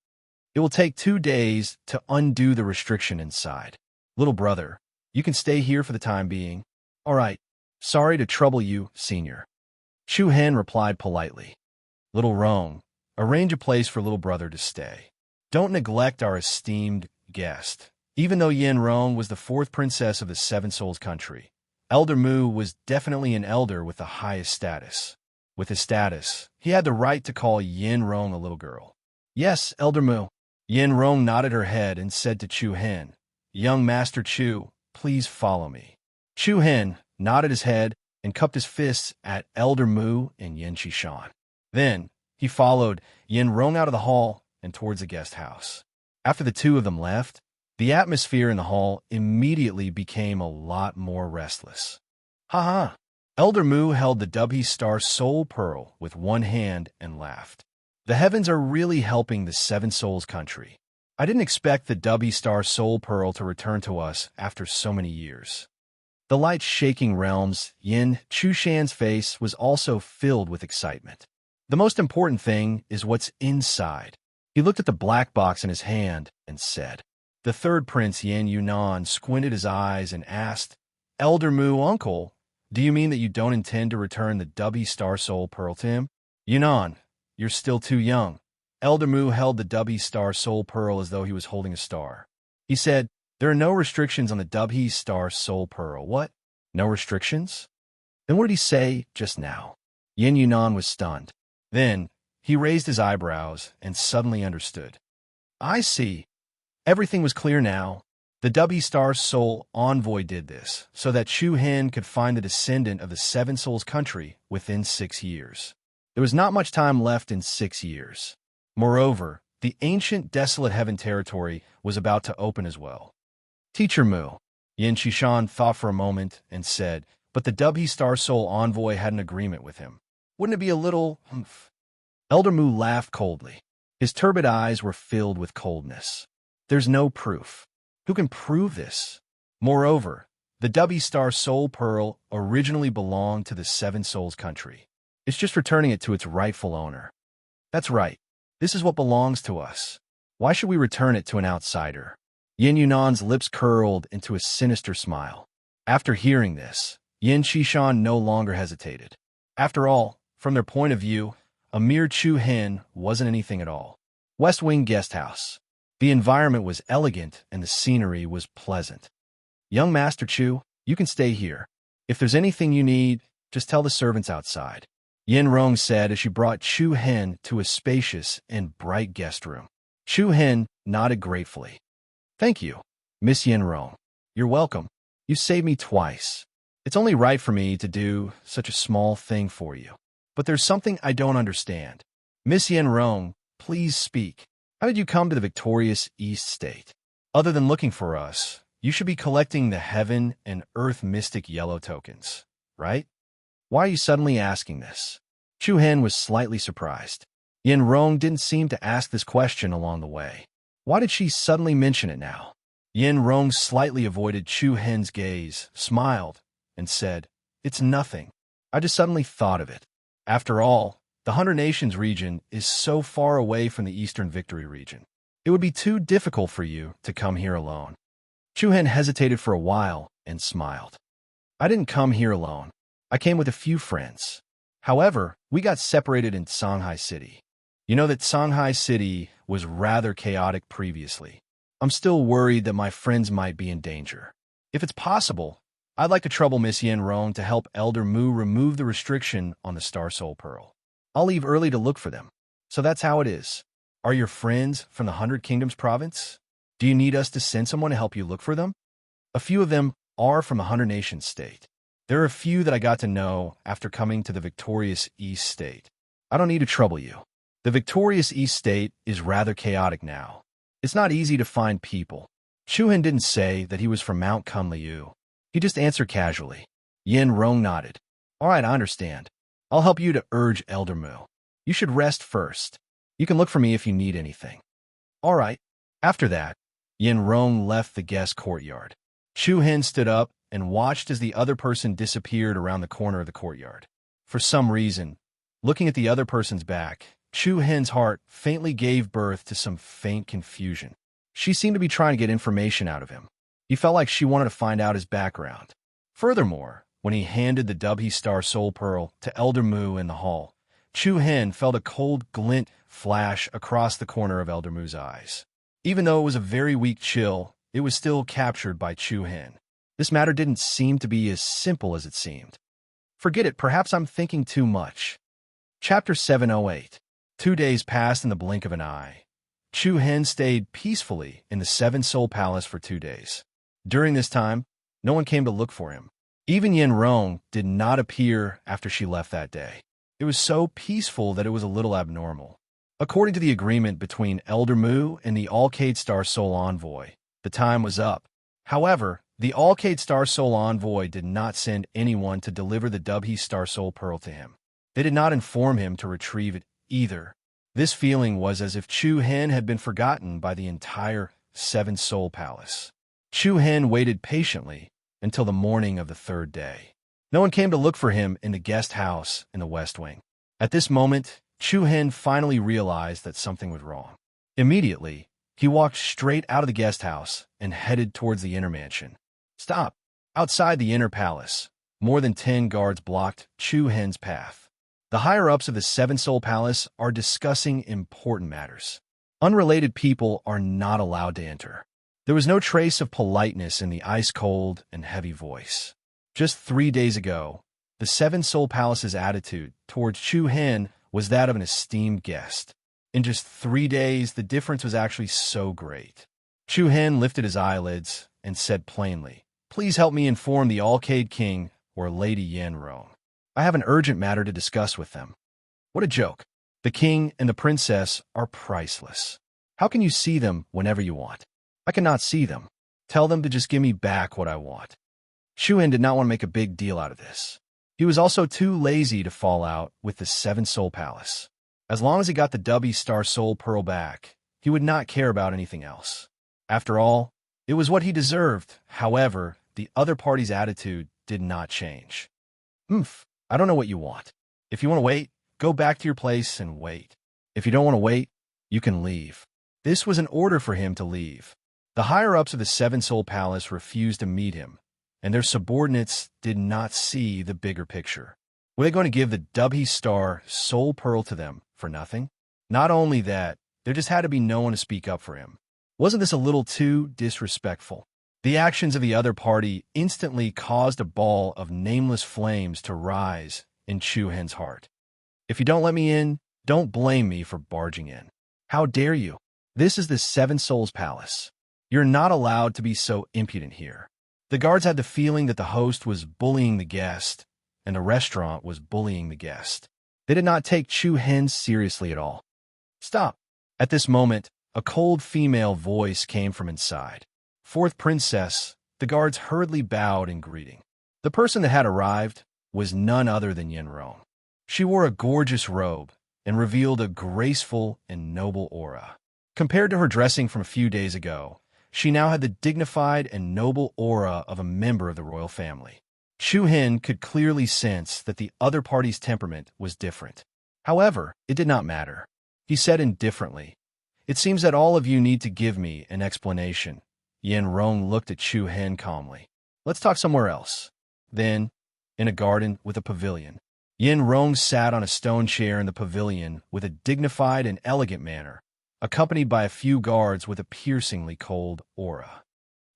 "It will take 2 days to undo the restriction inside. Little brother, you can stay here for the time being." "All right. Sorry to trouble you, Senior." Chu Hen replied politely. "Little Rong, arrange a place for little brother to stay. Don't neglect our esteemed guest." Even though Yin Rong was the 4th princess of the Seven Souls country, Elder Mu was definitely an elder with the highest status. With his status, he had the right to call Yin Rong a little girl. "Yes, Elder Mu." Yin Rong nodded her head and said to Chu Hen, "Young Master Chu, please follow me." Chu Hen nodded his head and cupped his fists at Elder Mu and Yin Qishan. Then he followed Yin Rong out of the hall and towards the guest house. After the two of them left, the atmosphere in the hall immediately became a lot more restless. "Ha!" Elder Mu held the W Star Soul Pearl with one hand and laughed. "The heavens are really helping the Seven Souls country. I didn't expect the W Star Soul Pearl to return to us after so many years." The light-shaking realms, Yin Qishan's face was also filled with excitement. "The most important thing is what's inside." He looked at the black box in his hand and said. The third prince, Yin Yunan, squinted his eyes and asked, "Elder Mu, uncle, do you mean that you don't intend to return the W Star Soul Pearl to him?" "Yunan, you're still too young." Elder Mu held the W Star Soul Pearl as though he was holding a star. He said, "There are no restrictions on the W Star Soul Pearl." "What? No restrictions? Then what did he say just now?" Yin Yunan was stunned. Then he raised his eyebrows and suddenly understood. "I see." Everything was clear now. The W Star Soul Envoy did this so that Chu Hen could find the descendant of the Seven Souls country within 6 years. There was not much time left in 6 years. Moreover, the ancient desolate heaven territory was about to open as well. Teacher Mu. Yin Shishan thought for a moment and said, but the W Star Soul Envoy had an agreement with him. Wouldn't it be a little humph? Elder Mu laughed coldly. His turbid eyes were filled with coldness. There's no proof. Who can prove this? Moreover, the W Star Soul Pearl originally belonged to the Seven Souls country. It's just returning it to its rightful owner. That's right. This is what belongs to us. Why should we return it to an outsider? Yin Yunan's lips curled into a sinister smile. After hearing this, Yin Shishan no longer hesitated. After all, from their point of view, a mere Chu Hen wasn't anything at all. West Wing Guest House. The environment was elegant and the scenery was pleasant. Young Master Chu, you can stay here. If there's anything you need, just tell the servants outside. Yin Rong said as she brought Chu Hen to a spacious and bright guest room. Chu Hen nodded gratefully. Thank you, Miss Yin Rong. You're welcome. You saved me twice. It's only right for me to do such a small thing for you. But there's something I don't understand. Miss Yin Rong, please speak. How did you come to the victorious East State? Other than looking for us, you should be collecting the Heaven and Earth Mystic Yellow tokens, right? Why are you suddenly asking this? Chu Hen was slightly surprised. Yin Rong didn't seem to ask this question along the way. Why did she suddenly mention it now? Yin Rong slightly avoided Chu Hen's gaze, smiled, and said, It's nothing. I just suddenly thought of it. After all, the 100 Nations region is so far away from the Eastern Victory region. It would be too difficult for you to come here alone. Chu Hen hesitated for a while and smiled. I didn't come here alone. I came with a few friends. However, we got separated in Shanghai City. You know that Shanghai City was rather chaotic previously. I'm still worried that my friends might be in danger. If it's possible, I'd like to trouble Miss Yin Rong to help Elder Mu remove the restriction on the Star Soul Pearl. I'll leave early to look for them. So that's how it is. Are your friends from the 100 Kingdoms province? Do you need us to send someone to help you look for them? A few of them are from the 100 Nations state. There are a few that I got to know after coming to the victorious East State. I don't need to trouble you. The victorious East State is rather chaotic now. It's not easy to find people. Chu Hen didn't say that he was from Mount Kunliu. He just answered casually. Yin Rong nodded. All right, I understand. I'll help you to urge Elder Mu. You should rest first. You can look for me if you need anything. All right. After that, Yin Rong left the guest courtyard. Chu Hen stood up and watched as the other person disappeared around the corner of the courtyard. For some reason, looking at the other person's back, Chu Hen's heart faintly gave birth to some faint confusion. She seemed to be trying to get information out of him. He felt like she wanted to find out his background. Furthermore, when he handed the W Star Soul Pearl to Elder Mu in the hall, Chu Hen felt a cold glint flash across the corner of Elder Mu's eyes. Even though it was a very weak chill, it was still captured by Chu Hen. This matter didn't seem to be as simple as it seemed. Forget it, perhaps I'm thinking too much. Chapter 708. 2 days passed in the blink of an eye. Chu Hen stayed peacefully in the Seven Soul Palace for 2 days. During this time, no one came to look for him. Even Yin Rong did not appear after she left that day. It was so peaceful that it was a little abnormal. According to the agreement between Elder Mu and the Alcade Star Soul Envoy, the time was up. However, the Alcade Star Soul Envoy did not send anyone to deliver the W Star Soul Pearl to him. They did not inform him to retrieve it either. This feeling was as if Chu Hen had been forgotten by the entire Seven Soul Palace. Chu Hen waited patiently until the morning of the 3rd day. No one came to look for him in the guest house in the West Wing. At this moment, Chu Hen finally realized that something was wrong. Immediately, he walked straight out of the guest house and headed towards the inner mansion. Stop! Outside the inner palace, more than 10 guards blocked Chu Hen's path. The higher-ups of the Seven Soul Palace are discussing important matters. Unrelated people are not allowed to enter. There was no trace of politeness in the ice-cold and heavy voice. Just 3 days ago, the Seven Soul Palace's attitude towards Chu Hen was that of an esteemed guest. In just 3 days, the difference was actually so great. Chu Hen lifted his eyelids and said plainly, "Please help me inform the Alcade King or Lady Yen Rong. I have an urgent matter to discuss with them." What a joke. The king and the princess are priceless. How can you see them whenever you want? I cannot see them. Tell them to just give me back what I want. Shu Hen did not want to make a big deal out of this. He was also too lazy to fall out with the Seven Soul Palace. As long as he got the W Star Soul Pearl back, he would not care about anything else. After all, it was what he deserved. However, the other party's attitude did not change. I don't know what you want. If you want to wait, go back to your place and wait. If you don't want to wait, you can leave. This was an order for him to leave. The higher-ups of the Seven Soul Palace refused to meet him, and their subordinates did not see the bigger picture. Were they going to give the W Star Soul Pearl to them for nothing? Not only that, there just had to be no one to speak up for him. Wasn't this a little too disrespectful? The actions of the other party instantly caused a ball of nameless flames to rise in Chu Hen's heart. If you don't let me in, don't blame me for barging in. How dare you? This is the Seven Souls Palace. You're not allowed to be so impudent here. The guards had the feeling that the host was bullying the guest, and the restaurant was bullying the guest. They did not take Chu Hen seriously at all. Stop. At this moment, a cold female voice came from inside. Fourth Princess, the guards hurriedly bowed in greeting. The person that had arrived was none other than Yen Rong. She wore a gorgeous robe and revealed a graceful and noble aura. Compared to her dressing from a few days ago, she now had the dignified and noble aura of a member of the royal family. Chu Hen could clearly sense that the other party's temperament was different. However, it did not matter. He said indifferently, "It seems that all of you need to give me an explanation." Yen Rong looked at Chu Hen calmly. "Let's talk somewhere else." Then, in a garden with a pavilion, Yen Rong sat on a stone chair in the pavilion with a dignified and elegant manner, accompanied by a few guards with a piercingly cold aura.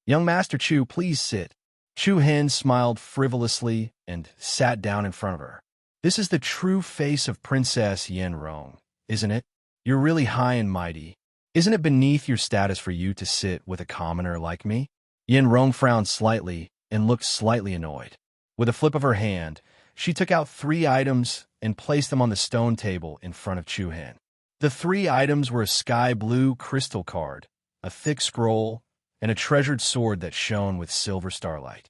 "Young Master Chu, please sit." Chu Hen smiled frivolously and sat down in front of her. "This is the true face of Princess Yen Rong, isn't it? You're really high and mighty. Isn't it beneath your status for you to sit with a commoner like me?" Yen Rong frowned slightly and looked slightly annoyed. With a flip of her hand, she took out 3 items and placed them on the stone table in front of Chu Hen. The 3 items were a sky blue crystal card, a thick scroll, and a treasured sword that shone with silver starlight.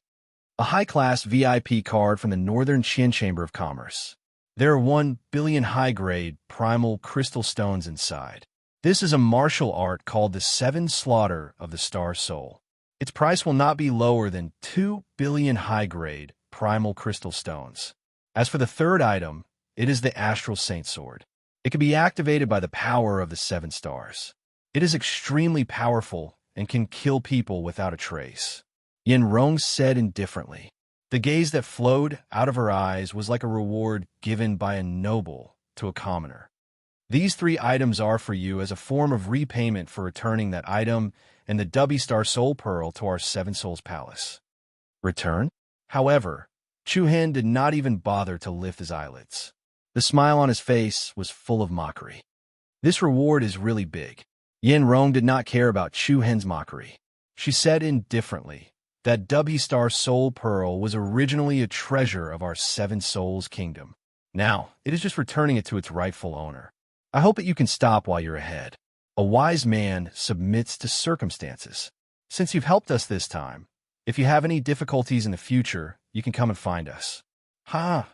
A high-class VIP card from the Northern Qin Chamber of Commerce. There are 1 billion high-grade primal crystal stones inside. This is a martial art called the 7 Slaughter of the Star Soul. Its price will not be lower than 2 billion high-grade primal crystal stones. As for the 3rd item, it is the Astral Saint Sword. It can be activated by the power of the 7 stars. It is extremely powerful and can kill people without a trace. Yen Rong said indifferently. The gaze that flowed out of her eyes was like a reward given by a noble to a commoner. "These 3 items are for you as a form of repayment for returning that item and the W Star Soul Pearl to our Seven Souls Palace." Return? However, Chu Hen did not even bother to lift his eyelids. The smile on his face was full of mockery. "This reward is really big." Yen Rong did not care about Chu Hen's mockery. She said indifferently that W Star Soul Pearl was originally a treasure of our Seven Souls Kingdom. Now, it is just returning it to its rightful owner. I hope that you can stop while you're ahead. A wise man submits to circumstances. Since you've helped us this time, if you have any difficulties in the future, you can come and find us. Ha!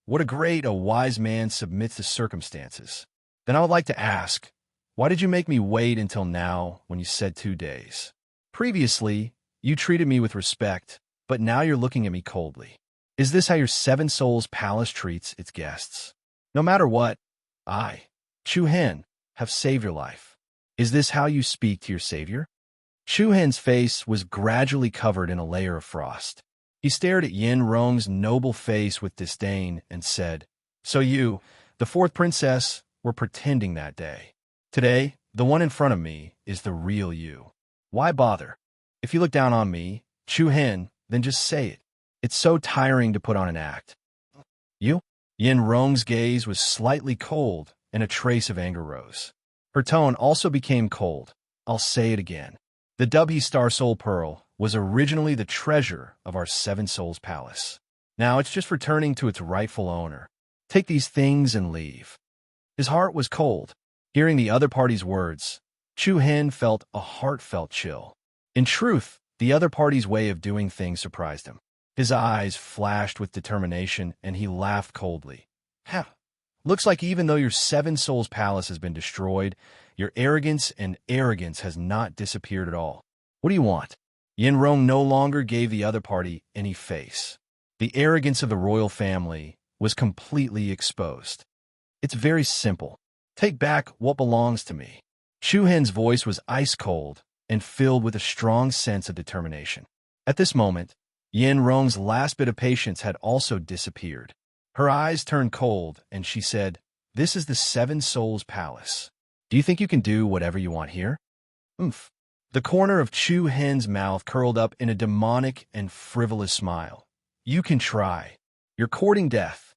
What a wise man submits to circumstances. Then I would like to ask, why did you make me wait until now when you said 2 days? Previously, you treated me with respect, but now you're looking at me coldly. Is this how your Seven Souls Palace treats its guests? No matter what, I, Chu Hen, have saved your life. Is this how you speak to your savior? Chu Hen's face was gradually covered in a layer of frost. He stared at Yen Rong's noble face with disdain and said, "So you, the 4th princess, were pretending that day. Today, the one in front of me is the real you. Why bother? If you look down on me, Chu Hen, then just say it. It's so tiring to put on an act." "You?" Yen Rong's gaze was slightly cold, and a trace of anger rose. Her tone also became cold. "I'll say it again. The W Star Soul Pearl was originally the treasure of our Seven Souls Palace. Now it's just returning to its rightful owner. Take these things and leave." His heart was cold. Hearing the other party's words, Chu Hen felt a heartfelt chill. In truth, the other party's way of doing things surprised him. His eyes flashed with determination, and he laughed coldly. "Ha! Looks like even though your Seven Souls Palace has been destroyed, your arrogance has not disappeared at all. What do you want?" Yin Rong no longer gave the other party any face. The arrogance of the royal family was completely exposed. "It's very simple. Take back what belongs to me." Chu Hen's voice was ice cold and filled with a strong sense of determination. At this moment, Yin Rong's last bit of patience had also disappeared. Her eyes turned cold, and she said, "This is the Seven Souls Palace. Do you think you can do whatever you want here?" "Oomph." The corner of Chu Hen's mouth curled up in a demonic and frivolous smile. "You can try. You're courting death."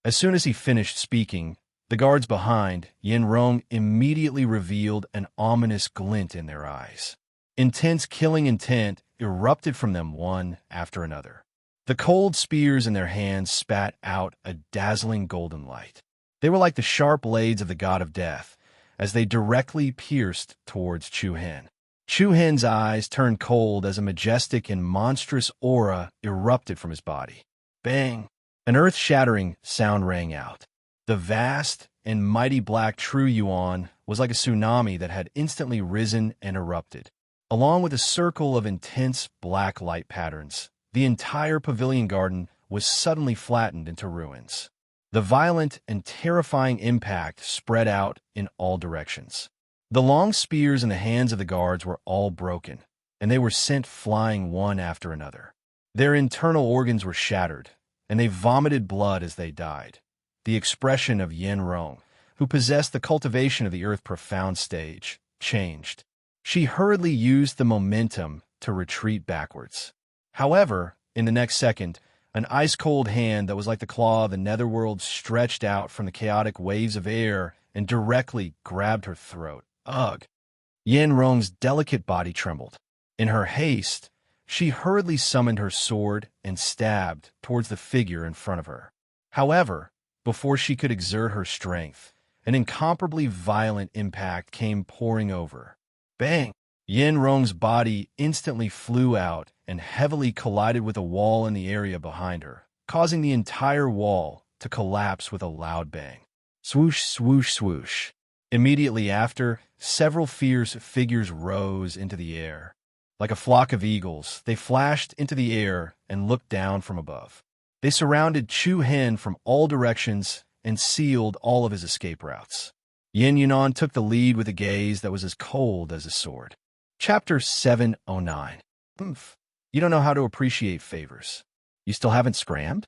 As soon as he finished speaking, the guards behind Yin Rong immediately revealed an ominous glint in their eyes. Intense killing intent erupted from them one after another. The cold spears in their hands spat out a dazzling golden light. They were like the sharp blades of the god of death, as they directly pierced towards Chu Hen. Chu Hen's eyes turned cold as a majestic and monstrous aura erupted from his body. Bang! An earth-shattering sound rang out. The vast and mighty black True Yuan was like a tsunami that had instantly risen and erupted. Along with a circle of intense black light patterns, the entire pavilion garden was suddenly flattened into ruins. The violent and terrifying impact spread out in all directions. The long spears in the hands of the guards were all broken, and they were sent flying one after another. Their internal organs were shattered, and they vomited blood as they died. The expression of Yin Rong, who possessed the cultivation of the earth profound stage, changed. She hurriedly used the momentum to retreat backwards. However, in the next second, an ice-cold hand that was like the claw of the netherworld stretched out from the chaotic waves of air and directly grabbed her throat. Ugh! Yin Rong's delicate body trembled. In her haste, she hurriedly summoned her sword and stabbed towards the figure in front of her. However, before she could exert her strength, an incomparably violent impact came pouring over. Bang! Yin Rong's body instantly flew out and heavily collided with a wall in the area behind her, causing the entire wall to collapse with a loud bang. Swoosh, swoosh, swoosh. Immediately after, several fierce figures rose into the air. Like a flock of eagles, they flashed into the air and looked down from above. They surrounded Chu Hen from all directions and sealed all of his escape routes. Yin Yunan took the lead with a gaze that was as cold as a sword. Chapter 709. Oomph. You don't know how to appreciate favors. You still haven't scrammed?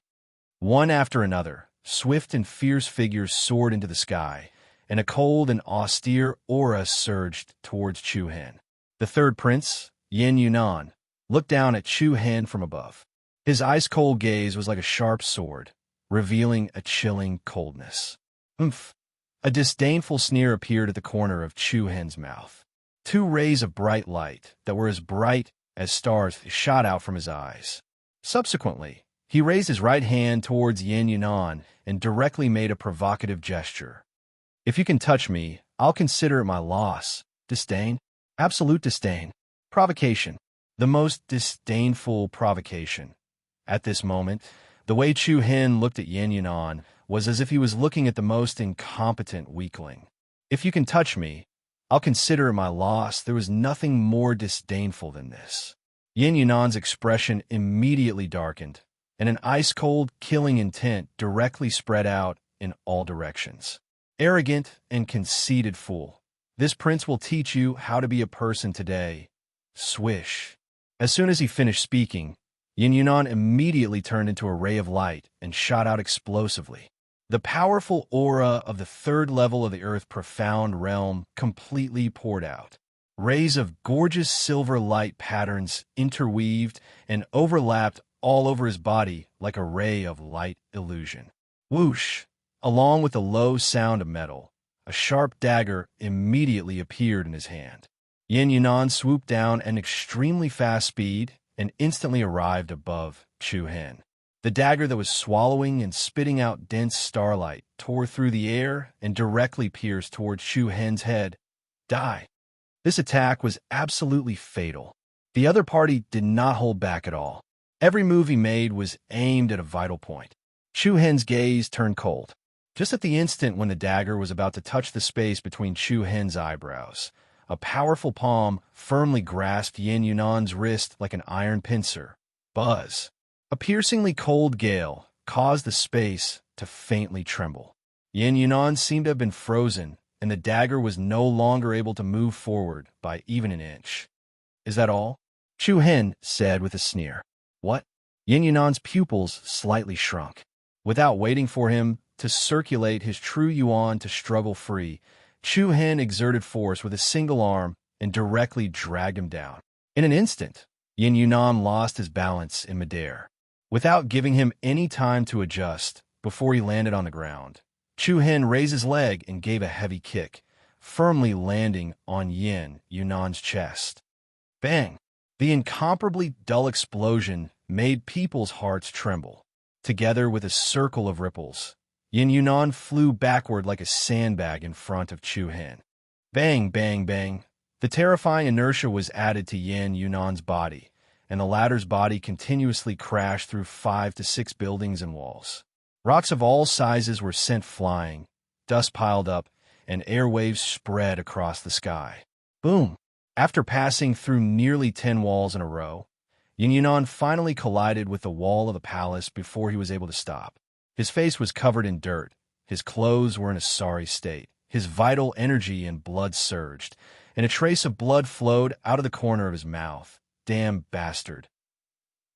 One after another, swift and fierce figures soared into the sky, and a cold and austere aura surged towards Chu Hen. The third prince, Yin Yunan, looked down at Chu Hen from above. His ice-cold gaze was like a sharp sword, revealing a chilling coldness. Oomph! A disdainful sneer appeared at the corner of Chu Hen's mouth. Two rays of bright light that were as bright as stars shot out from his eyes. Subsequently, he raised his right hand towards Yin Yunan and directly made a provocative gesture. "If you can touch me, I'll consider it my loss." Disdain? Absolute disdain. Provocation. The most disdainful provocation. At this moment, the way Chu Hen looked at Yin Yunan was as if he was looking at the most incompetent weakling. "If you can touch me, I'll consider it my loss." There was nothing more disdainful than this. Yin Yunan's expression immediately darkened, and an ice-cold, killing intent directly spread out in all directions. Arrogant and conceited fool. This prince will teach you how to be a person today. Swish. As soon as he finished speaking, Yin Yunan immediately turned into a ray of light and shot out explosively. The powerful aura of the third level of the Earth profound realm completely poured out. Rays of gorgeous silver light patterns interweaved and overlapped all over his body like a ray of light illusion. Whoosh! Along with the low sound of metal, a sharp dagger immediately appeared in his hand. Yin Yunan swooped down at an extremely fast speed and instantly arrived above Chu Hen. The dagger that was swallowing and spitting out dense starlight tore through the air and directly pierced toward Chu Hen's head. Die. This attack was absolutely fatal. The other party did not hold back at all. Every move he made was aimed at a vital point. Chu Hen's gaze turned cold. Just at the instant when the dagger was about to touch the space between Chu Hen's eyebrows, a powerful palm firmly grasped Yin Yunan's wrist like an iron pincer. Buzz. A piercingly cold gale caused the space to faintly tremble. Yin Yunan seemed to have been frozen, and the dagger was no longer able to move forward by even an inch. Is that all? Chu Hen said with a sneer. What? Yin Yunan's pupils slightly shrunk. Without waiting for him to circulate his true yuan to struggle free, Chu Hen exerted force with a single arm and directly dragged him down. In an instant, Yin Yunan lost his balance in midair. Without giving him any time to adjust before he landed on the ground, Chu Hen raised his leg and gave a heavy kick, firmly landing on Yin Yunan's chest. Bang! The incomparably dull explosion made people's hearts tremble. Together with a circle of ripples, Yin Yunan flew backward like a sandbag in front of Chu Hen. Bang, bang, bang. The terrifying inertia was added to Yin Yunan's body, and the latter's body continuously crashed through 5 to 6 buildings and walls. Rocks of all sizes were sent flying, dust piled up, and airwaves spread across the sky. Boom! After passing through nearly 10 walls in a row, Yin Yunan finally collided with the wall of the palace before he was able to stop. His face was covered in dirt, his clothes were in a sorry state, his vital energy and blood surged, and a trace of blood flowed out of the corner of his mouth. Damn bastard.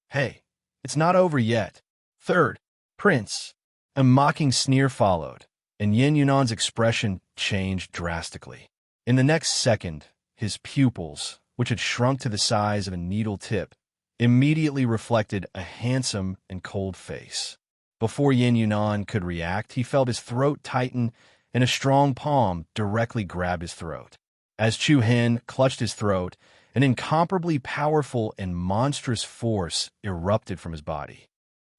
Hey, it's not over yet. Third, Prince. A mocking sneer followed, and Yin Yunan's expression changed drastically. In the next second, his pupils, which had shrunk to the size of a needle tip, immediately reflected a handsome and cold face. Before Yin Yunan could react, he felt his throat tighten and a strong palm directly grab his throat. As Chu Hen clutched his throat, an incomparably powerful and monstrous force erupted from his body.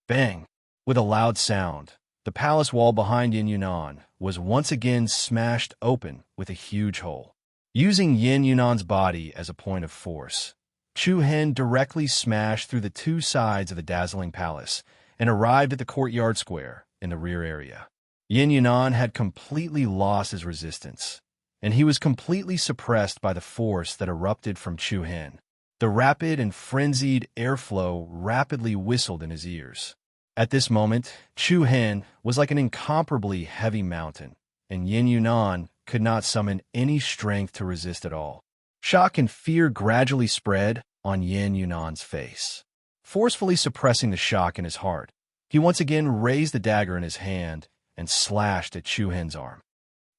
Bang! With a loud sound, the palace wall behind Yin Yunan was once again smashed open with a huge hole. Using Yin Yunan's body as a point of force, Chu Hen directly smashed through the 2 sides of the dazzling palace and arrived at the courtyard square in the rear area. Yin Yunan had completely lost his resistance, and he was completely suppressed by the force that erupted from Chu Hen. The rapid and frenzied airflow rapidly whistled in his ears. At this moment, Chu Hen was like an incomparably heavy mountain, and Yin Yunan could not summon any strength to resist at all. Shock and fear gradually spread on Yin Yunan's face. Forcefully suppressing the shock in his heart, he once again raised the dagger in his hand and slashed at Chu Hen's arm.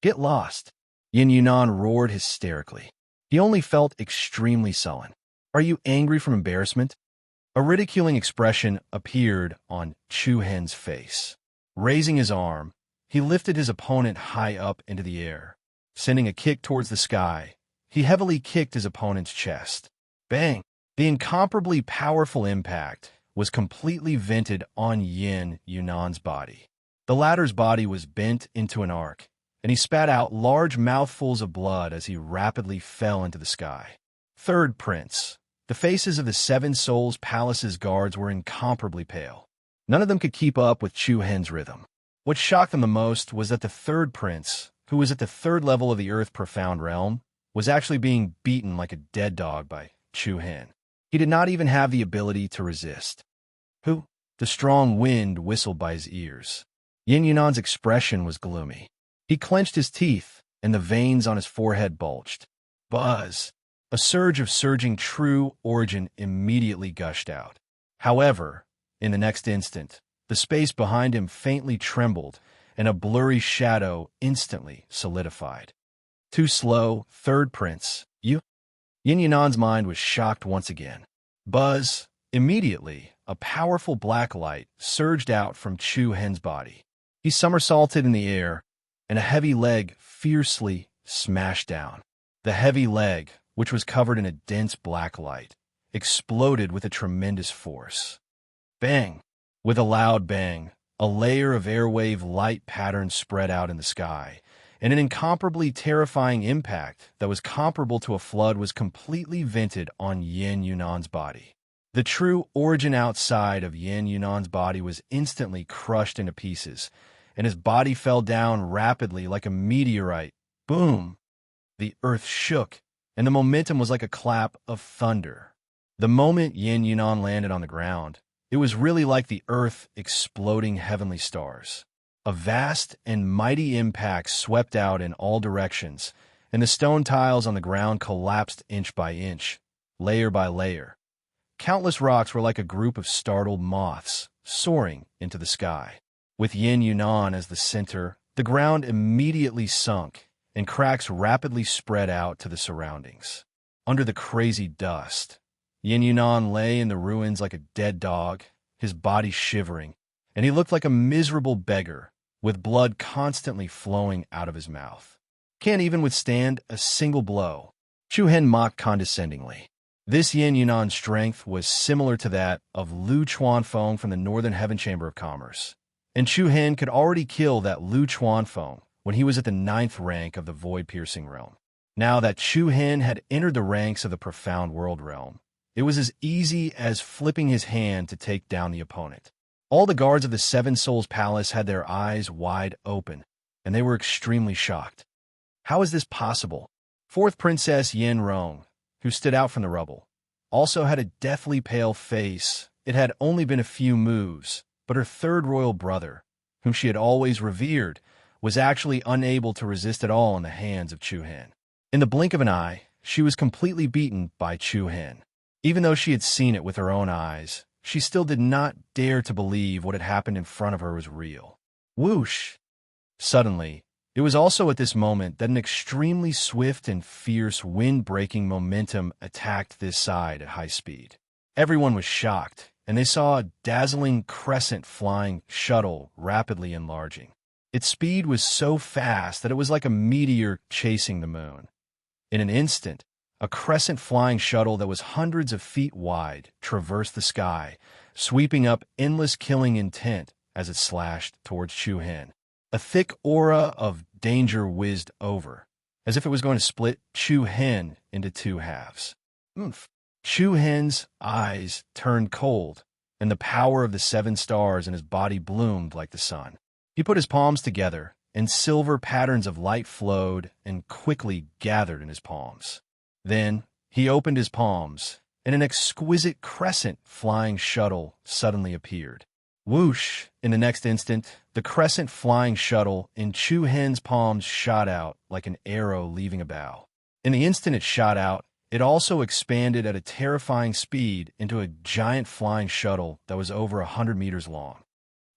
Get lost! Yin Yunan roared hysterically. He only felt extremely sullen. Are you angry from embarrassment? A ridiculing expression appeared on Chu Hen's face. Raising his arm, he lifted his opponent high up into the air. Sending a kick towards the sky, he heavily kicked his opponent's chest. Bang! The incomparably powerful impact was completely vented on Yin Yunan's body. The latter's body was bent into an arc, and he spat out large mouthfuls of blood as he rapidly fell into the sky. Third Prince. The faces of the 7 Souls Palace's guards were incomparably pale. None of them could keep up with Chu Hen's rhythm. What shocked them the most was that the third prince, who was at the 3rd level of the Earth Profound Realm, was actually being beaten like a dead dog by Chu Hen. He did not even have the ability to resist. Who? The strong wind whistled by his ears. Yin Yunan's expression was gloomy. He clenched his teeth, and the veins on his forehead bulged. Buzz! A surge of surging true origin immediately gushed out. However, in the next instant, the space behind him faintly trembled, and a blurry shadow instantly solidified. Too slow, third prince, you? Yin Yunan's mind was shocked once again. Buzz! Immediately, a powerful black light surged out from Chu Hen's body. He somersaulted in the air, and a heavy leg fiercely smashed down. The heavy leg which was covered in a dense black light, exploded with a tremendous force. Bang! With a loud bang, a layer of airwave light patterns spread out in the sky, and an incomparably terrifying impact that was comparable to a flood was completely vented on Yin Yunan's body. The true origin outside of Yin Yunan's body was instantly crushed into pieces, and his body fell down rapidly like a meteorite. Boom! The earth shook, and the momentum was like a clap of thunder. The moment Yin Yunan landed on the ground, it was really like the earth exploding heavenly stars. A vast and mighty impact swept out in all directions, and the stone tiles on the ground collapsed inch by inch, layer by layer. Countless rocks were like a group of startled moths, soaring into the sky. With Yin Yunan as the center, the ground immediately sunk, and cracks rapidly spread out to the surroundings. Under the crazy dust, Yin Yunan lay in the ruins like a dead dog, his body shivering, and he looked like a miserable beggar, with blood constantly flowing out of his mouth. Can't even withstand a single blow, Chu Hen mocked condescendingly. This Yin Yunan strength was similar to that of Lu Chuanfeng from the Northern Heaven Chamber of Commerce, and Chu Hen could already kill that Lu Chuanfeng when he was at the 9th rank of the Void-Piercing Realm. Now that Chu Hen had entered the ranks of the Profound World Realm, it was as easy as flipping his hand to take down the opponent. All the guards of the Seven Souls Palace had their eyes wide open, and they were extremely shocked. How is this possible? Fourth Princess Yin Rong, who stood out from the rubble, also had a deathly pale face. It had only been a few moves, but her third royal brother, whom she had always revered, was actually unable to resist at all in the hands of Chu Hen. In the blink of an eye, she was completely beaten by Chu Hen. Even though she had seen it with her own eyes, she still did not dare to believe what had happened in front of her was real. Whoosh! Suddenly, it was also at this moment that an extremely swift and fierce wind-breaking momentum attacked this side at high speed. Everyone was shocked, and they saw a dazzling crescent flying shuttle rapidly enlarging. Its speed was so fast that it was like a meteor chasing the moon. In an instant, a crescent flying shuttle that was hundreds of feet wide traversed the sky, sweeping up endless killing intent as it slashed towards Chu Hen. A thick aura of danger whizzed over, as if it was going to split Chu Hen into two halves. Chu Hen's eyes turned cold, and the power of the 7 stars in his body bloomed like the sun. He put his palms together, and silver patterns of light flowed and quickly gathered in his palms. Then he opened his palms, and an exquisite crescent flying shuttle suddenly appeared. Whoosh! In the next instant, the crescent flying shuttle in Chu Hen's palms shot out like an arrow leaving a bow. In the instant it shot out, it also expanded at a terrifying speed into a giant flying shuttle that was over 100 meters long.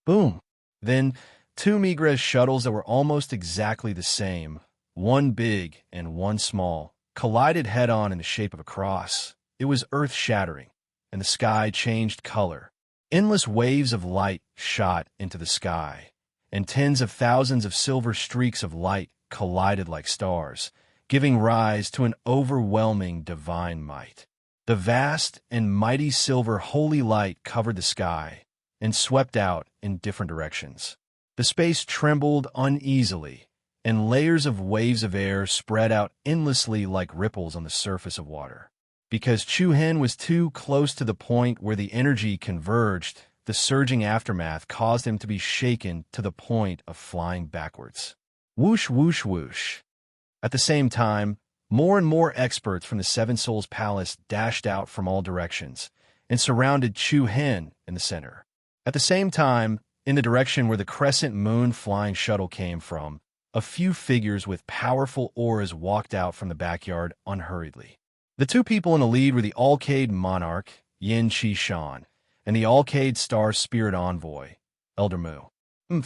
Boom! Then 2 Migres shuttles that were almost exactly the same, one big and one small, collided head-on in the shape of a cross. It was earth-shattering, and the sky changed color. Endless waves of light shot into the sky, and tens of thousands of silver streaks of light collided like stars, giving rise to an overwhelming divine might. The vast and mighty silver holy light covered the sky and swept out in different directions. The space trembled uneasily, and layers of waves of air spread out endlessly like ripples on the surface of water. Because Chu Hen was too close to the point where the energy converged, the surging aftermath caused him to be shaken to the point of flying backwards. Whoosh, whoosh, whoosh. At the same time, more and more experts from the Seven Souls Palace dashed out from all directions and surrounded Chu Hen in the center. At the same time, in the direction where the crescent moon flying shuttle came from, a few figures with powerful auras walked out from the backyard unhurriedly. The 2 people in the lead were the Alcade Monarch, Yin Qi Shan, and the Alcade Star Spirit Envoy, Elder Mu.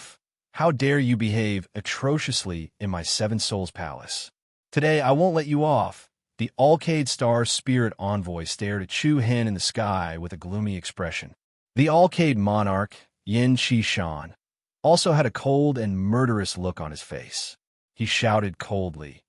How dare you behave atrociously in my Seven Souls Palace? Today I won't let you off. The Alcade Star Spirit Envoy stared at Chu Hen in the sky with a gloomy expression. The Alcade Monarch, Yin Qi Shan, also had a cold and murderous look on his face. He shouted coldly,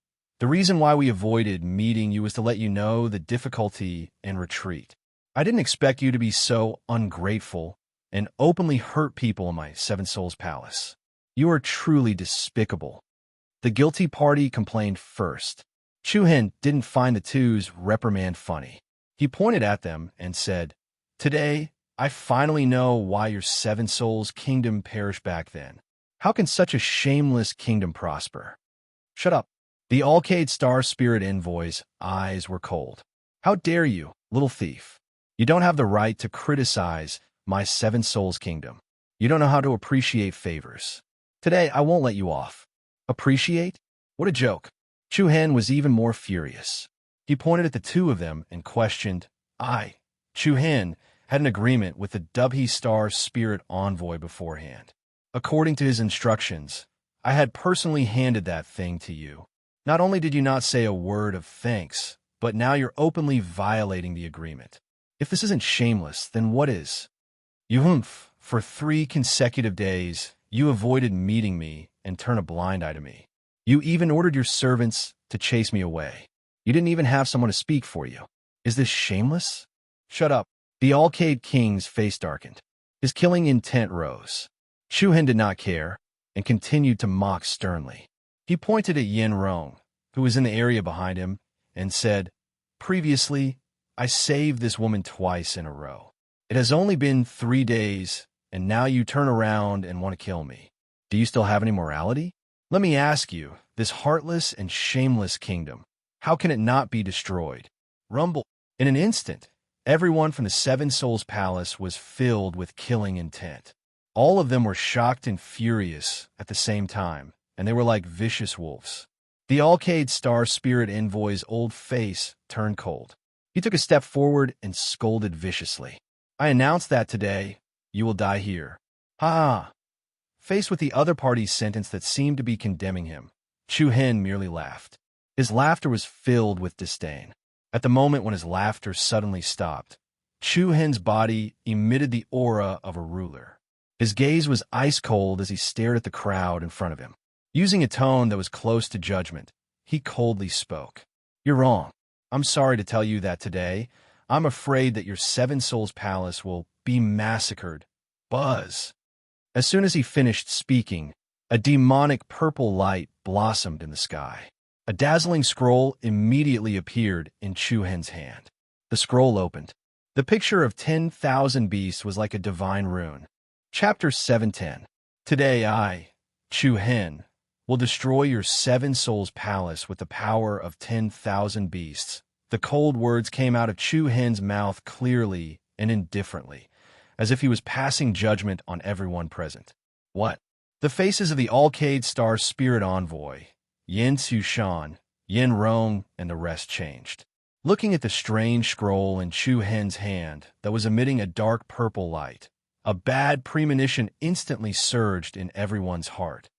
The reason why we avoided meeting you was to let you know the difficulty and retreat. I didn't expect you to be so ungrateful and openly hurt people in my Seven Souls Palace. You are truly despicable. The guilty party complained first. Chuhin didn't find the two's reprimand funny. He pointed at them and said, "Today, I finally know why your Seven Souls kingdom perished back then. How can such a shameless kingdom prosper?" "Shut up." The Alcade Star Spirit Envoy's eyes were cold. "How dare you, little thief? You don't have the right to criticize my Seven Souls kingdom. You don't know how to appreciate favors. Today, I won't let you off." "Appreciate? What a joke." Chuhin was even more furious. He pointed at the two of them and questioned, Chuhin, had an agreement with the Dubhe Star Spirit Envoy beforehand. According to his instructions, I had personally handed that thing to you. Not only did you not say a word of thanks, but now you're openly violating the agreement. If this isn't shameless, then what is? For 3 consecutive days, you avoided meeting me and turned a blind eye to me. You even ordered your servants to chase me away. You didn't even have someone to speak for you. Is this shameless? Shut up. The Alcade King's face darkened. His killing intent rose. Chuhin did not care and continued to mock sternly. He pointed at Yin Rong, who was in the area behind him, and said, "Previously, I saved this woman twice in a row. It has only been 3 days, and now you turn around and want to kill me. Do you still have any morality? Let me ask you, this heartless and shameless kingdom, how can it not be destroyed?" Rumble. In an instant, everyone from the Seven Souls Palace was filled with killing intent. All of them were shocked and furious at the same time, and they were like vicious wolves. The Alcade Star Spirit Envoy's old face turned cold. He took a step forward and scolded viciously. "I announce that today, you will die here." Ha! Faced with the other party's sentence that seemed to be condemning him, Chuhin merely laughed. His laughter was filled with disdain. At the moment when his laughter suddenly stopped, Chuhin's body emitted the aura of a ruler. His gaze was ice cold as he stared at the crowd in front of him. Using a tone that was close to judgment, he coldly spoke. "You're wrong. I'm sorry to tell you that today, I'm afraid that your Seven Souls Palace will be massacred." Buzz. As soon as he finished speaking, a demonic purple light blossomed in the sky. A dazzling scroll immediately appeared in Chuhin's hand. The scroll opened. The picture of 10,000 beasts was like a divine rune. Chapter 710. Today I, Chuhin, will destroy your Seven Souls Palace with the power of 10,000 beasts. The cold words came out of Chuhin's mouth clearly and indifferently, as if he was passing judgment on everyone present. What? The faces of the Alcade Star Spirit Envoy, Yin Sushan, Yin Rong, and the rest changed. Looking at the strange scroll in Chuhin's hand that was emitting a dark purple light, a bad premonition instantly surged in everyone's heart.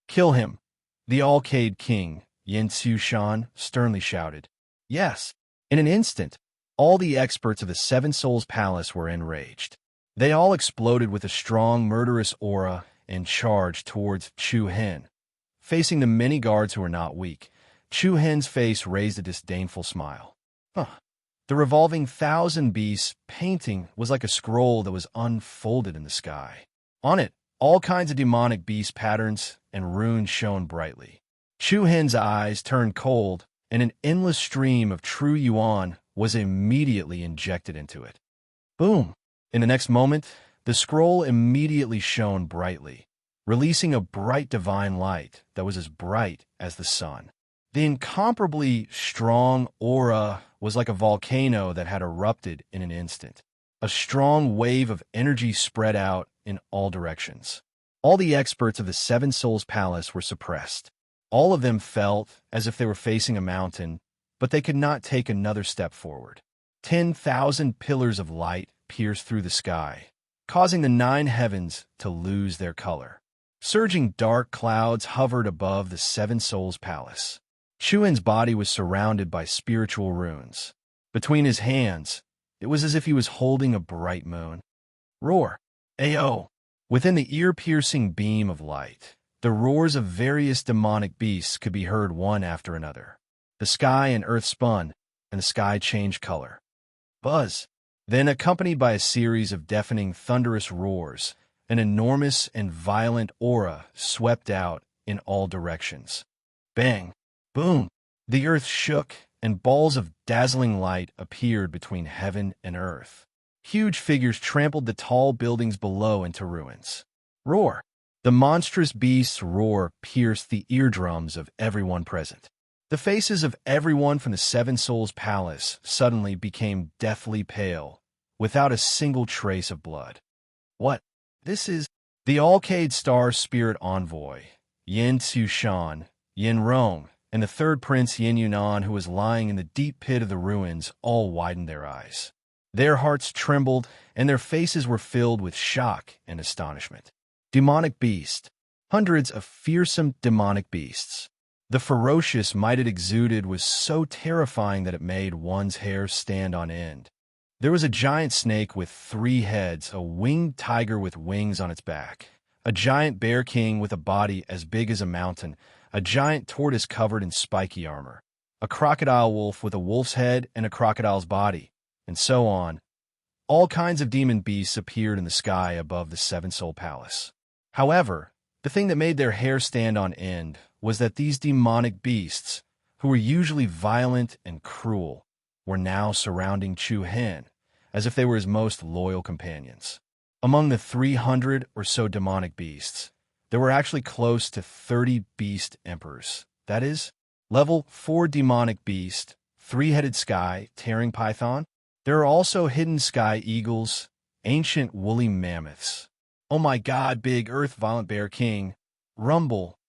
"Kill him!" The Alcade King, Yin Sushan, sternly shouted. Yes. In an instant, all the experts of the Seven Souls Palace were enraged. They all exploded with a strong, murderous aura and charged towards Chuhin. Facing the many guards who were not weak, Chuhin's face raised a disdainful smile. The revolving 1,000 beasts painting was like a scroll that was unfolded in the sky. On it, all kinds of demonic beast patterns and runes shone brightly. Chuhin's eyes turned cold, and an endless stream of true yuan was immediately injected into it. Boom! In the next moment, the scroll immediately shone brightly, releasing a bright divine light that was as bright as the sun. The incomparably strong aura was like a volcano that had erupted in an instant. A strong wave of energy spread out in all directions. All the experts of the Seven Souls Palace were suppressed. All of them felt as if they were facing a mountain, but they could not take another step forward. 10,000 pillars of light pierced through the sky, causing the 9 heavens to lose their color. Surging dark clouds hovered above the Seven Souls Palace. Chuin's body was surrounded by spiritual runes. Between his hands, it was as if he was holding a bright moon. Roar! Ayo! Within the ear-piercing beam of light, the roars of various demonic beasts could be heard one after another. The sky and earth spun, and the sky changed color. Buzz. Then, accompanied by a series of deafening, thunderous roars, an enormous and violent aura swept out in all directions. Bang! Boom! The earth shook, and balls of dazzling light appeared between heaven and earth. Huge figures trampled the tall buildings below into ruins. Roar! The monstrous beast's roar pierced the eardrums of everyone present. The faces of everyone from the Seven Souls Palace suddenly became deathly pale, without a single trace of blood. What? This is the Alcade Star Spirit Envoy, Yin Tsushan, Yin Rong, and the third prince Yin Yunan, who was lying in the deep pit of the ruins, all widened their eyes. Their hearts trembled, and their faces were filled with shock and astonishment. Demonic beast. Hundreds of fearsome demonic beasts. The ferocious might it exuded was so terrifying that it made one's hair stand on end. There was a giant snake with 3 heads, a winged tiger with wings on its back, a giant bear king with a body as big as a mountain, a giant tortoise covered in spiky armor, a crocodile wolf with a wolf's head and a crocodile's body, and so on. All kinds of demon beasts appeared in the sky above the Seven Soul Palace. However, the thing that made their hair stand on end was that these demonic beasts, who were usually violent and cruel, were now surrounding Chu Hen, as if they were his most loyal companions. Among the 300 or so demonic beasts, there were actually close to 30 beast emperors. That is, level 4 demonic beast, 3-headed sky, tearing python. There are also hidden sky eagles, ancient woolly mammoths. Oh my god, big earth violent bear king. Rumble.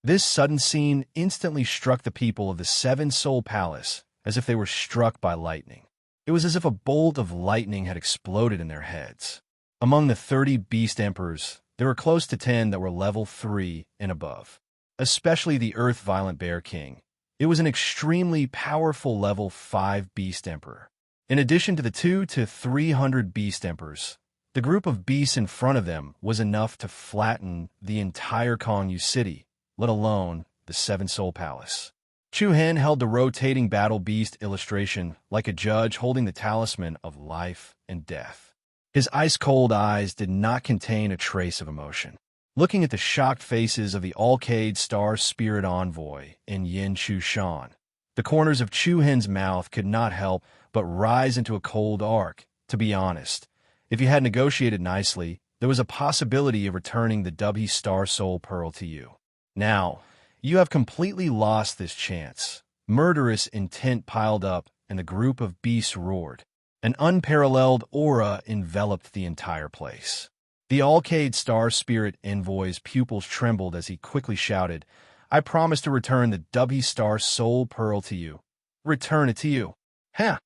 This sudden scene instantly struck the people of the Seven Soul Palace as if they were struck by lightning. It was as if a bolt of lightning had exploded in their heads. Among the 30 beast emperors, there were close to 10 that were level 3 and above, especially the Earth Violent Bear King. It was an extremely powerful level 5 beast emperor. In addition to the 200 to 300 beast emperors, the group of beasts in front of them was enough to flatten the entire Kongyu city, let alone the Seven Soul Palace. Chu Hen held the rotating battle beast illustration like a judge holding the talisman of life and death. His ice-cold eyes did not contain a trace of emotion. Looking at the shocked faces of the Alcade Star Spirit Envoy and Yin Chushan, the corners of Chu Hen's mouth could not help but rise into a cold arc. To be honest, if you had negotiated nicely, there was a possibility of returning the Dubhe Star Soul Pearl to you. Now, you have completely lost this chance. Murderous intent piled up, and the group of beasts roared. An unparalleled aura enveloped the entire place. The Alcade Star Spirit Envoy's pupils trembled as he quickly shouted, "I promise to return the Dubhe Star Soul Pearl to you. Return it to you." "Huh."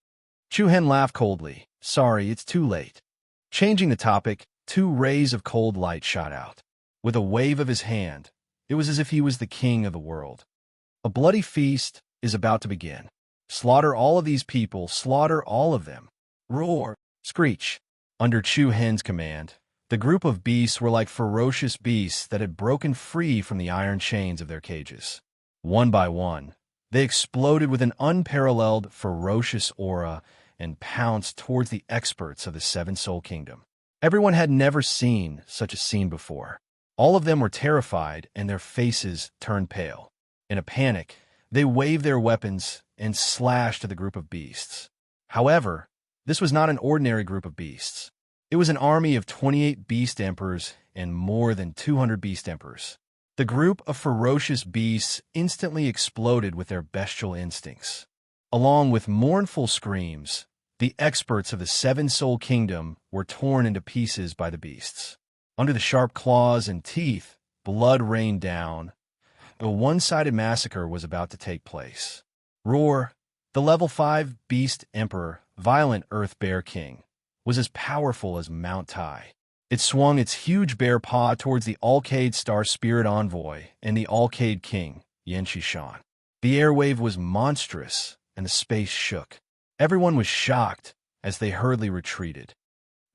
Chu Hen laughed coldly. "Sorry, it's too late." Changing the topic, 2 rays of cold light shot out. With a wave of his hand, it was as if he was the king of the world. A bloody feast is about to begin. Slaughter all of these people, slaughter all of them. Roar, screech. Under Chu Hen's command, the group of beasts were like ferocious beasts that had broken free from the iron chains of their cages. One by one, they exploded with an unparalleled, ferocious aura and pounced towards the experts of the Seven Soul Kingdom. Everyone had never seen such a scene before. All of them were terrified, and their faces turned pale. In a panic, they waved their weapons and slashed at the group of beasts. However, this was not an ordinary group of beasts. It was an army of 28 beast emperors and more than 200 beast emperors. The group of ferocious beasts instantly exploded with their bestial instincts. Along with mournful screams, the experts of the Seven Soul Kingdom were torn into pieces by the beasts. Under the sharp claws and teeth, blood rained down. A one-sided massacre was about to take place. Roar, the level 5 beast emperor, violent Earth Bear King, was as powerful as Mount Tai. It swung its huge bear paw towards the Alcade Star Spirit Envoy and the Alcade King, Yin Shishan. The airwave was monstrous, and the space shook. Everyone was shocked as they hurriedly retreated.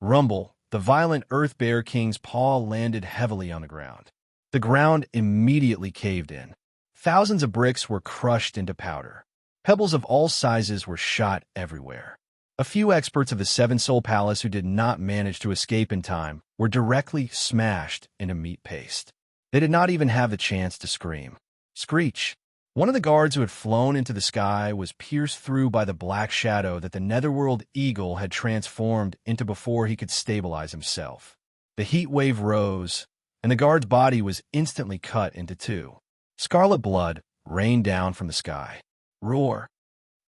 Rumble, the violent Earth Bear King's paw landed heavily on the ground. The ground immediately caved in. Thousands of bricks were crushed into powder. Pebbles of all sizes were shot everywhere. A few experts of the Seven Soul Palace who did not manage to escape in time were directly smashed into meat paste. They did not even have the chance to scream. Screech! One of the guards who had flown into the sky was pierced through by the black shadow that the netherworld eagle had transformed into before he could stabilize himself. The heat wave rose, and the guard's body was instantly cut into two. Scarlet blood rained down from the sky. Roar!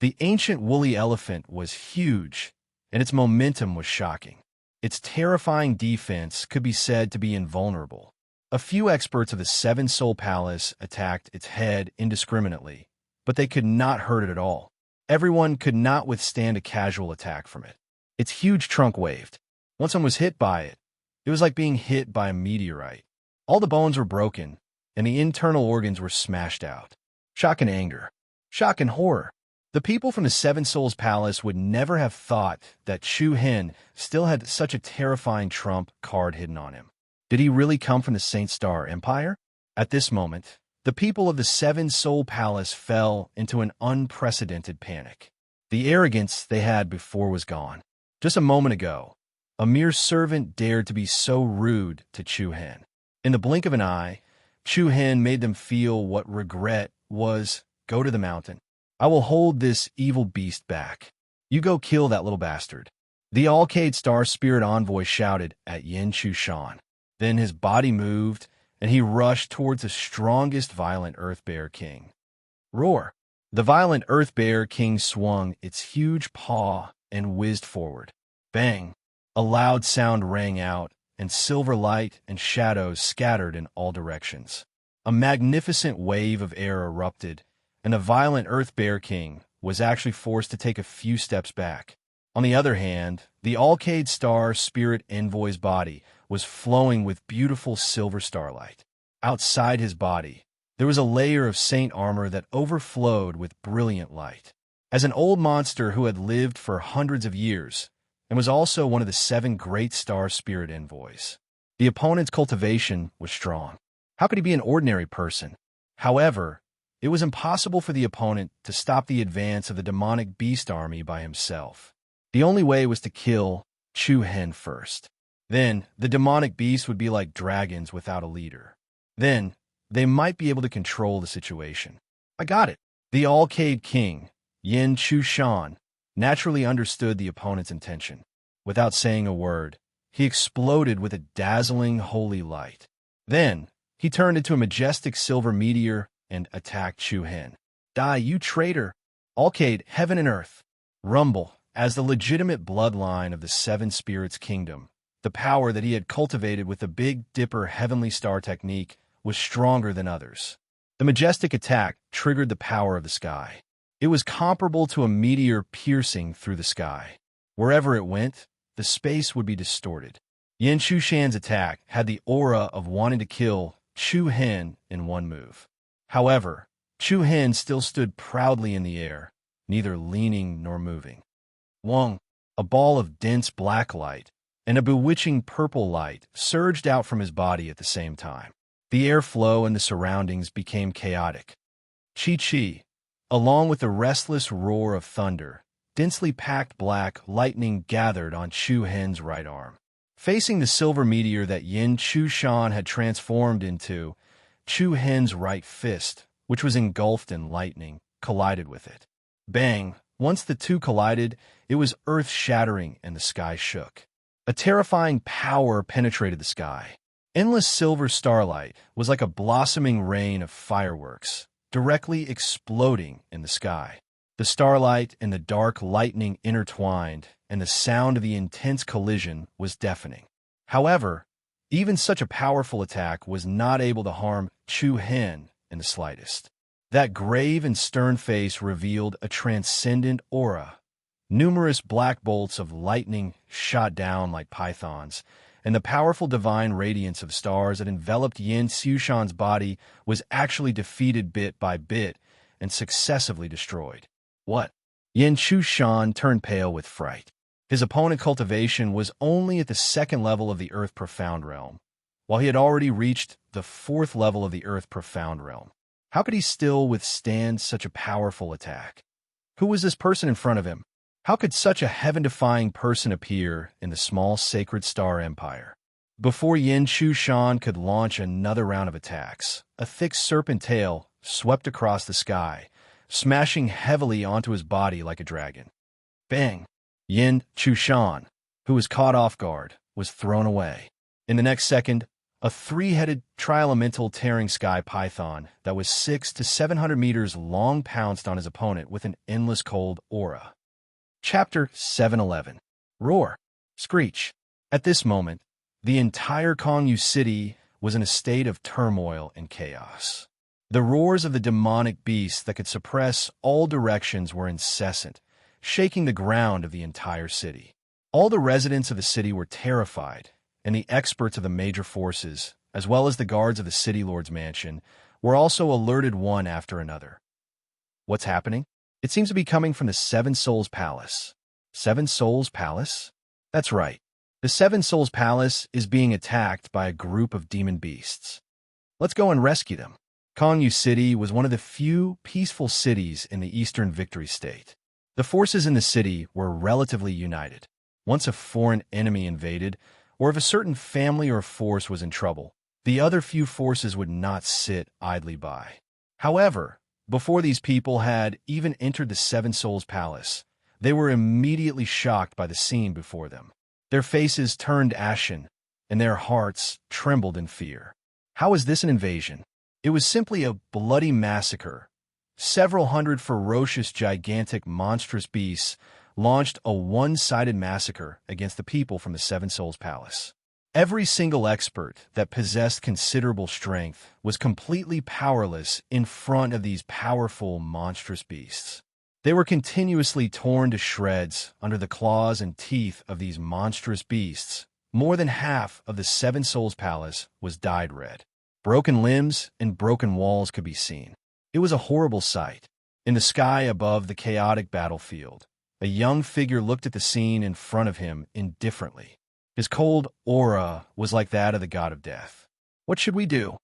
The ancient woolly elephant was huge, and its momentum was shocking. Its terrifying defense could be said to be invulnerable. A few experts of the Seven Soul Palace attacked its head indiscriminately, but they could not hurt it at all. Everyone could not withstand a casual attack from it. Its huge trunk waved. Once one was hit by it, it was like being hit by a meteorite. All the bones were broken, and the internal organs were smashed out. Shock and anger. Shock and horror. The people from the Seven Souls Palace would never have thought that Chu Hen still had such a terrifying trump card hidden on him. Did he really come from the Saint Star Empire? At this moment, the people of the Seven Soul Palace fell into an unprecedented panic. The arrogance they had before was gone. Just a moment ago, a mere servant dared to be so rude to Chu Hen. In the blink of an eye, Chu Hen made them feel what regret was. Go to the mountain. I will hold this evil beast back. You go kill that little bastard. The Alcade Star Spirit Envoy shouted at Yin Chushan. Then his body moved, and he rushed towards the strongest violent Earth Bear King. Roar! The violent Earth Bear King swung its huge paw and whizzed forward. Bang! A loud sound rang out, and silver light and shadows scattered in all directions. A magnificent wave of air erupted, and the violent Earth Bear King was actually forced to take a few steps back. On the other hand, the Alcade Star Spirit Envoy's body was flowing with beautiful silver starlight. Outside his body, there was a layer of saint armor that overflowed with brilliant light. As an old monster who had lived for hundreds of years, and was also one of the 7 great star spirit envoys, the opponent's cultivation was strong. How could he be an ordinary person? However, it was impossible for the opponent to stop the advance of the demonic beast army by himself. The only way was to kill Chu Hen first. Then, the demonic beast would be like dragons without a leader. Then, they might be able to control the situation. I got it. The Alcade King, Yin Chushan, naturally understood the opponent's intention. Without saying a word, he exploded with a dazzling holy light. Then, he turned into a majestic silver meteor and attacked Chu Hen. Die, you traitor! Alcade, heaven and earth! Rumble, as the legitimate bloodline of the 7 Spirits Kingdom. The power that he had cultivated with the Big Dipper Heavenly Star technique was stronger than others. The majestic attack triggered the power of the sky. It was comparable to a meteor piercing through the sky. Wherever it went, the space would be distorted. Yin Chushan's attack had the aura of wanting to kill Chu Hen in one move. However, Chu Hen still stood proudly in the air, neither leaning nor moving. Wong, a ball of dense black light, and a bewitching purple light surged out from his body at the same time. The airflow and the surroundings became chaotic. Chi-Chi, along with the restless roar of thunder, densely packed black lightning gathered on Chu Hen's right arm. Facing the silver meteor that Yin Chushan had transformed into, Chu Hen's right fist, which was engulfed in lightning, collided with it. Bang! Once the two collided, it was earth-shattering and the sky shook. A terrifying power penetrated the sky. Endless silver starlight was like a blossoming rain of fireworks, directly exploding in the sky. The starlight and the dark lightning intertwined, and the sound of the intense collision was deafening. However, even such a powerful attack was not able to harm Chu Hen in the slightest. That grave and stern face revealed a transcendent aura. Numerous black bolts of lightning shot down like pythons, and the powerful divine radiance of stars that enveloped Yin Chushan's body was actually defeated bit by bit and successively destroyed. What? Yin Chushan turned pale with fright. His opponent cultivation was only at the 2nd level of the Earth Profound Realm, while he had already reached the 4th level of the Earth Profound Realm. How could he still withstand such a powerful attack? Who was this person in front of him? How could such a heaven-defying person appear in the small sacred star empire? Before Yin Chushan could launch another round of attacks, a thick serpent tail swept across the sky, smashing heavily onto his body like a dragon. Bang! Yin Chushan, who was caught off guard, was thrown away. In the next second, a three-headed tri-elemental tearing sky python that was 600 to 700 meters long pounced on his opponent with an endless cold aura. Chapter 711. Roar. Screech. At this moment, the entire Kongyu city was in a state of turmoil and chaos. The roars of the demonic beasts that could suppress all directions were incessant, shaking the ground of the entire city. All the residents of the city were terrified, and the experts of the major forces, as well as the guards of the city lord's mansion, were also alerted one after another. What's happening? It seems to be coming from the Seven Souls Palace. Seven Souls Palace? That's right. The Seven Souls Palace is being attacked by a group of demon beasts. Let's go and rescue them. Kongyu City was one of the few peaceful cities in the Eastern Victory State. The forces in the city were relatively united. Once a foreign enemy invaded, or if a certain family or force was in trouble, the other few forces would not sit idly by. However, before these people had even entered the Seven Souls Palace, they were immediately shocked by the scene before them. Their faces turned ashen, and their hearts trembled in fear. How was this an invasion? It was simply a bloody massacre. Several hundred ferocious, gigantic, monstrous beasts launched a one-sided massacre against the people from the Seven Souls Palace. Every single expert that possessed considerable strength was completely powerless in front of these powerful, monstrous beasts. They were continuously torn to shreds under the claws and teeth of these monstrous beasts. More than half of the Seven Souls Palace was dyed red. Broken limbs and broken walls could be seen. It was a horrible sight. In the sky above the chaotic battlefield, a young figure looked at the scene in front of him indifferently. His cold aura was like that of the god of death. What should we do?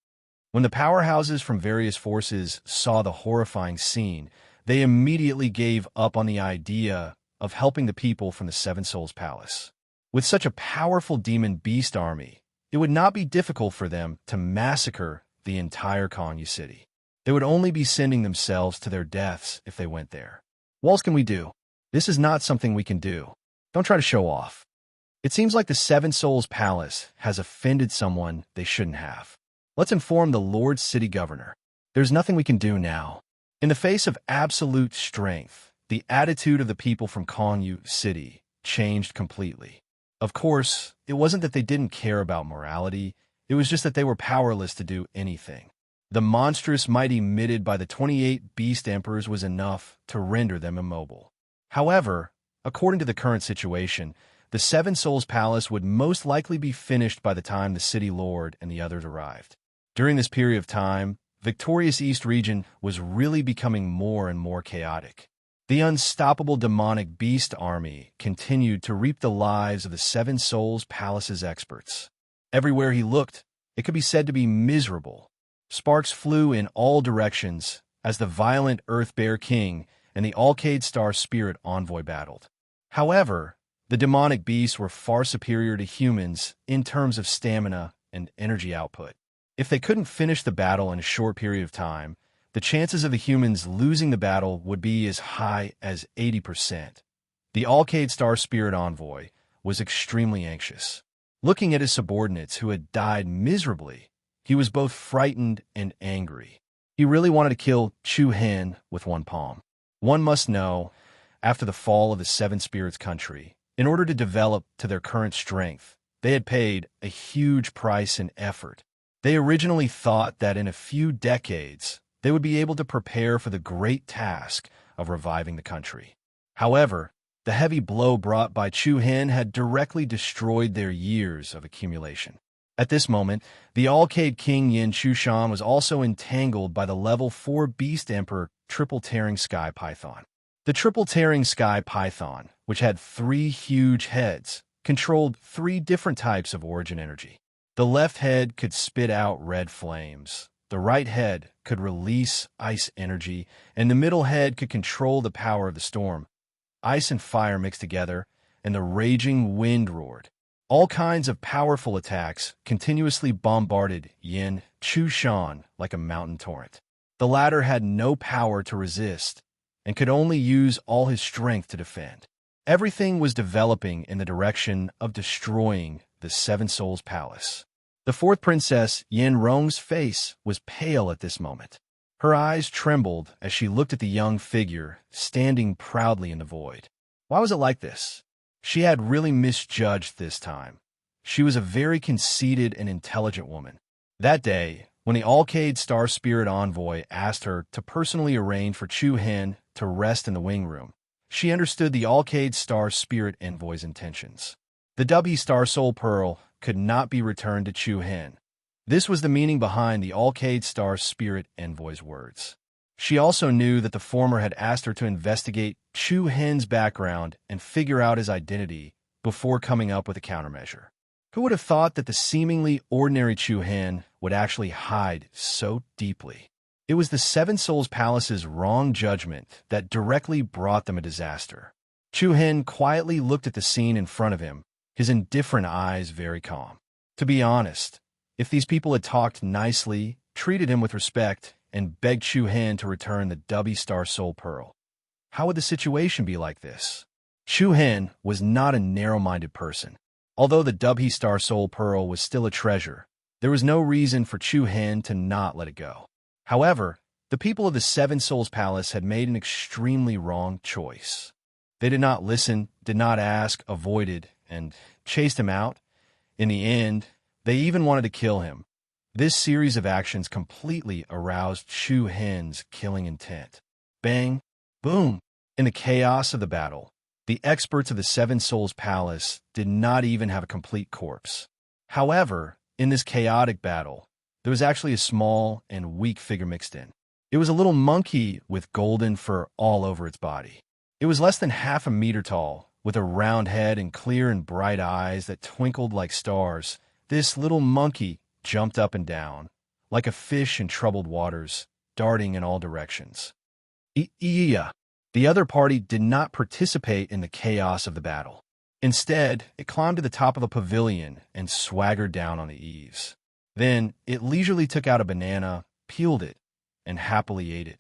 When the powerhouses from various forces saw the horrifying scene, they immediately gave up on the idea of helping the people from the Seven Souls Palace. With such a powerful demon beast army, it would not be difficult for them to massacre the entire Kongyu city. They would only be sending themselves to their deaths if they went there. What else can we do? This is not something we can do. Don't try to show off. It seems like the Seven Souls Palace has offended someone they shouldn't have. Let's inform the Lord City Governor. There's nothing we can do now. In the face of absolute strength, the attitude of the people from Kongyu City changed completely. Of course, it wasn't that they didn't care about morality, it was just that they were powerless to do anything. The monstrous might emitted by the 28 Beast Emperors was enough to render them immobile. However, according to the current situation, the Seven Souls Palace would most likely be finished by the time the City Lord and the others arrived. During this period of time, Victorious East region was really becoming more and more chaotic. The unstoppable demonic beast army continued to reap the lives of the Seven Souls Palace's experts. Everywhere he looked, it could be said to be miserable. Sparks flew in all directions as the violent Earth Bear King and the Alcade Star Spirit Envoy battled. However, the demonic beasts were far superior to humans in terms of stamina and energy output. If they couldn't finish the battle in a short period of time, the chances of the humans losing the battle would be as high as 80%. The Alcade Star Spirit Envoy was extremely anxious. Looking at his subordinates who had died miserably, he was both frightened and angry. He really wanted to kill Chu Hen with one palm. One must know, after the fall of the Seven Spirits country, in order to develop to their current strength, they had paid a huge price and effort. They originally thought that in a few decades, they would be able to prepare for the great task of reviving the country. However, the heavy blow brought by Chu Hen had directly destroyed their years of accumulation. At this moment, the Alcade King Yin Chushan was also entangled by the level 4 Beast Emperor Triple Tearing Sky Python. The Triple Tearing Sky Python, which had 3 huge heads, controlled 3 different types of origin energy. The left head could spit out red flames, The right head could release ice energy, and the middle head could control the power of the storm. Ice and fire mixed together, and the raging wind roared. All kinds of powerful attacks continuously bombarded Yin Chushan like a mountain torrent. The latter had no power to resist, and could only use all his strength to defend. Everything was developing in the direction of destroying the Seven Souls Palace. The fourth princess, Yin Rong's face was pale at this moment. Her eyes trembled as she looked at the young figure standing proudly in the void. Why was it like this? She had really misjudged this time. She was a very conceited and intelligent woman. That day, when the Alcade Star Spirit Envoy asked her to personally arrange for Chu Hen to rest in the wing room, she understood the Alcade Star Spirit Envoy's intentions. The Dubby Star Soul Pearl could not be returned to Chu Hen. This was the meaning behind the Alcade Star Spirit Envoy's words. She also knew that the former had asked her to investigate Chu Hen's background and figure out his identity before coming up with a countermeasure. Who would have thought that the seemingly ordinary Chu Hen would actually hide so deeply? It was the Seven Souls Palace's wrong judgment that directly brought them a disaster. Chu Hen quietly looked at the scene in front of him, his indifferent eyes very calm. To be honest, if these people had talked nicely, treated him with respect, and begged Chu Hen to return the Dubby Star Soul Pearl, how would the situation be like this? Chu Hen was not a narrow-minded person. Although the Dubby Star Soul Pearl was still a treasure, there was no reason for Chu Hen to not let it go. However, the people of the Seven Souls Palace had made an extremely wrong choice. They did not listen, did not ask, avoided, and chased him out. In the end, they even wanted to kill him. This series of actions completely aroused Chu Hen's killing intent. Bang! Boom! In the chaos of the battle, the experts of the Seven Souls Palace did not even have a complete corpse. However, in this chaotic battle, there was actually a small and weak figure mixed in. It was a little monkey with golden fur all over its body. It was less than half a meter tall, with a round head and clear and bright eyes that twinkled like stars. This little monkey jumped up and down, like a fish in troubled waters, darting in all directions. The other party did not participate in the chaos of the battle. Instead, it climbed to the top of a pavilion and swaggered down on the eaves. Then, it leisurely took out a banana, peeled it, and happily ate it.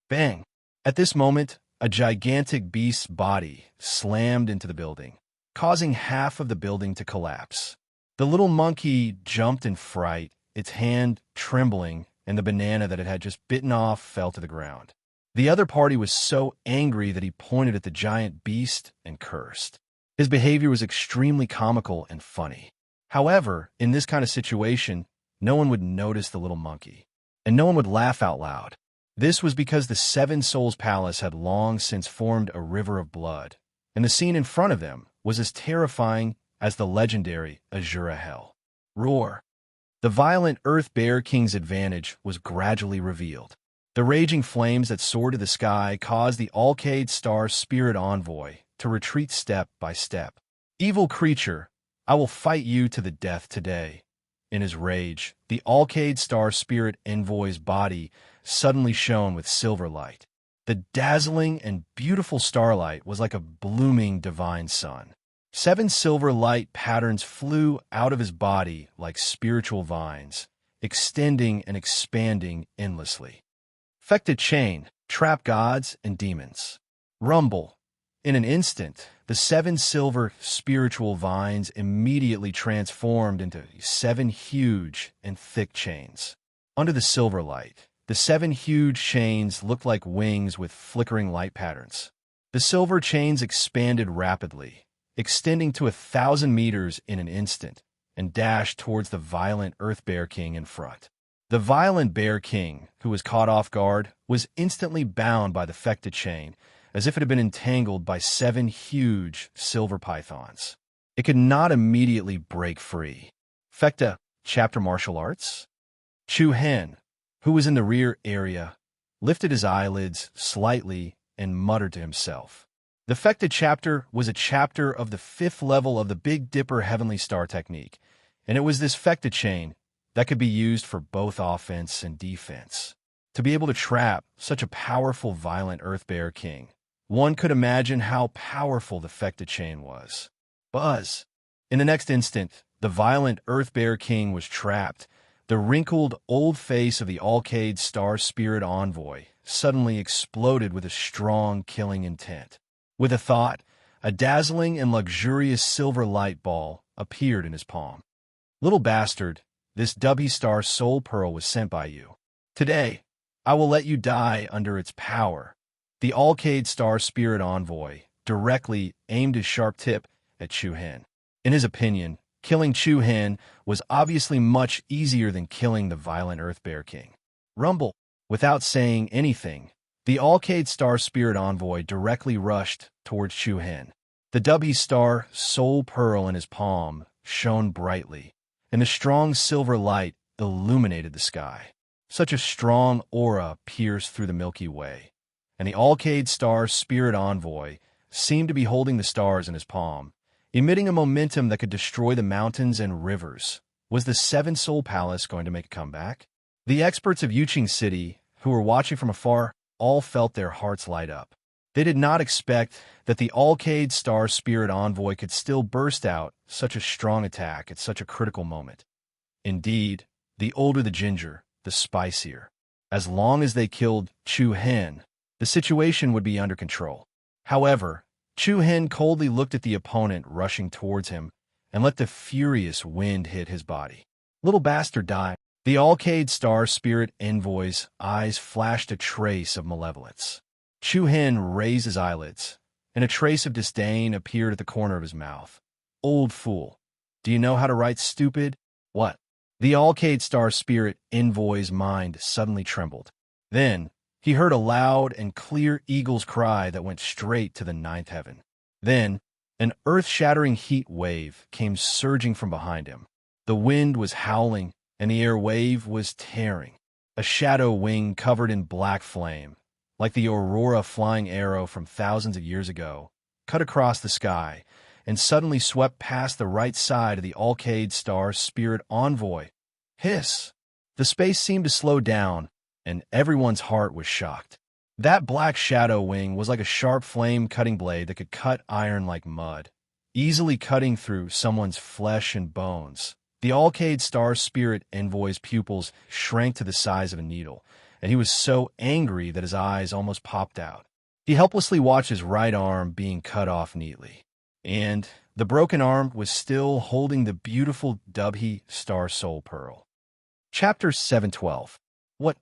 Bang! At this moment, a gigantic beast's body slammed into the building, causing half of the building to collapse. The little monkey jumped in fright, its hand trembling, and the banana that it had just bitten off fell to the ground. The other party was so angry that he pointed at the giant beast and cursed. His behavior was extremely comical and funny. However, in this kind of situation, no one would notice the little monkey, and no one would laugh out loud. This was because the Seven Souls Palace had long since formed a river of blood, and the scene in front of them was as terrifying as the legendary Azura Hell. Roar! The violent Earth Bear King's advantage was gradually revealed. The raging flames that soared to the sky caused the Alcade Star Spirit Envoy to retreat step by step. Evil creature, I will fight you to the death today. In his rage, the Alcade Star Spirit Envoy's body suddenly shone with silver light. The dazzling and beautiful starlight was like a blooming divine sun. 7 silver light patterns flew out of his body like spiritual vines, extending and expanding endlessly. Fecta chain, trap gods and demons. Rumble. In an instant, the 7 silver spiritual vines immediately transformed into 7 huge and thick chains. Under the silver light, the 7 huge chains looked like wings with flickering light patterns. The silver chains expanded rapidly, extending to 1,000 meters in an instant, and dashed towards the violent Earth Bear King in front. The violent Bear King, who was caught off guard, was instantly bound by the Fecta chain, as if it had been entangled by 7 huge silver pythons. It could not immediately break free. Fecta, chapter martial arts? Chu Hen, who was in the rear area, lifted his eyelids slightly and muttered to himself. The Fecta chapter was a chapter of the 5th level of the Big Dipper Heavenly Star technique, and it was this Fecta chain, that could be used for both offense and defense. To be able to trap such a powerful, violent Earth Bear King, one could imagine how powerful the Fecta chain was. Buzz! In the next instant, the violent Earth Bear King was trapped. The wrinkled, old face of the Alcade Star Spirit Envoy suddenly exploded with a strong, killing intent. With a thought, a dazzling and luxurious silver light ball appeared in his palm. Little bastard, this Dubby Star Soul Pearl was sent by you. Today, I will let you die under its power. The Alcade Star Spirit Envoy directly aimed his sharp tip at Chu Hen. In his opinion, killing Chu Hen was obviously much easier than killing the violent Earth Bear King. Rumble! Without saying anything, the Alcade Star Spirit Envoy directly rushed towards Chu Hen. The Dubby Star Soul Pearl in his palm shone brightly, and a strong silver light illuminated the sky. Such a strong aura pierced through the Milky Way, and the Alcade Star Spirit Envoy seemed to be holding the stars in his palm, emitting a momentum that could destroy the mountains and rivers. Was the Seven Soul Palace going to make a comeback? The experts of Yuqing City, who were watching from afar, all felt their hearts light up. They did not expect that the Alcade Star Spirit Envoy could still burst out such a strong attack at such a critical moment. Indeed, the older the ginger, the spicier. As long as they killed Chu Hen, the situation would be under control. However, Chu Hen coldly looked at the opponent rushing towards him and let the furious wind hit his body. Little bastard, die. The Alcade Star Spirit Envoy's eyes flashed a trace of malevolence. Chu Hen raised his eyelids, and a trace of disdain appeared at the corner of his mouth. Old fool. Do you know how to write stupid? What? The Alcade Star Spirit Envoy's mind suddenly trembled. Then, he heard a loud and clear eagle's cry that went straight to the ninth heaven. Then, an earth-shattering heat wave came surging from behind him. The wind was howling, and the air wave was tearing. A shadow wing covered in black flame, like the aurora flying arrow from thousands of years ago, cut across the sky, and suddenly swept past the right side of the Alcade Star Spirit Envoy. Hiss! The space seemed to slow down, and everyone's heart was shocked. That black shadow wing was like a sharp flame-cutting blade that could cut iron like mud, easily cutting through someone's flesh and bones. The Alcade Star Spirit Envoy's pupils shrank to the size of a needle, and he was so angry that his eyes almost popped out. He helplessly watched his right arm being cut off neatly, and the broken arm was still holding the beautiful Dubby Star Soul Pearl. Chapter 712. What?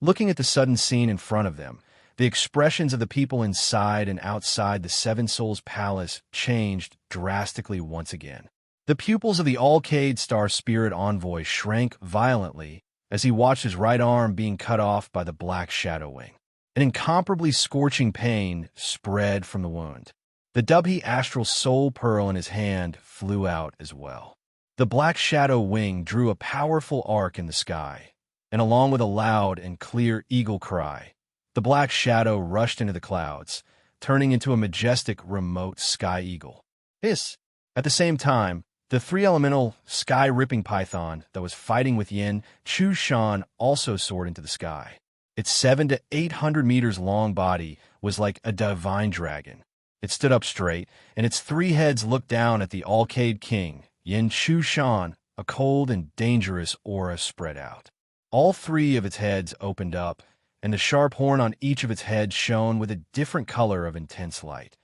Looking at the sudden scene in front of them, the expressions of the people inside and outside the Seven Souls Palace changed drastically once again. The pupils of the Alcade Star Spirit Envoy shrank violently as he watched his right arm being cut off by the black shadow wing. An incomparably scorching pain spread from the wound. The Dubby Astral Soul Pearl in his hand flew out as well. The black shadow wing drew a powerful arc in the sky, and along with a loud and clear eagle cry, the black shadow rushed into the clouds, turning into a majestic remote sky eagle. Hiss! At the same time, the three-elemental sky-ripping python that was fighting with Yin Chu Shan also soared into the sky. Its 700 to 800 meters long body was like a divine dragon. It stood up straight, and its three heads looked down at the Alcade King, Yin Chu Shan. A cold and dangerous aura spread out. All three of its heads opened up, and the sharp horn on each of its heads shone with a different color of intense light.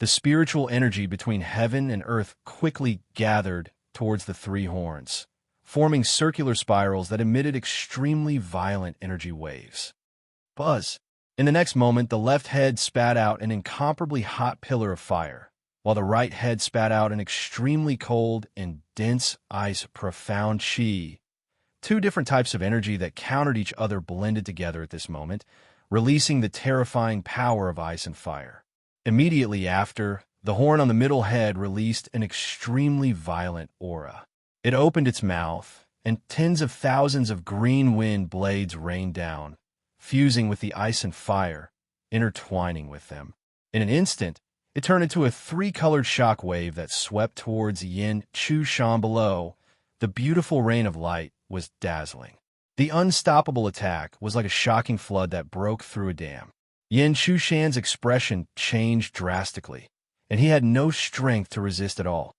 The spiritual energy between heaven and earth quickly gathered towards the three horns, forming circular spirals that emitted extremely violent energy waves. Buzz! In the next moment, the left head spat out an incomparably hot pillar of fire, while the right head spat out an extremely cold and dense ice profound chi. Two different types of energy that countered each other blended together at this moment, releasing the terrifying power of ice and fire. Immediately after, the horn on the middle head released an extremely violent aura. It opened its mouth, and tens of thousands of green wind blades rained down, fusing with the ice and fire, intertwining with them. In an instant, it turned into a three-colored shock wave that swept towards Yin Chu Shan below. The beautiful rain of light was dazzling. The unstoppable attack was like a shocking flood that broke through a dam. Yin Chushan's expression changed drastically, and he had no strength to resist at all.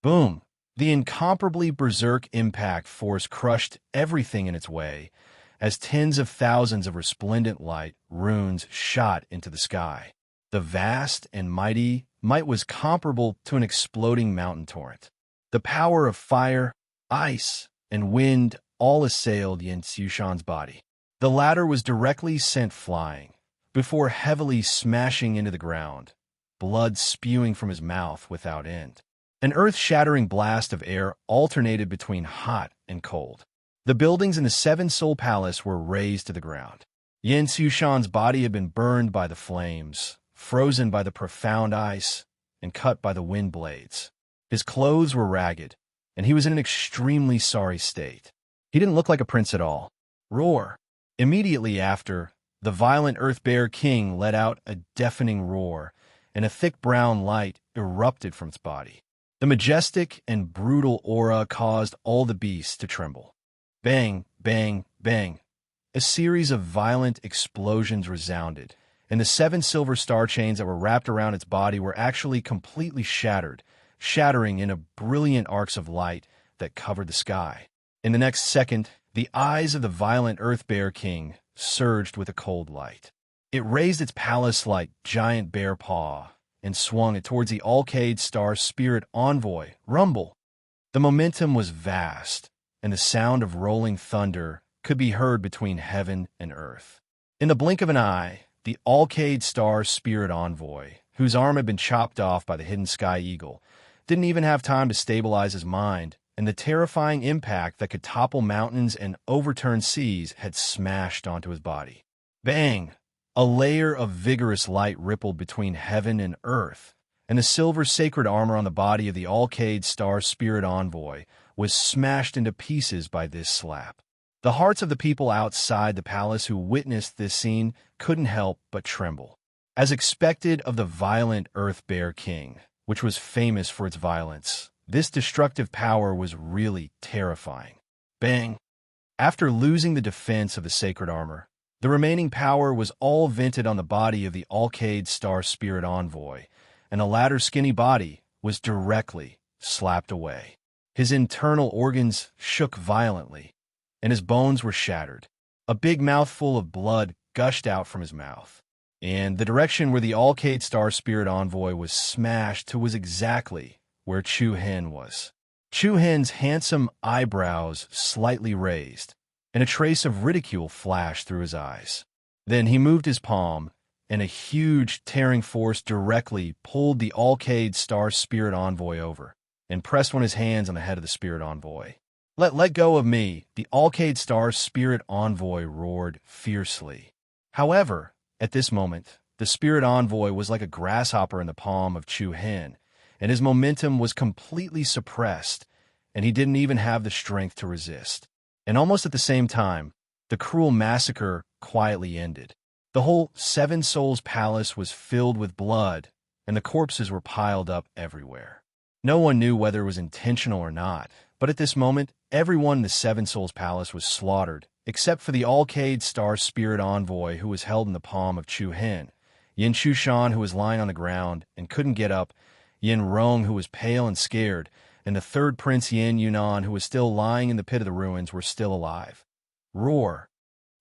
Boom! The incomparably berserk impact force crushed everything in its way, as tens of thousands of resplendent light runes shot into the sky. The vast and mighty might was comparable to an exploding mountain torrent. The power of fire, ice, and wind all assailed Yin Xushan's body. The latter was directly sent flying, before heavily smashing into the ground, blood spewing from his mouth without end. An earth-shattering blast of air alternated between hot and cold. The buildings in the Seven Soul Palace were razed to the ground. Yin Xushan's body had been burned by the flames, frozen by the profound ice, and cut by the wind blades. His clothes were ragged, and he was in an extremely sorry state. He didn't look like a prince at all. Roar! Immediately after, the violent Earth Bear King let out a deafening roar, and a thick brown light erupted from its body. The majestic and brutal aura caused all the beasts to tremble. Bang, bang, bang. A series of violent explosions resounded, and the 7 silver star chains that were wrapped around its body were actually completely shattered, shattering into brilliant arcs of light that covered the sky. In the next second, the eyes of the violent Earth Bear King surged with a cold light. It raised its palace-like giant bear paw and swung it towards the Alcade Star Spirit Envoy, Rumble. The momentum was vast, and the sound of rolling thunder could be heard between heaven and earth. In the blink of an eye, the Alcade Star Spirit Envoy, whose arm had been chopped off by the hidden Sky Eagle, didn't even have time to stabilize his mind, and the terrifying impact that could topple mountains and overturn seas had smashed onto his body. Bang! A layer of vigorous light rippled between heaven and earth, and the silver sacred armor on the body of the Alcade Star Spirit Envoy was smashed into pieces by this slap. The hearts of the people outside the palace who witnessed this scene couldn't help but tremble. As expected of the violent Earth Bear King, which was famous for its violence, this destructive power was really terrifying. Bang! After losing the defense of the sacred armor, the remaining power was all vented on the body of the Alcade Star Spirit Envoy, and the latter's skinny body was directly slapped away. His internal organs shook violently, and his bones were shattered. A big mouthful of blood gushed out from his mouth, and the direction where the Alcade Star Spirit Envoy was smashed to was exactly where Chu Hen was. Chu Hen's handsome eyebrows slightly raised, and a trace of ridicule flashed through his eyes. Then he moved his palm, and a huge tearing force directly pulled the Alcade Star Spirit Envoy over, and pressed one of his hands on the head of the Spirit Envoy. Let go of me, the Alcade Star Spirit Envoy roared fiercely. However, at this moment, the Spirit Envoy was like a grasshopper in the palm of Chu Hen, and his momentum was completely suppressed, and he didn't even have the strength to resist. And almost at the same time, the cruel massacre quietly ended. The whole Seven Souls Palace was filled with blood, and the corpses were piled up everywhere. No one knew whether it was intentional or not, but at this moment, everyone in the Seven Souls Palace was slaughtered, except for the Alcade Star Spirit Envoy who was held in the palm of Chu Hen, Yin Chushan who was lying on the ground and couldn't get up, Yin Rong who was pale and scared, and the third Prince Yin Yunan who was still lying in the pit of the ruins were still alive. Roar!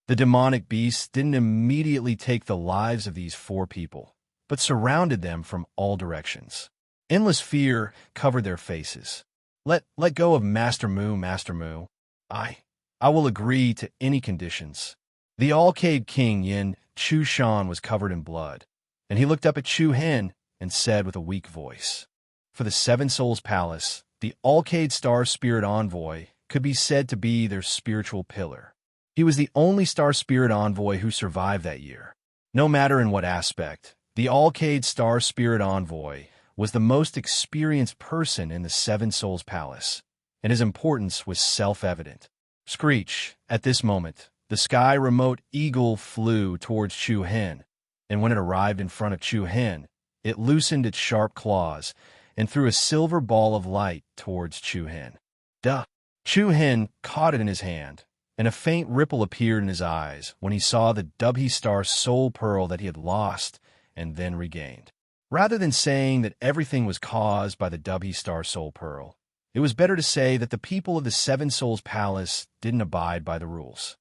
The demonic beasts didn't immediately take the lives of these 4 people, but surrounded them from all directions. Endless fear covered their faces. Let go of Master Mu, Master Mu. I will agree to any conditions. The Alcade King Yin Chushan was covered in blood, and he looked up at Chu Hen and said with a weak voice, "For the Seven Souls Palace, the Alcade Star Spirit Envoy could be said to be their spiritual pillar. He was the only Star Spirit Envoy who survived that year. No matter in what aspect, the Alcade Star Spirit Envoy was the most experienced person in the Seven Souls Palace, and his importance was self-evident." Screech! At this moment, the Sky Remote Eagle flew towards Chu Hen, and when it arrived in front of Chu Hen, it loosened its sharp claws and threw a silver ball of light towards Chu Hen. Duh! Chu Hen caught it in his hand, and a faint ripple appeared in his eyes when he saw the Dubhy Star soul pearl that he had lost and then regained. Rather than saying that everything was caused by the Dubhy Star soul pearl, it was better to say that the people of the Seven Souls Palace didn't abide by the rules.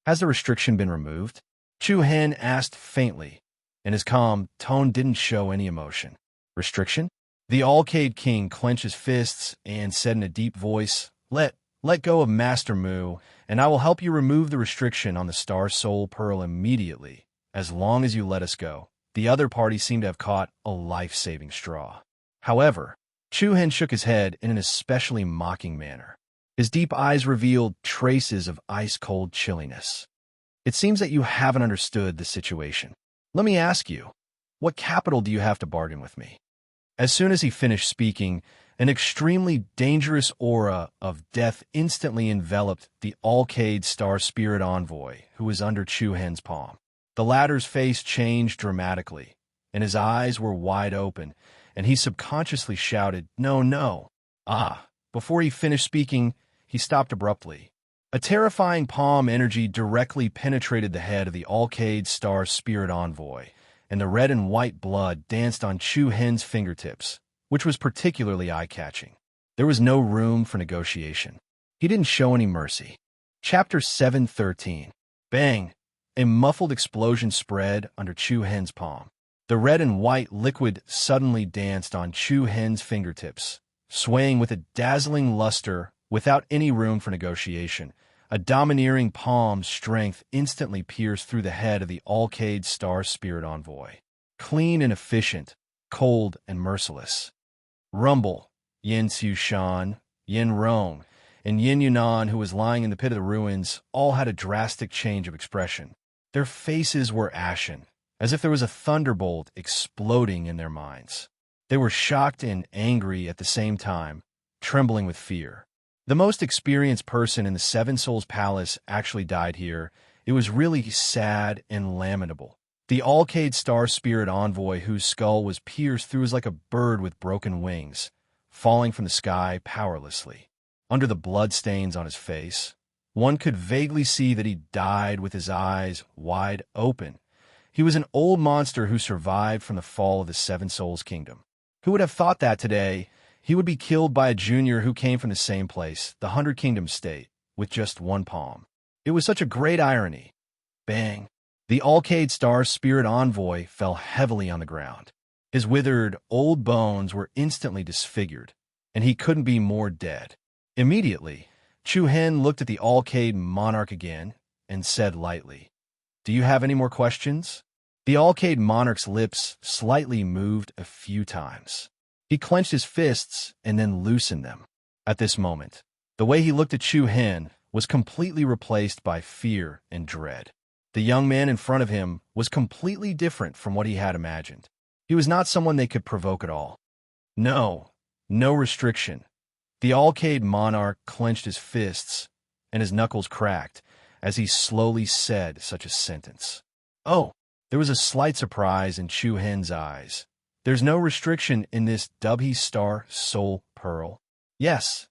Has the restriction been removed? Chu Hen asked faintly, and his calm tone didn't show any emotion. Restriction? The Alcade King clenched his fists and said in a deep voice, Let go of Master Mu, and I will help you remove the restriction on the Star Soul Pearl immediately, as long as you let us go. The other party seemed to have caught a life-saving straw. However, Chu Hen shook his head in an especially mocking manner. His deep eyes revealed traces of ice-cold chilliness. It seems that you haven't understood the situation. Let me ask you, what capital do you have to bargain with me? As soon as he finished speaking, an extremely dangerous aura of death instantly enveloped the Alcade Star Spirit Envoy, who was under Chu Hen's palm. The latter's face changed dramatically, and his eyes were wide open, and he subconsciously shouted, No, no. Before he finished speaking, he stopped abruptly. A terrifying palm energy directly penetrated the head of the Alcade Star Spirit Envoy, and the red and white blood danced on Chu Hen's fingertips, which was particularly eye-catching. There was no room for negotiation. He didn't show any mercy. Chapter 7:13. Bang! A muffled explosion spread under Chu Hen's palm. The red and white liquid suddenly danced on Chu Hen's fingertips, swaying with a dazzling luster without any room for negotiation. A domineering palm's strength instantly pierced through the head of the Alcade Star Spirit Envoy. Clean and efficient, cold and merciless. Rumble, Yin Xiushan, Yin Rong, and Yin Yunan, who was lying in the pit of the ruins, all had a drastic change of expression. Their faces were ashen, as if there was a thunderbolt exploding in their minds. They were shocked and angry at the same time, trembling with fear. The most experienced person in the Seven Souls Palace actually died here. It was really sad and lamentable. The Alcade Star Spirit Envoy, whose skull was pierced through, was like a bird with broken wings, falling from the sky powerlessly. Under the bloodstains on his face, one could vaguely see that he died with his eyes wide open. He was an old monster who survived from the fall of the Seven Souls Kingdom. Who would have thought that today he would be killed by a junior who came from the same place, the 100 Kingdom State, with just one palm? It was such a great irony. Bang! The Alcade Star Spirit Envoy fell heavily on the ground. His withered, old bones were instantly disfigured, and he couldn't be more dead. Immediately, Chu Hen looked at the Alcade Monarch again and said lightly, Do you have any more questions? The Alcade Monarch's lips slightly moved a few times. He clenched his fists and then loosened them. At this moment, the way he looked at Chu Hen was completely replaced by fear and dread. The young man in front of him was completely different from what he had imagined. He was not someone they could provoke at all. No restriction. The Alcade Monarch clenched his fists, and his knuckles cracked as he slowly said such a sentence. Oh, there was a slight surprise in Chu Hen's eyes. There's no restriction in this Dubhy Star Soul Pearl. Yes,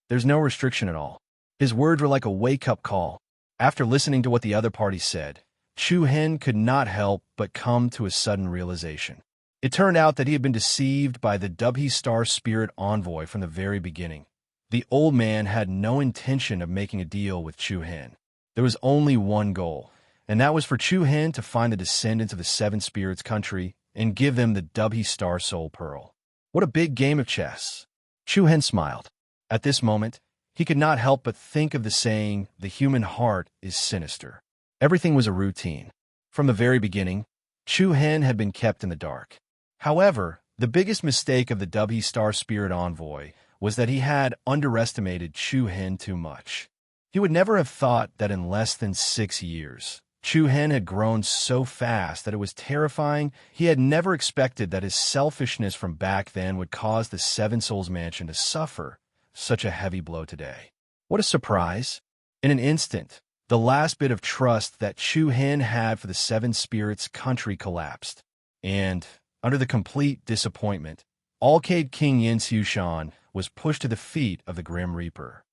there's no restriction at all. His words were like a wake-up call. After listening to what the other party said, Chu Hen could not help but come to a sudden realization. It turned out that he had been deceived by the Dubhy Star Spirit Envoy from the very beginning. The old man had no intention of making a deal with Chu Hen. There was only one goal, and that was for Chu Hen to find the descendants of the Seven Spirits country and give them the Dubhy Star Soul Pearl. What a big game of chess. Chu Hen smiled. At this moment, he could not help but think of the saying, the human heart is sinister. Everything was a routine. From the very beginning, Chu Hen had been kept in the dark. However, the biggest mistake of the Dubhy Star Spirit Envoy was that he had underestimated Chu Hen too much. He would never have thought that in less than 6 years, Chu Hen had grown so fast that it was terrifying. He had never expected that his selfishness from back then would cause the Seven Souls Mansion to suffer such a heavy blow today. What a surprise! In an instant, the last bit of trust that Chu Hen had for the Seven Spirits country collapsed. And, under the complete disappointment, Alcade King Yin Xiushan was pushed to the feet of the Grim Reaper.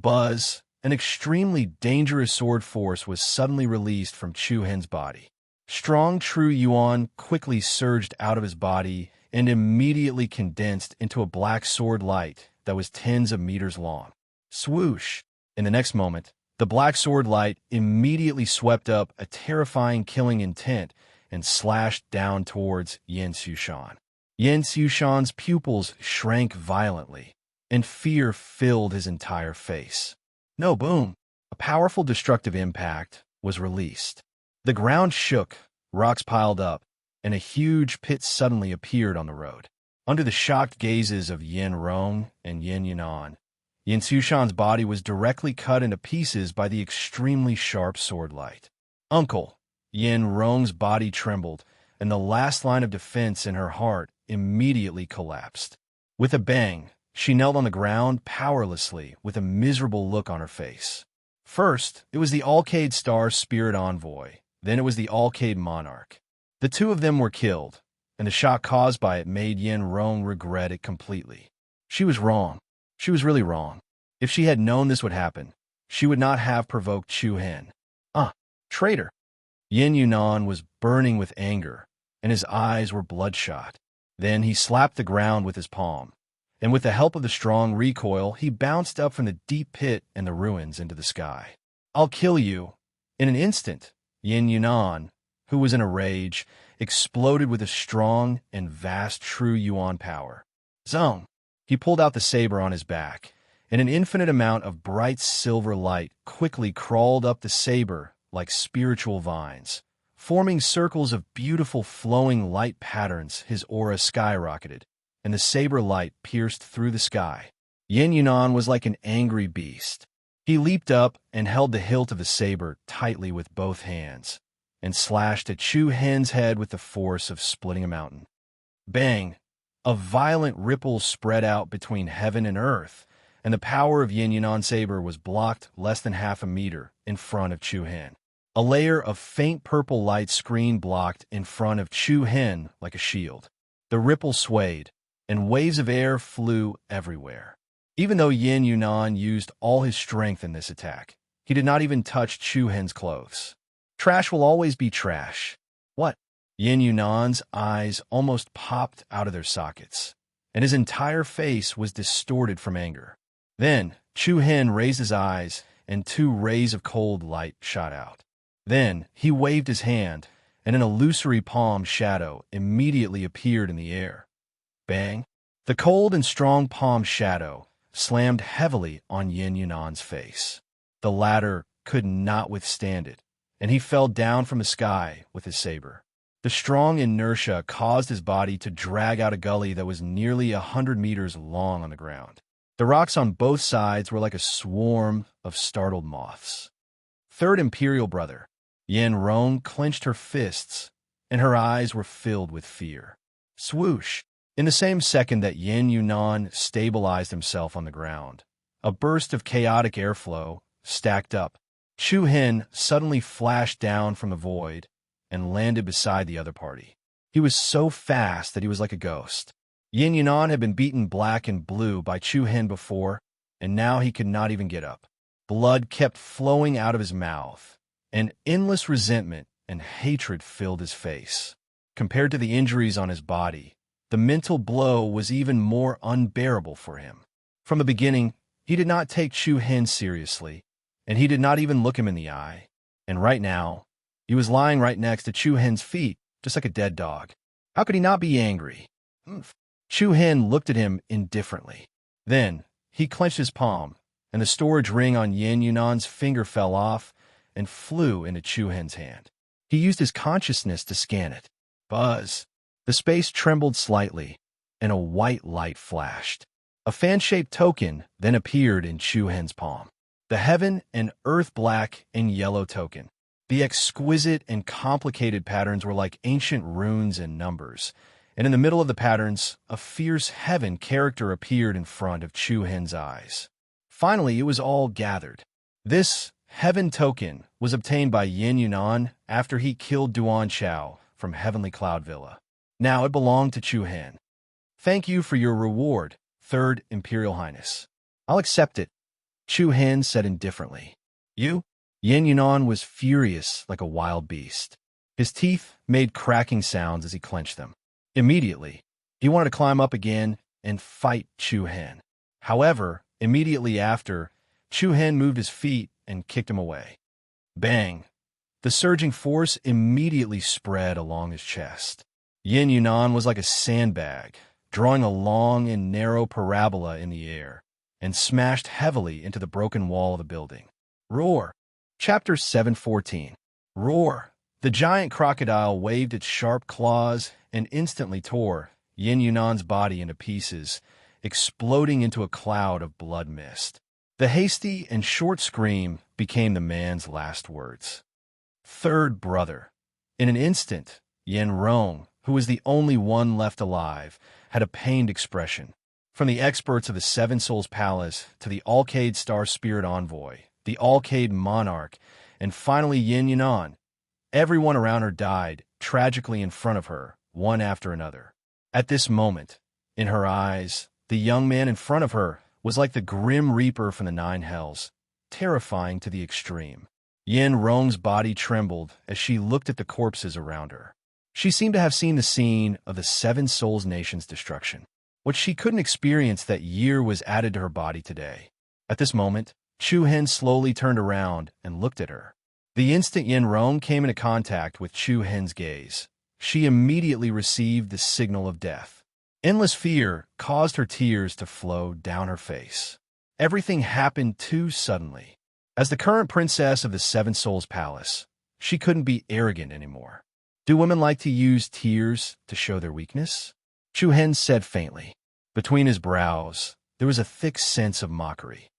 Buzz, an extremely dangerous sword force was suddenly released from Chu Hen's body. Strong true yuan quickly surged out of his body and immediately condensed into a black sword light that was tens of meters long. Swoosh! In the next moment, the black sword light immediately swept up a terrifying killing intent and slashed down towards Yin Xushan. Yin Xushan's pupils shrank violently, and fear filled his entire face. No, boom! A powerful destructive impact was released. The ground shook, rocks piled up, and a huge pit suddenly appeared on the road. Under the shocked gazes of Yin Rong and Yin Yunan, Yin Xushan's body was directly cut into pieces by the extremely sharp sword light. Uncle! Yin Rong's body trembled, and the last line of defense in her heart immediately collapsed. With a bang, she knelt on the ground powerlessly with a miserable look on her face. First, it was the Alcade Star Spirit Envoy. Then it was the Alcade Monarch. The two of them were killed, and the shock caused by it made Yin Rong regret it completely. She was wrong. She was really wrong. If she had known this would happen, she would not have provoked Chu Hen. Traitor! Yin Yunan was burning with anger, and his eyes were bloodshot. Then he slapped the ground with his palm, and with the help of the strong recoil, he bounced up from the deep pit and the ruins into the sky. I'll kill you. In an instant, Yin Yunan, who was in a rage, exploded with a strong and vast true yuan power. Zong! He pulled out the saber on his back, and an infinite amount of bright silver light quickly crawled up the saber like spiritual vines. Forming circles of beautiful flowing light patterns, his aura skyrocketed, and the saber light pierced through the sky. Yin Yunan was like an angry beast. He leaped up and held the hilt of the saber tightly with both hands, and slashed at Chu Hen's head with the force of splitting a mountain. Bang! A violent ripple spread out between heaven and earth, and the power of Yin Yunan's saber was blocked less than half a meter in front of Chu Hen. A layer of faint purple light screen blocked in front of Chu Hen like a shield. The ripple swayed, and waves of air flew everywhere. Even though Yin Yunan used all his strength in this attack, he did not even touch Chu Hen's clothes. Trash will always be trash. What? Yin Yunan's eyes almost popped out of their sockets, and his entire face was distorted from anger. Then, Chu Hen raised his eyes, and two rays of cold light shot out. Then, he waved his hand, and an illusory palm shadow immediately appeared in the air. Bang! The cold and strong palm shadow slammed heavily on Yin Yunan's face. The latter could not withstand it, and he fell down from the sky with his saber. The strong inertia caused his body to drag out a gully that was nearly 100 meters long on the ground. The rocks on both sides were like a swarm of startled moths. Third Imperial Brother, Yin Rong clenched her fists, and her eyes were filled with fear. Swoosh! In the same second that Yin Yunan stabilized himself on the ground, a burst of chaotic airflow stacked up. Chu Hen suddenly flashed down from the void and landed beside the other party. He was so fast that he was like a ghost. Yin Yunan had been beaten black and blue by Chu Hen before, and now he could not even get up. Blood kept flowing out of his mouth, and endless resentment and hatred filled his face. Compared to the injuries on his body, the mental blow was even more unbearable for him. From the beginning, he did not take Chu Hen seriously, and he did not even look him in the eye. And right now, he was lying right next to Chu Hen's feet, just like a dead dog. How could he not be angry? Chu Hen looked at him indifferently. Then, he clenched his palm, and the storage ring on Yin Yunan's finger fell off and flew into Chu Hen's hand. He used his consciousness to scan it. Buzz! The space trembled slightly, and a white light flashed. A fan-shaped token then appeared in Chu Hen's palm. The heaven and earth black and yellow token. The exquisite and complicated patterns were like ancient runes and numbers, and in the middle of the patterns, a fierce heaven character appeared in front of Chu Hen's eyes. Finally, it was all gathered. This heaven token was obtained by Yin Yunan after he killed Duan Chao from Heavenly Cloud Villa. Now it belonged to Chu Hen. Thank you for your reward, Third Imperial Highness. I'll accept it. Chu Hen said indifferently. You? Yin Yunan was furious like a wild beast. His teeth made cracking sounds as he clenched them. Immediately, he wanted to climb up again and fight Chu Hen. However, immediately after, Chu Hen moved his feet and kicked him away. Bang! The surging force immediately spread along his chest. Yin Yunan was like a sandbag, drawing a long and narrow parabola in the air, and smashed heavily into the broken wall of the building. Roar! Chapter 714. Roar! The giant crocodile waved its sharp claws and instantly tore Yin Yunan's body into pieces, exploding into a cloud of blood mist. The hasty and short scream became the man's last words. Third brother. In an instant, Yen Rong, who was the only one left alive, had a pained expression. From the experts of the Seven Souls Palace to the Alcade Star Spirit Envoy, the Alcade Monarch, and finally Yin Yunan, everyone around her died tragically in front of her, one after another. At this moment, in her eyes, the young man in front of her was like the grim reaper from the Nine Hells, terrifying to the extreme. Yin Rong's body trembled as she looked at the corpses around her. She seemed to have seen the scene of the Seven Souls Nation's destruction. What she couldn't experience that year was added to her body today. At this moment, Chu Hen slowly turned around and looked at her. The instant Yin Rong came into contact with Chu Hen's gaze, she immediately received the signal of death. Endless fear caused her tears to flow down her face. Everything happened too suddenly. As the current princess of the Seven Souls Palace, she couldn't be arrogant anymore. Do women like to use tears to show their weakness? Chu Hen said faintly. Between his brows, there was a thick sense of mockery.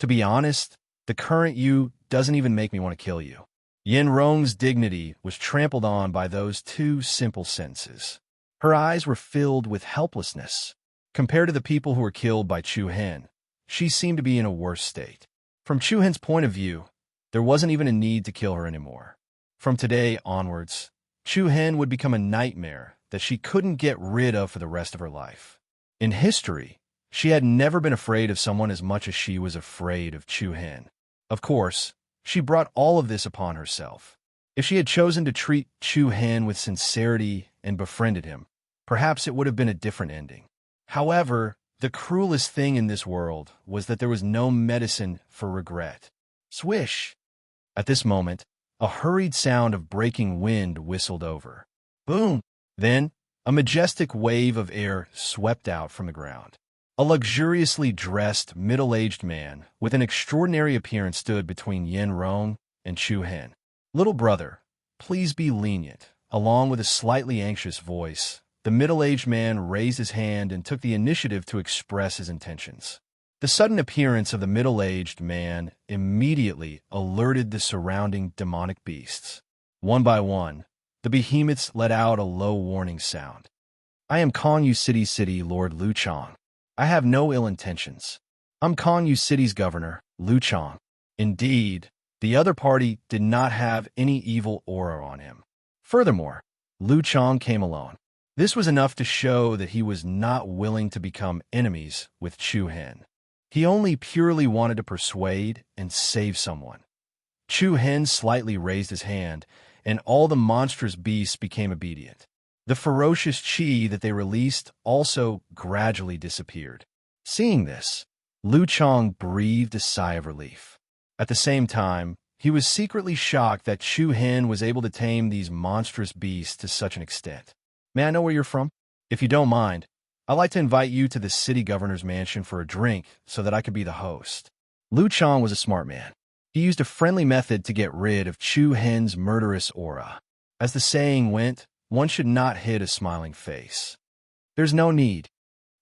To be honest, the current you doesn't even make me want to kill you. Yin Rong's dignity was trampled on by those two simple sentences. Her eyes were filled with helplessness. Compared to the people who were killed by Chu Hen, she seemed to be in a worse state. From Chu Hen's point of view, there wasn't even a need to kill her anymore. From today onwards, Chu Hen would become a nightmare that she couldn't get rid of for the rest of her life. In history, she had never been afraid of someone as much as she was afraid of Chu Hen. Of course, she brought all of this upon herself. If she had chosen to treat Chu Hen with sincerity and befriended him, perhaps it would have been a different ending. However, the cruelest thing in this world was that there was no medicine for regret. Swish! At this moment, a hurried sound of breaking wind whistled over. Boom! Then, a majestic wave of air swept out from the ground. A luxuriously dressed, middle-aged man with an extraordinary appearance stood between Yin Rong and Chu Hen. Little brother, please be lenient. Along with a slightly anxious voice, the middle-aged man raised his hand and took the initiative to express his intentions. The sudden appearance of the middle-aged man immediately alerted the surrounding demonic beasts. One by one, the behemoths let out a low warning sound. I am calling you City Lord Lu Chong. I have no ill intentions. I'm calling you City's governor, Lu Chong. Indeed, the other party did not have any evil aura on him. Furthermore, Lu Chong came alone. This was enough to show that he was not willing to become enemies with Chu Hen. He only purely wanted to persuade and save someone. Chu Hen slightly raised his hand, and all the monstrous beasts became obedient. The ferocious chi that they released also gradually disappeared. Seeing this, Lu Chong breathed a sigh of relief. At the same time, he was secretly shocked that Chu Hen was able to tame these monstrous beasts to such an extent. May I know where you're from? If you don't mind, I'd like to invite you to the city governor's mansion for a drink so that I could be the host. Lu Chong was a smart man. He used a friendly method to get rid of Chu Hen's murderous aura. As the saying went, one should not hit a smiling face. There's no need,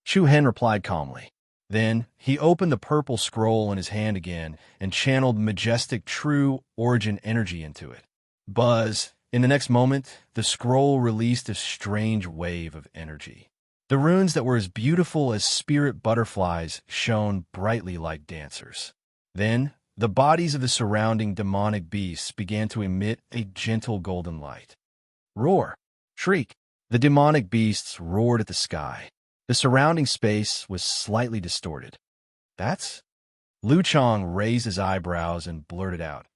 Chu Hen replied calmly. Then, he opened the purple scroll in his hand again and channeled majestic true origin energy into it. Buzz! In the next moment, the scroll released a strange wave of energy. The runes that were as beautiful as spirit butterflies shone brightly like dancers. Then, the bodies of the surrounding demonic beasts began to emit a gentle golden light. Roar! Shriek! The demonic beasts roared at the sky. The surrounding space was slightly distorted. That's Lu Chang raised his eyebrows and blurted out,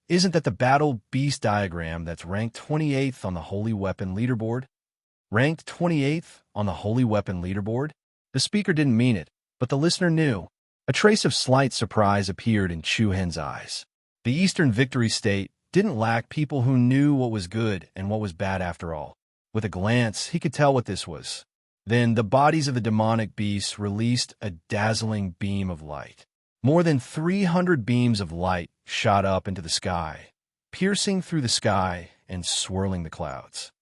"Isn't that the battle beast diagram that's ranked 28th on the Holy Weapon leaderboard?" Ranked 28th on the Holy Weapon leaderboard? The speaker didn't mean it, but the listener knew. A trace of slight surprise appeared in Chu Hen's eyes. The Eastern Victory State didn't lack people who knew what was good and what was bad after all. With a glance, he could tell what this was. Then the bodies of the demonic beasts released a dazzling beam of light. More than 300 beams of light shot up into the sky, piercing through the sky and swirling the clouds.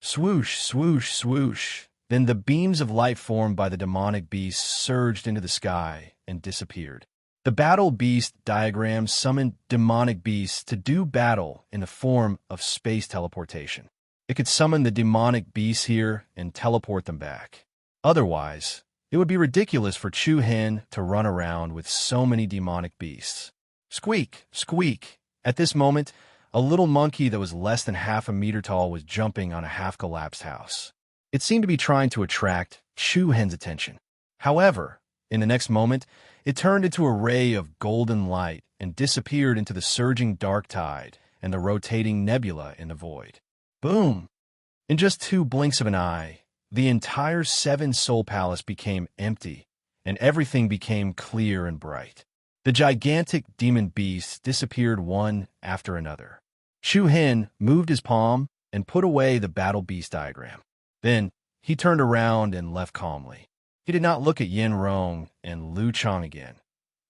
Swoosh, swoosh, swoosh. Then the beams of light formed by the demonic beasts surged into the sky and disappeared. The battle beast diagram summoned demonic beasts to do battle in the form of space teleportation. It could summon the demonic beasts here and teleport them back. Otherwise, it would be ridiculous for Chu Hen to run around with so many demonic beasts. Squeak, squeak. At this moment, a little monkey that was less than half a meter tall was jumping on a half-collapsed house. It seemed to be trying to attract Chu Hen's attention. However, in the next moment, it turned into a ray of golden light and disappeared into the surging dark tide and the rotating nebula in the void. Boom! In just 2 blinks of an eye, the entire 7-soul palace became empty, and everything became clear and bright. The gigantic demon beasts disappeared one after another. Chu Hen moved his palm and put away the battle beast diagram. Then he turned around and left calmly. He did not look at Yin Rong and Lu Chang again.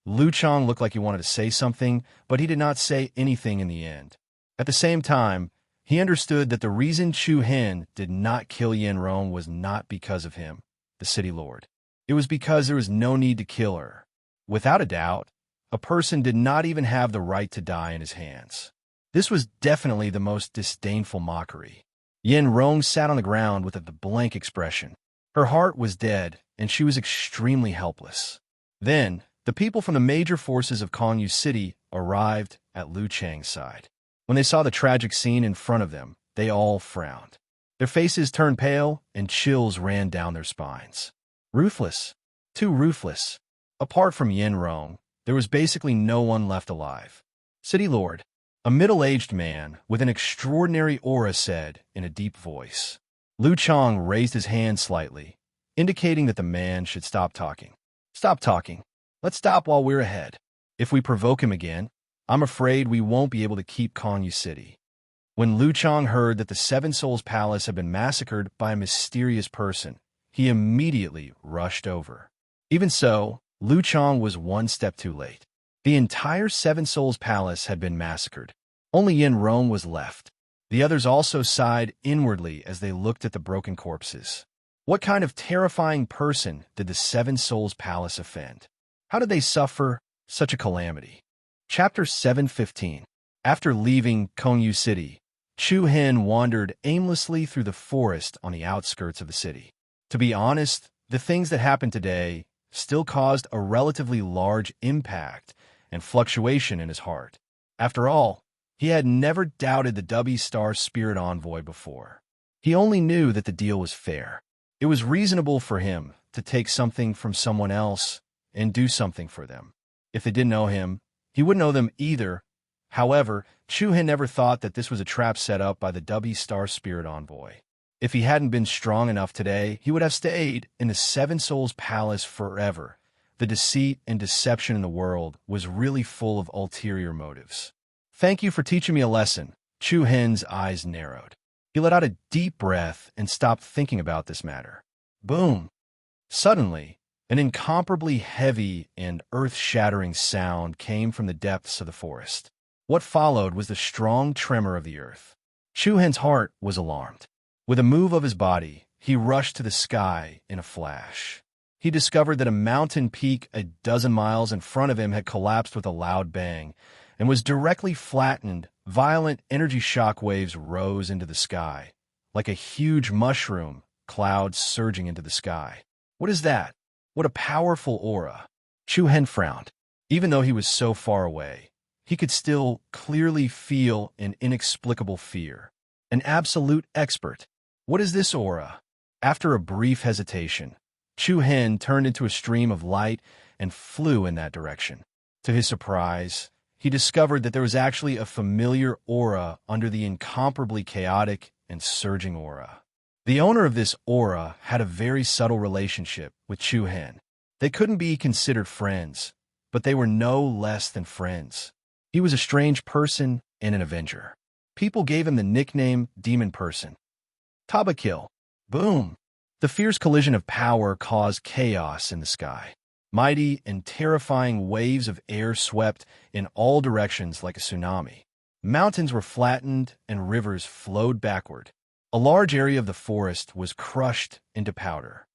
Lu Chang looked like he wanted to say something, but he did not say anything in the end. At the same time, he understood that the reason Chu Hen did not kill Yin Rong was not because of him, the city lord. It was because there was no need to kill her. Without a doubt, a person did not even have the right to die in his hands. This was definitely the most disdainful mockery. Yin Rong sat on the ground with a blank expression. Her heart was dead, and she was extremely helpless. Then, the people from the major forces of Kongyu City arrived at Lu Chang's side. When they saw the tragic scene in front of them, they all frowned. Their faces turned pale, and chills ran down their spines. Ruthless. Too ruthless. Apart from Yin Rong, there was basically no one left alive. City Lord, a middle-aged man with an extraordinary aura, said in a deep voice. Lu Chang raised his hand slightly, indicating that the man should stop talking. Stop talking. Let's stop while we're ahead. If we provoke him again, I'm afraid we won't be able to keep Kongyu City. When Lu Chang heard that the 7 Souls Palace had been massacred by a mysterious person, he immediately rushed over. Even so, Lu Chang was one step too late. The entire 7 Souls Palace had been massacred. Only Yin Rong was left. The others also sighed inwardly as they looked at the broken corpses. What kind of terrifying person did the 7 Souls Palace offend? How did they suffer such a calamity? Chapter 7:15. After leaving Kongyu City, Chu Hen wandered aimlessly through the forest on the outskirts of the city. To be honest, the things that happened today still caused a relatively large impact and fluctuation in his heart. After all, he had never doubted the W Star Spirit Envoy before. He only knew that the deal was fair. It was reasonable for him to take something from someone else and do something for them. If they didn't know him, he wouldn't know them either. However, Chu Hen never thought that this was a trap set up by the W Star Spirit Envoy. If he hadn't been strong enough today, he would have stayed in the 7 Souls Palace forever. The deceit and deception in the world was really full of ulterior motives. Thank you for teaching me a lesson. Chu Hen's eyes narrowed. He let out a deep breath and stopped thinking about this matter. Boom! Suddenly, an incomparably heavy and earth-shattering sound came from the depths of the forest. What followed was the strong tremor of the earth. Chu Hen's heart was alarmed. With a move of his body, he rushed to the sky in a flash. He discovered that a mountain peak a dozen miles in front of him had collapsed with a loud bang and was directly flattened. Violent energy shock waves rose into the sky. Like a huge mushroom, clouds surging into the sky. What is that? What a powerful aura. Chu Hen frowned. Even though he was so far away, he could still clearly feel an inexplicable fear. An absolute expert. What is this aura? After a brief hesitation, Chu Hen turned into a stream of light and flew in that direction. To his surprise, he discovered that there was actually a familiar aura under the incomparably chaotic and surging aura. The owner of this aura had a very subtle relationship with Chu Hen. They couldn't be considered friends, but they were no less than friends. He was a strange person and an avenger. People gave him the nickname Demon Person. Tabakill. Boom! The fierce collision of power caused chaos in the sky. Mighty and terrifying waves of air swept in all directions like a tsunami. Mountains were flattened and rivers flowed backward. A large area of the forest was crushed into powder.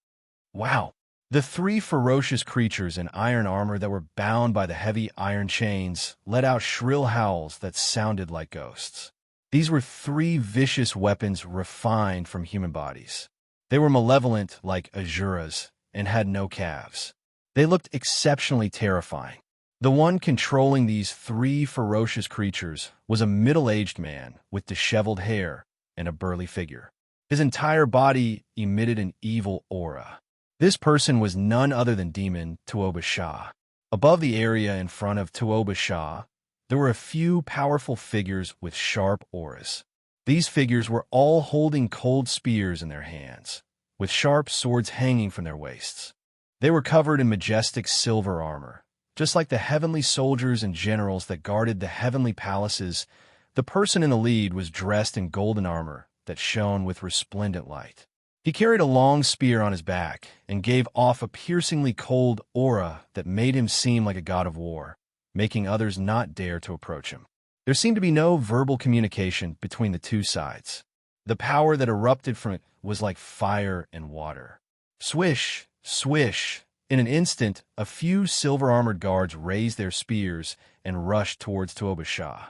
Wow! The three ferocious creatures in iron armor that were bound by the heavy iron chains let out shrill howls that sounded like ghosts. These were three vicious weapons refined from human bodies. They were malevolent like Azuras and had no calves. They looked exceptionally terrifying. The one controlling these three ferocious creatures was a middle-aged man with disheveled hair and a burly figure. His entire body emitted an evil aura. This person was none other than Demon Tuoba Shah. Above the area in front of Tuoba Shah, there were a few powerful figures with sharp auras. These figures were all holding cold spears in their hands, with sharp swords hanging from their waists. They were covered in majestic silver armor. Just like the heavenly soldiers and generals that guarded the heavenly palaces, the person in the lead was dressed in golden armor that shone with resplendent light. He carried a long spear on his back and gave off a piercingly cold aura that made him seem like a god of war, making others not dare to approach him. There seemed to be no verbal communication between the two sides. The power that erupted from it was like fire and water. Swish! Swish! In an instant, a few silver-armored guards raised their spears and rushed towards Tuoba Shah.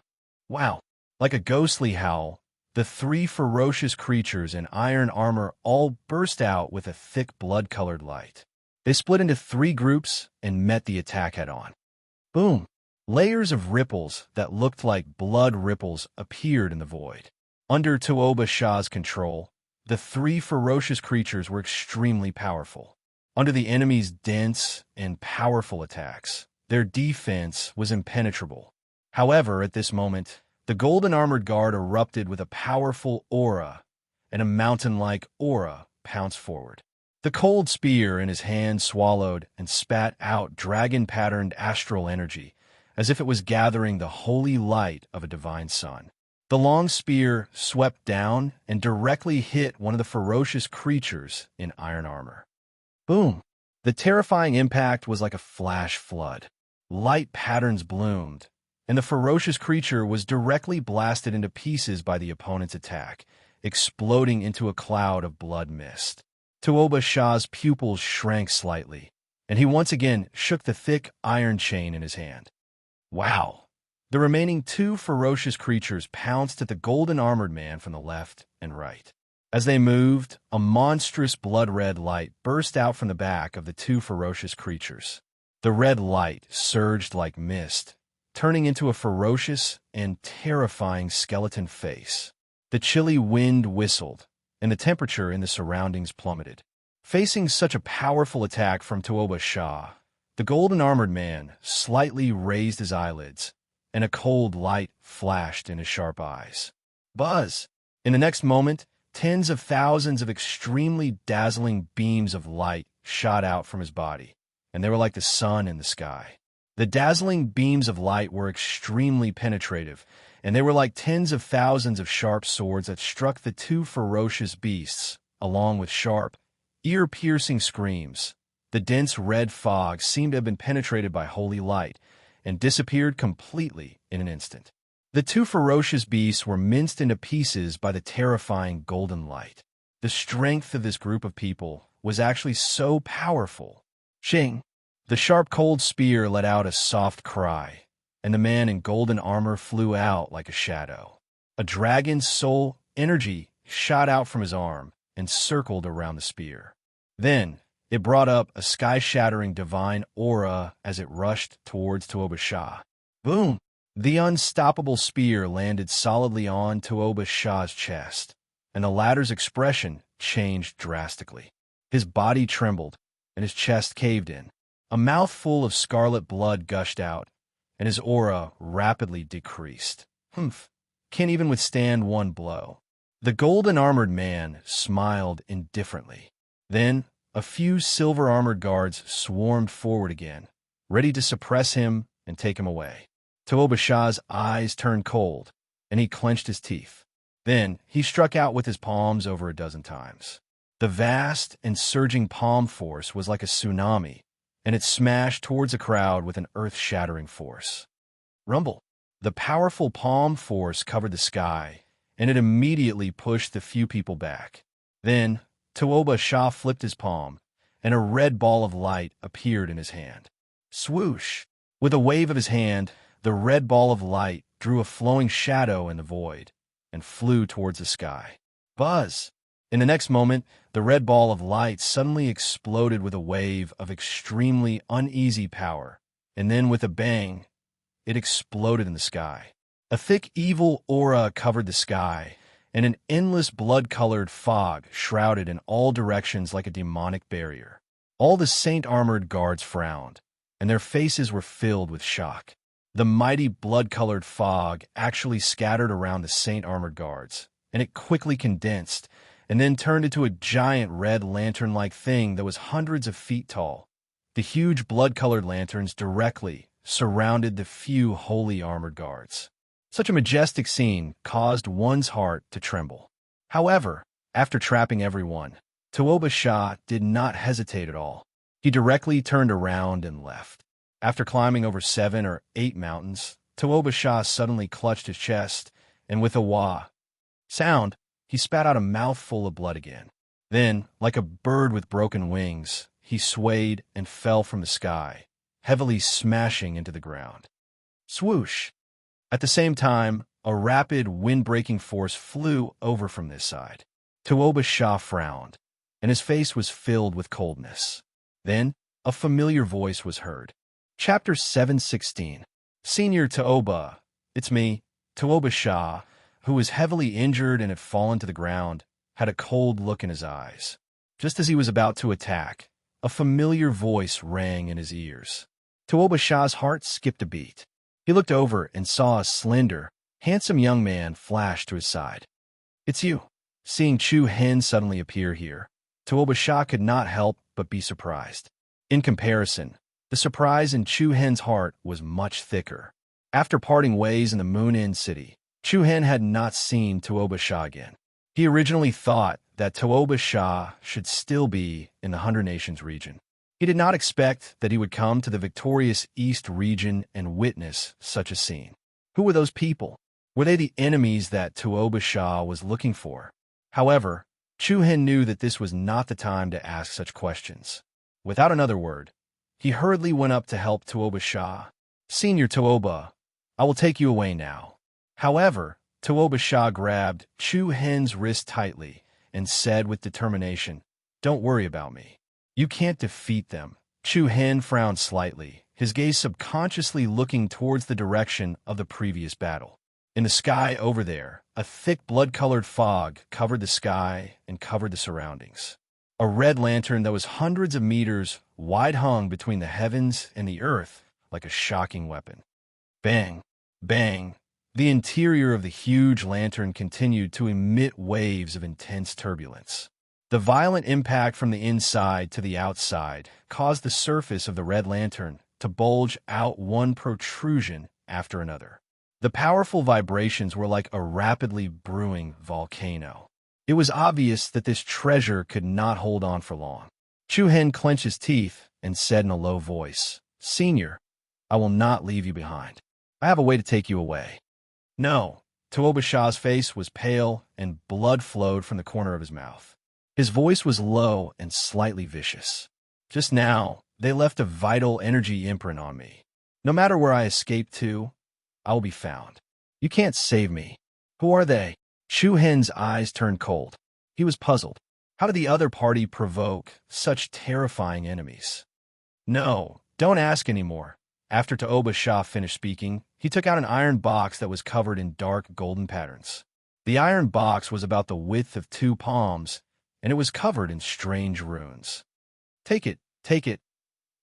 Wow! Like a ghostly howl, the three ferocious creatures in iron armor all burst out with a thick blood-colored light. They split into three groups and met the attack head-on. Boom! Layers of ripples that looked like blood ripples appeared in the void. Under Tuoba Shah's control, the three ferocious creatures were extremely powerful. Under the enemy's dense and powerful attacks, their defense was impenetrable. However, at this moment, the golden-armored guard erupted with a powerful aura, and a mountain-like aura pounced forward. The cold spear in his hand swallowed and spat out dragon-patterned astral energy, as if it was gathering the holy light of a divine sun. The long spear swept down and directly hit one of the ferocious creatures in iron armor. Boom! The terrifying impact was like a flash flood. Light patterns bloomed, and the ferocious creature was directly blasted into pieces by the opponent's attack, exploding into a cloud of blood mist. Tuoba Shah's pupils shrank slightly, and he once again shook the thick iron chain in his hand. Wow! The remaining two ferocious creatures pounced at the golden-armored man from the left and right. As they moved, a monstrous blood-red light burst out from the back of the two ferocious creatures. The red light surged like mist, turning into a ferocious and terrifying skeleton face. The chilly wind whistled, and the temperature in the surroundings plummeted. Facing such a powerful attack from Tuoba Shah, the golden-armored man slightly raised his eyelids, and a cold light flashed in his sharp eyes. Buzz! In the next moment, tens of thousands of extremely dazzling beams of light shot out from his body, and they were like the sun in the sky. The dazzling beams of light were extremely penetrative, and they were like tens of thousands of sharp swords that struck the two ferocious beasts, along with sharp, ear-piercing screams. The dense red fog seemed to have been penetrated by holy light, and disappeared completely in an instant. The two ferocious beasts were minced into pieces by the terrifying golden light. The strength of this group of people was actually so powerful. Shing! The sharp cold spear let out a soft cry, and the man in golden armor flew out like a shadow. A dragon's soul energy shot out from his arm and circled around the spear. Then, it brought up a sky-shattering divine aura as it rushed towards Tuoba Shah. Boom! The unstoppable spear landed solidly on Tuoba Shah's chest, and the latter's expression changed drastically. His body trembled, and his chest caved in. A mouthful of scarlet blood gushed out, and his aura rapidly decreased. Humph, can't even withstand one blow. The golden-armored man smiled indifferently. Then, a few silver-armored guards swarmed forward again, ready to suppress him and take him away. Tuoba Shah's eyes turned cold, and he clenched his teeth. Then, he struck out with his palms over a dozen times. The vast and surging palm force was like a tsunami, and it smashed towards the crowd with an earth-shattering force. Rumble! The powerful palm force covered the sky, and it immediately pushed the few people back. Then, Tuoba Shah flipped his palm, and a red ball of light appeared in his hand. Swoosh! With a wave of his hand, the red ball of light drew a flowing shadow in the void and flew towards the sky. Buzz! In the next moment, the red ball of light suddenly exploded with a wave of extremely uneasy power, and then with a bang, it exploded in the sky. A thick evil aura covered the sky, and an endless blood-colored fog shrouded in all directions like a demonic barrier. All the saint-armored guards frowned, and their faces were filled with shock. The mighty blood-colored fog actually scattered around the saint-armored guards, and it quickly condensed, and then turned into a giant red lantern-like thing that was hundreds of feet tall. The huge blood-colored lanterns directly surrounded the few holy armored guards. Such a majestic scene caused one's heart to tremble. However, after trapping everyone, Tuoba Shah did not hesitate at all. He directly turned around and left. After climbing over 7 or 8 mountains, Tuoba Shah suddenly clutched his chest, and with a wah sound, he spat out a mouthful of blood again. Then, like a bird with broken wings, he swayed and fell from the sky, heavily smashing into the ground. Swoosh! At the same time, a rapid wind-breaking force flew over from this side. Tuoba Shah frowned, and his face was filled with coldness. Then, a familiar voice was heard. Chapter 716. Senior Tuoba, it's me, Tuoba Shah, who was heavily injured and had fallen to the ground, had a cold look in his eyes. Just as he was about to attack, a familiar voice rang in his ears. Tuoba Shah's heart skipped a beat. He looked over and saw a slender, handsome young man flash to his side. It's you. Seeing Chu Hen suddenly appear here, Tuoba Shah could not help but be surprised. In comparison, the surprise in Chu Hen's heart was much thicker. After parting ways in the Moon Inn city, Chu Hen had not seen Tuoba Shah again. He originally thought that Tuoba Shah should still be in the 100 Nations region. He did not expect that he would come to the victorious East region and witness such a scene. Who were those people? Were they the enemies that Tuoba Shah was looking for? However, Chu Hen knew that this was not the time to ask such questions. Without another word, he hurriedly went up to help Tuoba Shah. Senior Tuoba, I will take you away now. However, Tuoba Shah grabbed Chu Hen's wrist tightly and said with determination, Don't worry about me. You can't defeat them. Chu Hen frowned slightly, his gaze subconsciously looking towards the direction of the previous battle. In the sky over there, a thick blood-colored fog covered the sky and covered the surroundings. A red lantern that was hundreds of meters wide hung between the heavens and the earth like a shocking weapon. Bang! Bang! The interior of the huge lantern continued to emit waves of intense turbulence. The violent impact from the inside to the outside caused the surface of the red lantern to bulge out one protrusion after another. The powerful vibrations were like a rapidly brewing volcano. It was obvious that this treasure could not hold on for long. Chu Hen clenched his teeth and said in a low voice, Senior, I will not leave you behind. I have a way to take you away. No. Tuoba Shah's face was pale and blood flowed from the corner of his mouth. His voice was low and slightly vicious. Just now, they left a vital energy imprint on me. No matter where I escape to, I will be found. You can't save me. Who are they? Chu Hen's eyes turned cold. He was puzzled. How did the other party provoke such terrifying enemies? No, don't ask anymore. After Tuoba Shah finished speaking, he took out an iron box that was covered in dark golden patterns. The iron box was about the width of 2 palms, and it was covered in strange runes. Take it, take it.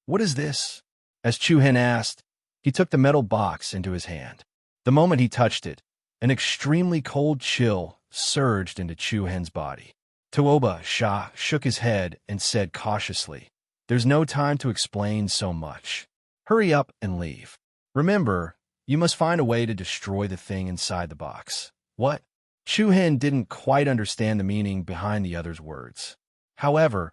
What is this? As Chu Hen asked, He took the metal box into his hand. The moment he touched it, an extremely cold chill surged into Chu Hen's body. Tuoba Shah shook his head and said cautiously, "There's no time to explain so much. Hurry up and leave. Remember, you must find a way to destroy the thing inside the box." "What?" Chu Hen didn't quite understand the meaning behind the other's words. However,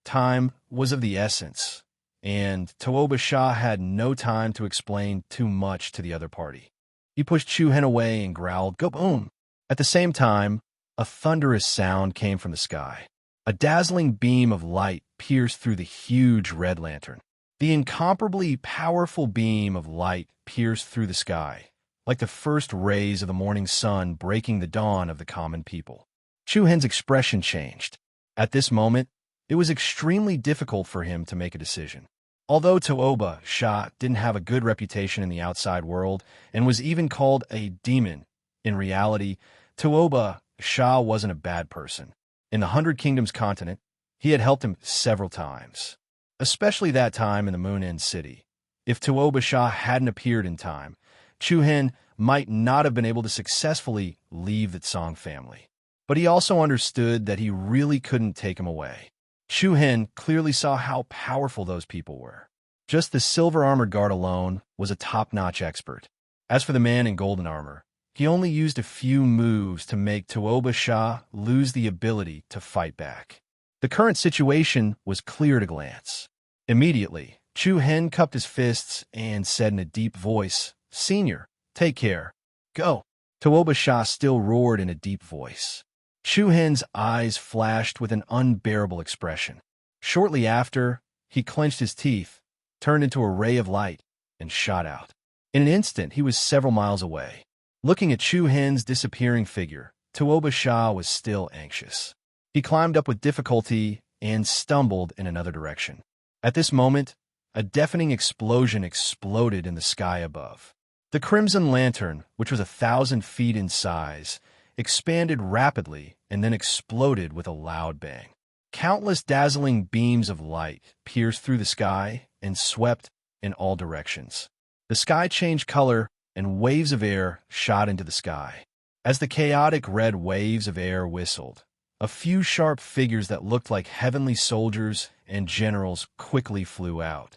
time was of the essence, and Tuoba Shah had no time to explain too much to the other party. He pushed Chu Hen away and growled, "Go boom!" At the same time, a thunderous sound came from the sky. A dazzling beam of light pierced through the huge red lantern. The incomparably powerful beam of light pierced through the sky, like the first rays of the morning sun breaking the dawn of the common people. Chu Hen's expression changed. At this moment, it was extremely difficult for him to make a decision. Although Tuoba Shah didn't have a good reputation in the outside world and was even called a demon, in reality, Tuoba Shah wasn't a bad person. In the 100 Kingdoms continent, he had helped him several times, especially that time in the Moon End City. If Tuoba Shah hadn't appeared in time, Chu Hen might not have been able to successfully leave the Tsong family. But he also understood that he really couldn't take him away. Chu Hen clearly saw how powerful those people were. Just the silver-armored guard alone was a top-notch expert. As for the man in golden armor, he only used a few moves to make Tuoba Shah lose the ability to fight back. The current situation was clear at a glance. Immediately, Chu Hen cupped his fists and said in a deep voice, "Senior, take care. Go." Tuoba Shah still roared in a deep voice. Chu Hen's eyes flashed with an unbearable expression. Shortly after, he clenched his teeth, turned into a ray of light, and shot out. In an instant, he was several miles away. Looking at Chu Hen's disappearing figure, Tuoba Shah was still anxious. He climbed up with difficulty and stumbled in another direction. At this moment, a deafening explosion exploded in the sky above. The crimson lantern, which was 1,000 feet in size, expanded rapidly and then exploded with a loud bang. Countless dazzling beams of light pierced through the sky and swept in all directions. The sky changed color and waves of air shot into the sky. As the chaotic red waves of air whistled, a few sharp figures that looked like heavenly soldiers and generals quickly flew out.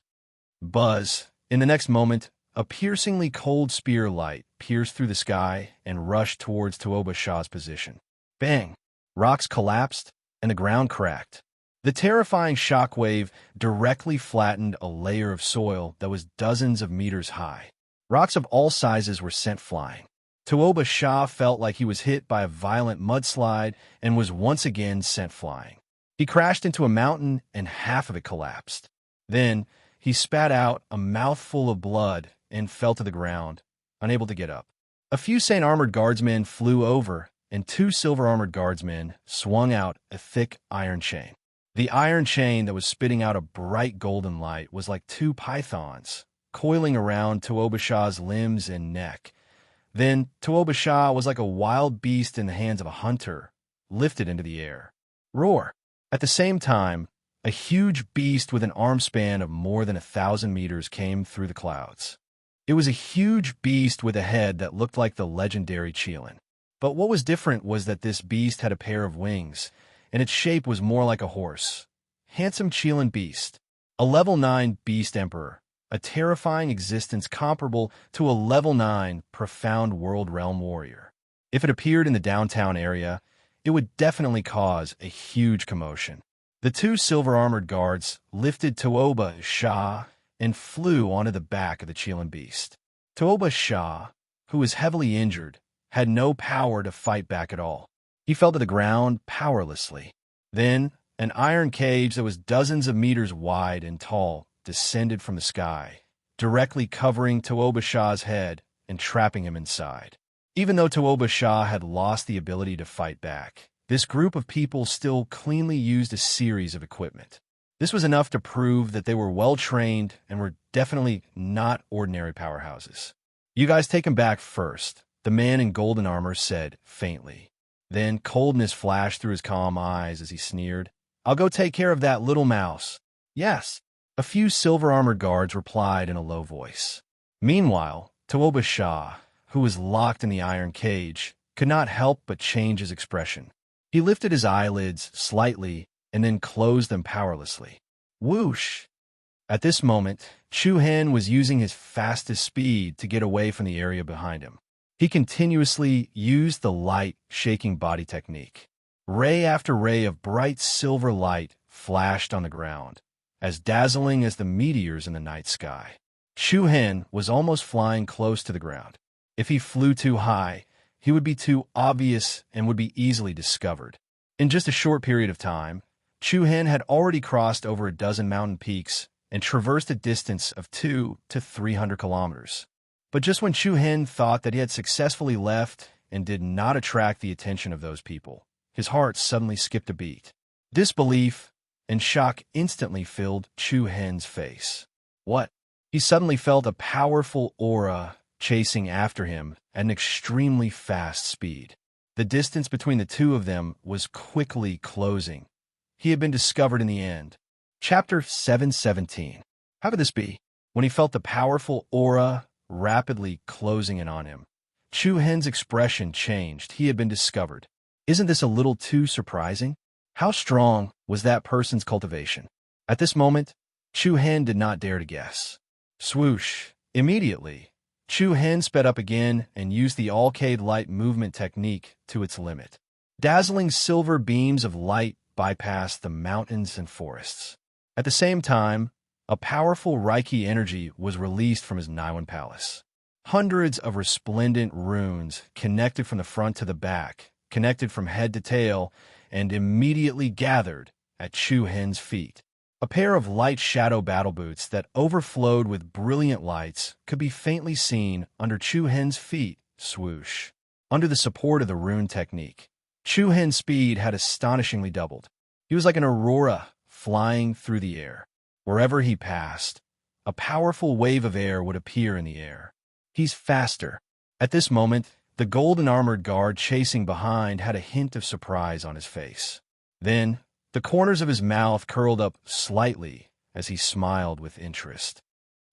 Buzz! In the next moment, a piercingly cold spear light pierced through the sky and rushed towards Tuoba Shah's position. Bang! Rocks collapsed, and the ground cracked. The terrifying shockwave directly flattened a layer of soil that was dozens of meters high. Rocks of all sizes were sent flying. Tuoba Shah felt like he was hit by a violent mudslide and was once again sent flying. He crashed into a mountain and half of it collapsed. Then, he spat out a mouthful of blood and fell to the ground, unable to get up. A few Saint-armored guardsmen flew over, and 2 silver-armored guardsmen swung out a thick iron chain. The iron chain that was spitting out a bright golden light was like 2 pythons, coiling around Tuoba Shah's limbs and neck. Then Tuoba Shah was like a wild beast in the hands of a hunter, lifted into the air. Roar! At the same time, a huge beast with an arm span of more than 1,000 meters came through the clouds. It was a huge beast with a head that looked like the legendary Qilin. But what was different was that this beast had a pair of wings, and its shape was more like a horse. Handsome Qilin beast. A level 9 beast emperor. A terrifying existence comparable to a level 9 profound world realm warrior. If it appeared in the downtown area, it would definitely cause a huge commotion. The 2 silver-armored guards lifted Tuoba Shah and flew onto the back of the Qilin beast. Tuoba Shah, who was heavily injured, had no power to fight back at all. He fell to the ground powerlessly. Then, an iron cage that was dozens of meters wide and tall descended from the sky, directly covering Tuoba Shah's head and trapping him inside. Even though Tuoba Shah had lost the ability to fight back, this group of people still cleanly used a series of equipment. This was enough to prove that they were well-trained and were definitely not ordinary powerhouses. "You guys take him back first," the man in golden armor said faintly. Then coldness flashed through his calm eyes as he sneered. "I'll go take care of that little mouse." "Yes," a few silver-armored guards replied in a low voice. Meanwhile, Tooba Shah, who was locked in the iron cage, could not help but change his expression. He lifted his eyelids slightly and then closed them powerlessly. Whoosh! At this moment, Chu Hen was using his fastest speed to get away from the area behind him. He continuously used the light, shaking body technique. Ray after ray of bright silver light flashed on the ground, as dazzling as the meteors in the night sky. Chu Hen was almost flying close to the ground. If he flew too high, he would be too obvious and would be easily discovered. In just a short period of time, Chu Hen had already crossed over a dozen mountain peaks and traversed a distance of 200 to 300 kilometers. But just when Chu Hen thought that he had successfully left and did not attract the attention of those people, his heart suddenly skipped a beat. Disbelief and shock instantly filled Chu Hen's face. What? He suddenly felt a powerful aura chasing after him at an extremely fast speed. The distance between the two of them was quickly closing. He had been discovered in the end. Chapter 717. How could this be? When he felt the powerful aura rapidly closing in on him, Chu Hen's expression changed. He had been discovered. Isn't this a little too surprising? How strong was that person's cultivation? At this moment, Chu Hen did not dare to guess. Swoosh! Immediately, Chu Hen sped up again and used the all-cade light movement technique to its limit. Dazzling silver beams of light bypassed the mountains and forests. At the same time, a powerful Reiki energy was released from his Naiwan palace. Hundreds of resplendent runes connected from the front to the back, connected from head to tail, and immediately gathered at Chu Hen's feet. A pair of light shadow battle boots that overflowed with brilliant lights could be faintly seen under Chu Hen's feet. Swoosh! Under the support of the rune technique, Chu Hen's speed had astonishingly doubled. He was like an aurora flying through the air. Wherever he passed, a powerful wave of air would appear in the air. He's faster. At this moment, the golden-armored guard chasing behind had a hint of surprise on his face. Then, the corners of his mouth curled up slightly as he smiled with interest.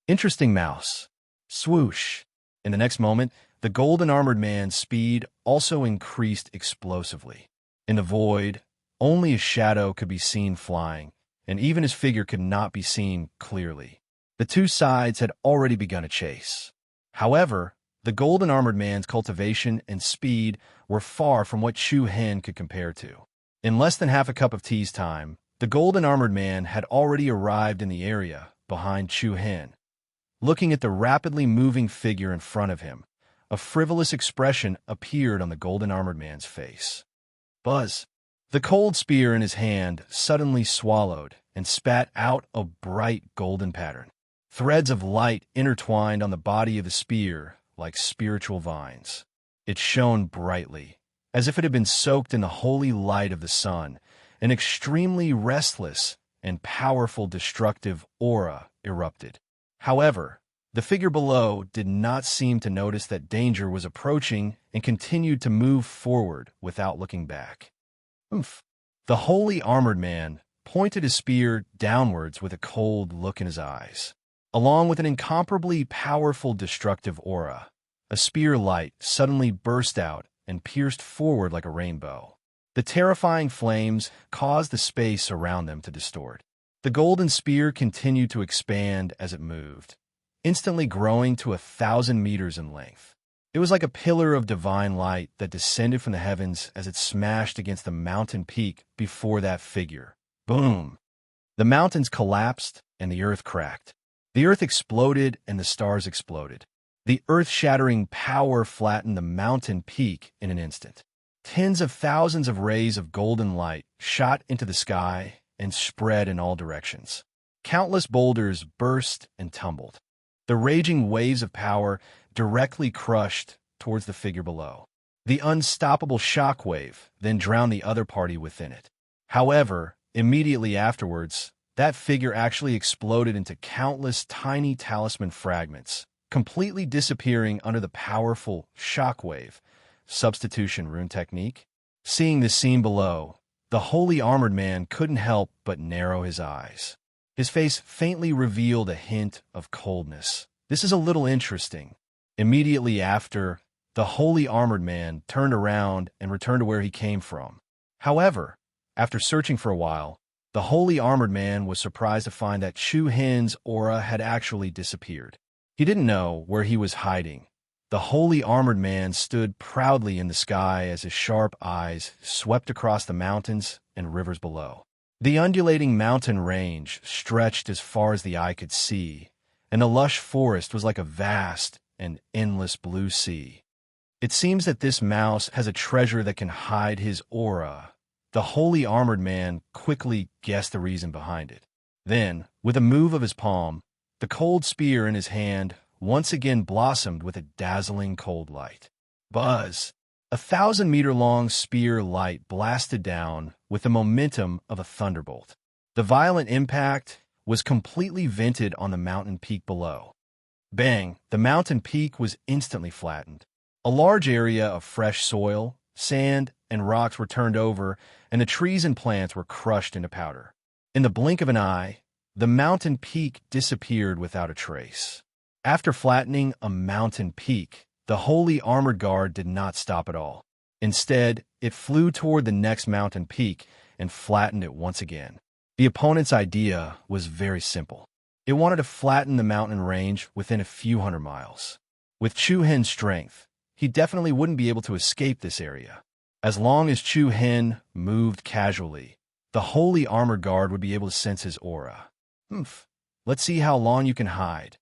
Interesting mouse. Swoosh! In the next moment, the golden-armored man's speed also increased explosively. In the void, only a shadow could be seen flying, and even his figure could not be seen clearly. The two sides had already begun a chase. However, the golden-armored man's cultivation and speed were far from what Chu Hen could compare to. In less than half a cup of tea's time, the golden-armored man had already arrived in the area behind Chu Hen. Looking at the rapidly moving figure in front of him, a frivolous expression appeared on the golden-armored man's face. Buzz! The cold spear in his hand suddenly swallowed and spat out a bright golden pattern. Threads of light intertwined on the body of the spear like spiritual vines. It shone brightly, as if it had been soaked in the holy light of the sun. An extremely restless and powerful destructive aura erupted. However, the figure below did not seem to notice that danger was approaching and continued to move forward without looking back. Oomph! The holy armored man pointed his spear downwards with a cold look in his eyes. Along with an incomparably powerful destructive aura, a spear light suddenly burst out and pierced forward like a rainbow. The terrifying flames caused the space around them to distort. The golden spear continued to expand as it moved, instantly growing to 1,000 meters in length. It was like a pillar of divine light that descended from the heavens as it smashed against the mountain peak before that figure. Boom! The mountains collapsed and the earth cracked. The earth exploded and the stars exploded. The earth-shattering power flattened the mountain peak in an instant. Tens of thousands of rays of golden light shot into the sky and spread in all directions. Countless boulders burst and tumbled. The raging waves of power directly crushed towards the figure below. The unstoppable shock wave then drowned the other party within it. However, immediately afterwards, that figure actually exploded into countless tiny talisman fragments, completely disappearing under the powerful shock wave substitution rune technique. Seeing the scene below, the holy armored man couldn't help but narrow his eyes. His face faintly revealed a hint of coldness, This is a little interesting. Immediately after, the holy armored man turned around and returned to where he came from. However, after searching for a while, the holy armored man was surprised to find that Chu Hen's aura had actually disappeared. He didn't know where he was hiding. The holy armored man stood proudly in the sky as his sharp eyes swept across the mountains and rivers below. The undulating mountain range stretched as far as the eye could see, and the lush forest was like a vast and endless blue sea. It seems that this mouse has a treasure that can hide his aura. The holy armored man quickly guessed the reason behind it. Then, with a move of his palm, the cold spear in his hand once again blossomed with a dazzling cold light. Buzz! A 1,000-meter-long spear light blasted down with the momentum of a thunderbolt. The violent impact was completely vented on the mountain peak below. Bang! The mountain peak was instantly flattened. A large area of fresh soil, sand, and rocks were turned over, and the trees and plants were crushed into powder. In the blink of an eye, the mountain peak disappeared without a trace. After flattening a mountain peak, the holy armored guard did not stop at all. Instead, it flew toward the next mountain peak and flattened it once again. The opponent's idea was very simple. It wanted to flatten the mountain range within a few hundred miles. With Chu Hen's strength, he definitely wouldn't be able to escape this area. As long as Chu Hen moved casually, the holy armored guard would be able to sense his aura. Let's see how long you can hide.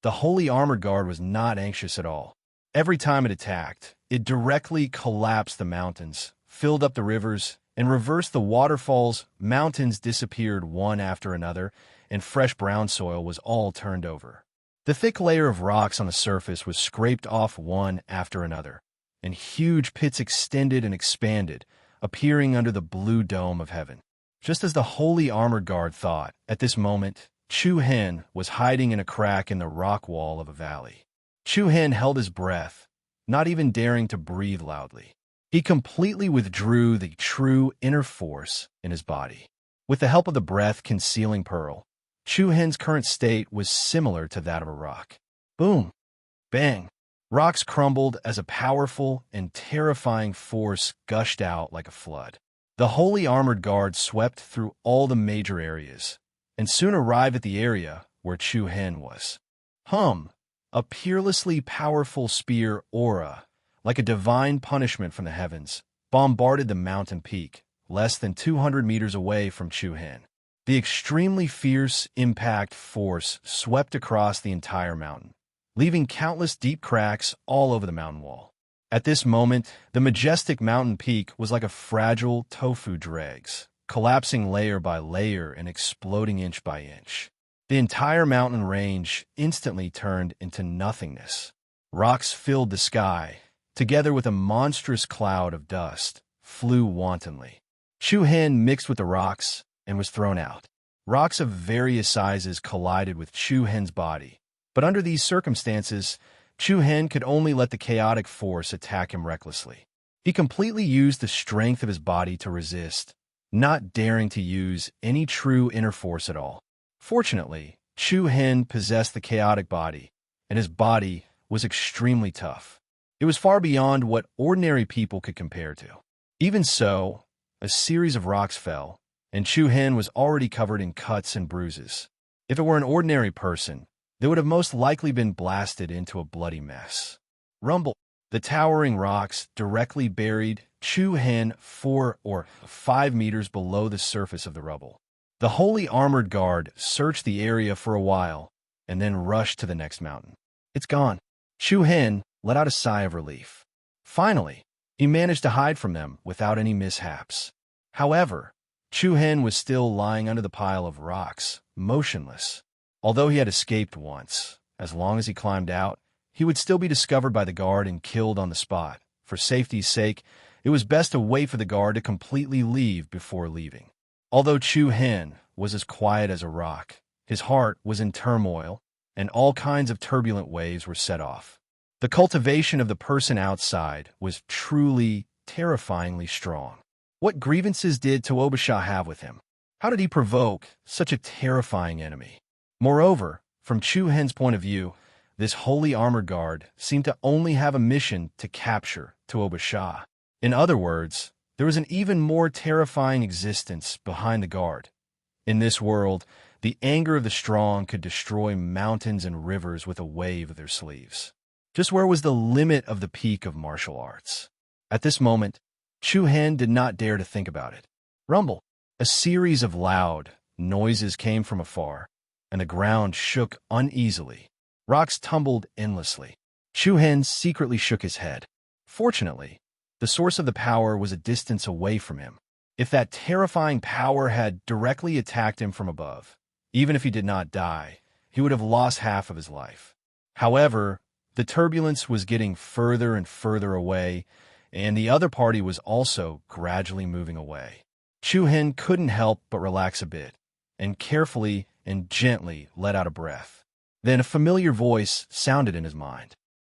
The holy armored guard was not anxious at all. Every time it attacked, it directly collapsed the mountains, filled up the rivers, and reversed the waterfalls. Mountains disappeared one after another, and fresh brown soil was all turned over. The thick layer of rocks on the surface was scraped off one after another, and huge pits extended and expanded, appearing under the blue dome of heaven. Just as the holy armored guard thought, at this moment, Chu Hen was hiding in a crack in the rock wall of a valley. Chu Hen held his breath, not even daring to breathe loudly. He completely withdrew the true inner force in his body. With the help of the breath-concealing pearl, Chu Hen's current state was similar to that of a rock. Boom! Bang! Rocks crumbled as a powerful and terrifying force gushed out like a flood. The holy armored guard swept through all the major areas, and soon arrived at the area where Chu Hen was. A peerlessly powerful spear aura, like a divine punishment from the heavens, bombarded the mountain peak, less than 200 meters away from Chu Hen. The extremely fierce impact force swept across the entire mountain, leaving countless deep cracks all over the mountain wall. At this moment, the majestic mountain peak was like a fragile tofu dregs, collapsing layer by layer and exploding inch by inch. The entire mountain range instantly turned into nothingness. Rocks filled the sky, together with a monstrous cloud of dust, flew wantonly. Chu Hen mixed with the rocks and was thrown out. Rocks of various sizes collided with Chu Hen's body, but under these circumstances, Chu Hen could only let the chaotic force attack him recklessly. He completely used the strength of his body to resist, not daring to use any true inner force at all. Fortunately, Chu Hen possessed the chaotic body, and his body was extremely tough. It was far beyond what ordinary people could compare to. Even so, a series of rocks fell, and Chu Hen was already covered in cuts and bruises. If it were an ordinary person, they would have most likely been blasted into a bloody mess. Rumble! The towering rocks directly buried Chu Hen 4 or 5 meters below the surface of the rubble. The holy armored guard searched the area for a while, and then rushed to the next mountain. It's gone. Chu Hen let out a sigh of relief. Finally, he managed to hide from them without any mishaps. However, Chu Hen was still lying under the pile of rocks, motionless. Although he had escaped once, as long as he climbed out, he would still be discovered by the guard and killed on the spot. For safety's sake, it was best to wait for the guard to completely leave before leaving. Although Chu Hen was as quiet as a rock, his heart was in turmoil, and all kinds of turbulent waves were set off. The cultivation of the person outside was truly, terrifyingly strong. What grievances did Tuobasha have with him? How did he provoke such a terrifying enemy? Moreover, from Chu Hen's point of view, This holy armored guard seemed to only have a mission to capture Tuoba Shah. In other words, there was an even more terrifying existence behind the guard. In this world, the anger of the strong could destroy mountains and rivers with a wave of their sleeves. Just where was the limit of the peak of martial arts? At this moment, Chu Hen did not dare to think about it. Rumble! A series of loud noises came from afar, and the ground shook uneasily. Rocks tumbled endlessly. Chu Hen secretly shook his head. Fortunately, the source of the power was a distance away from him. If that terrifying power had directly attacked him from above, even if he did not die, he would have lost half of his life. However, the turbulence was getting further and further away, and the other party was also gradually moving away. Chu Hen couldn't help but relax a bit, and carefully and gently let out a breath. Then a familiar voice sounded in his mind.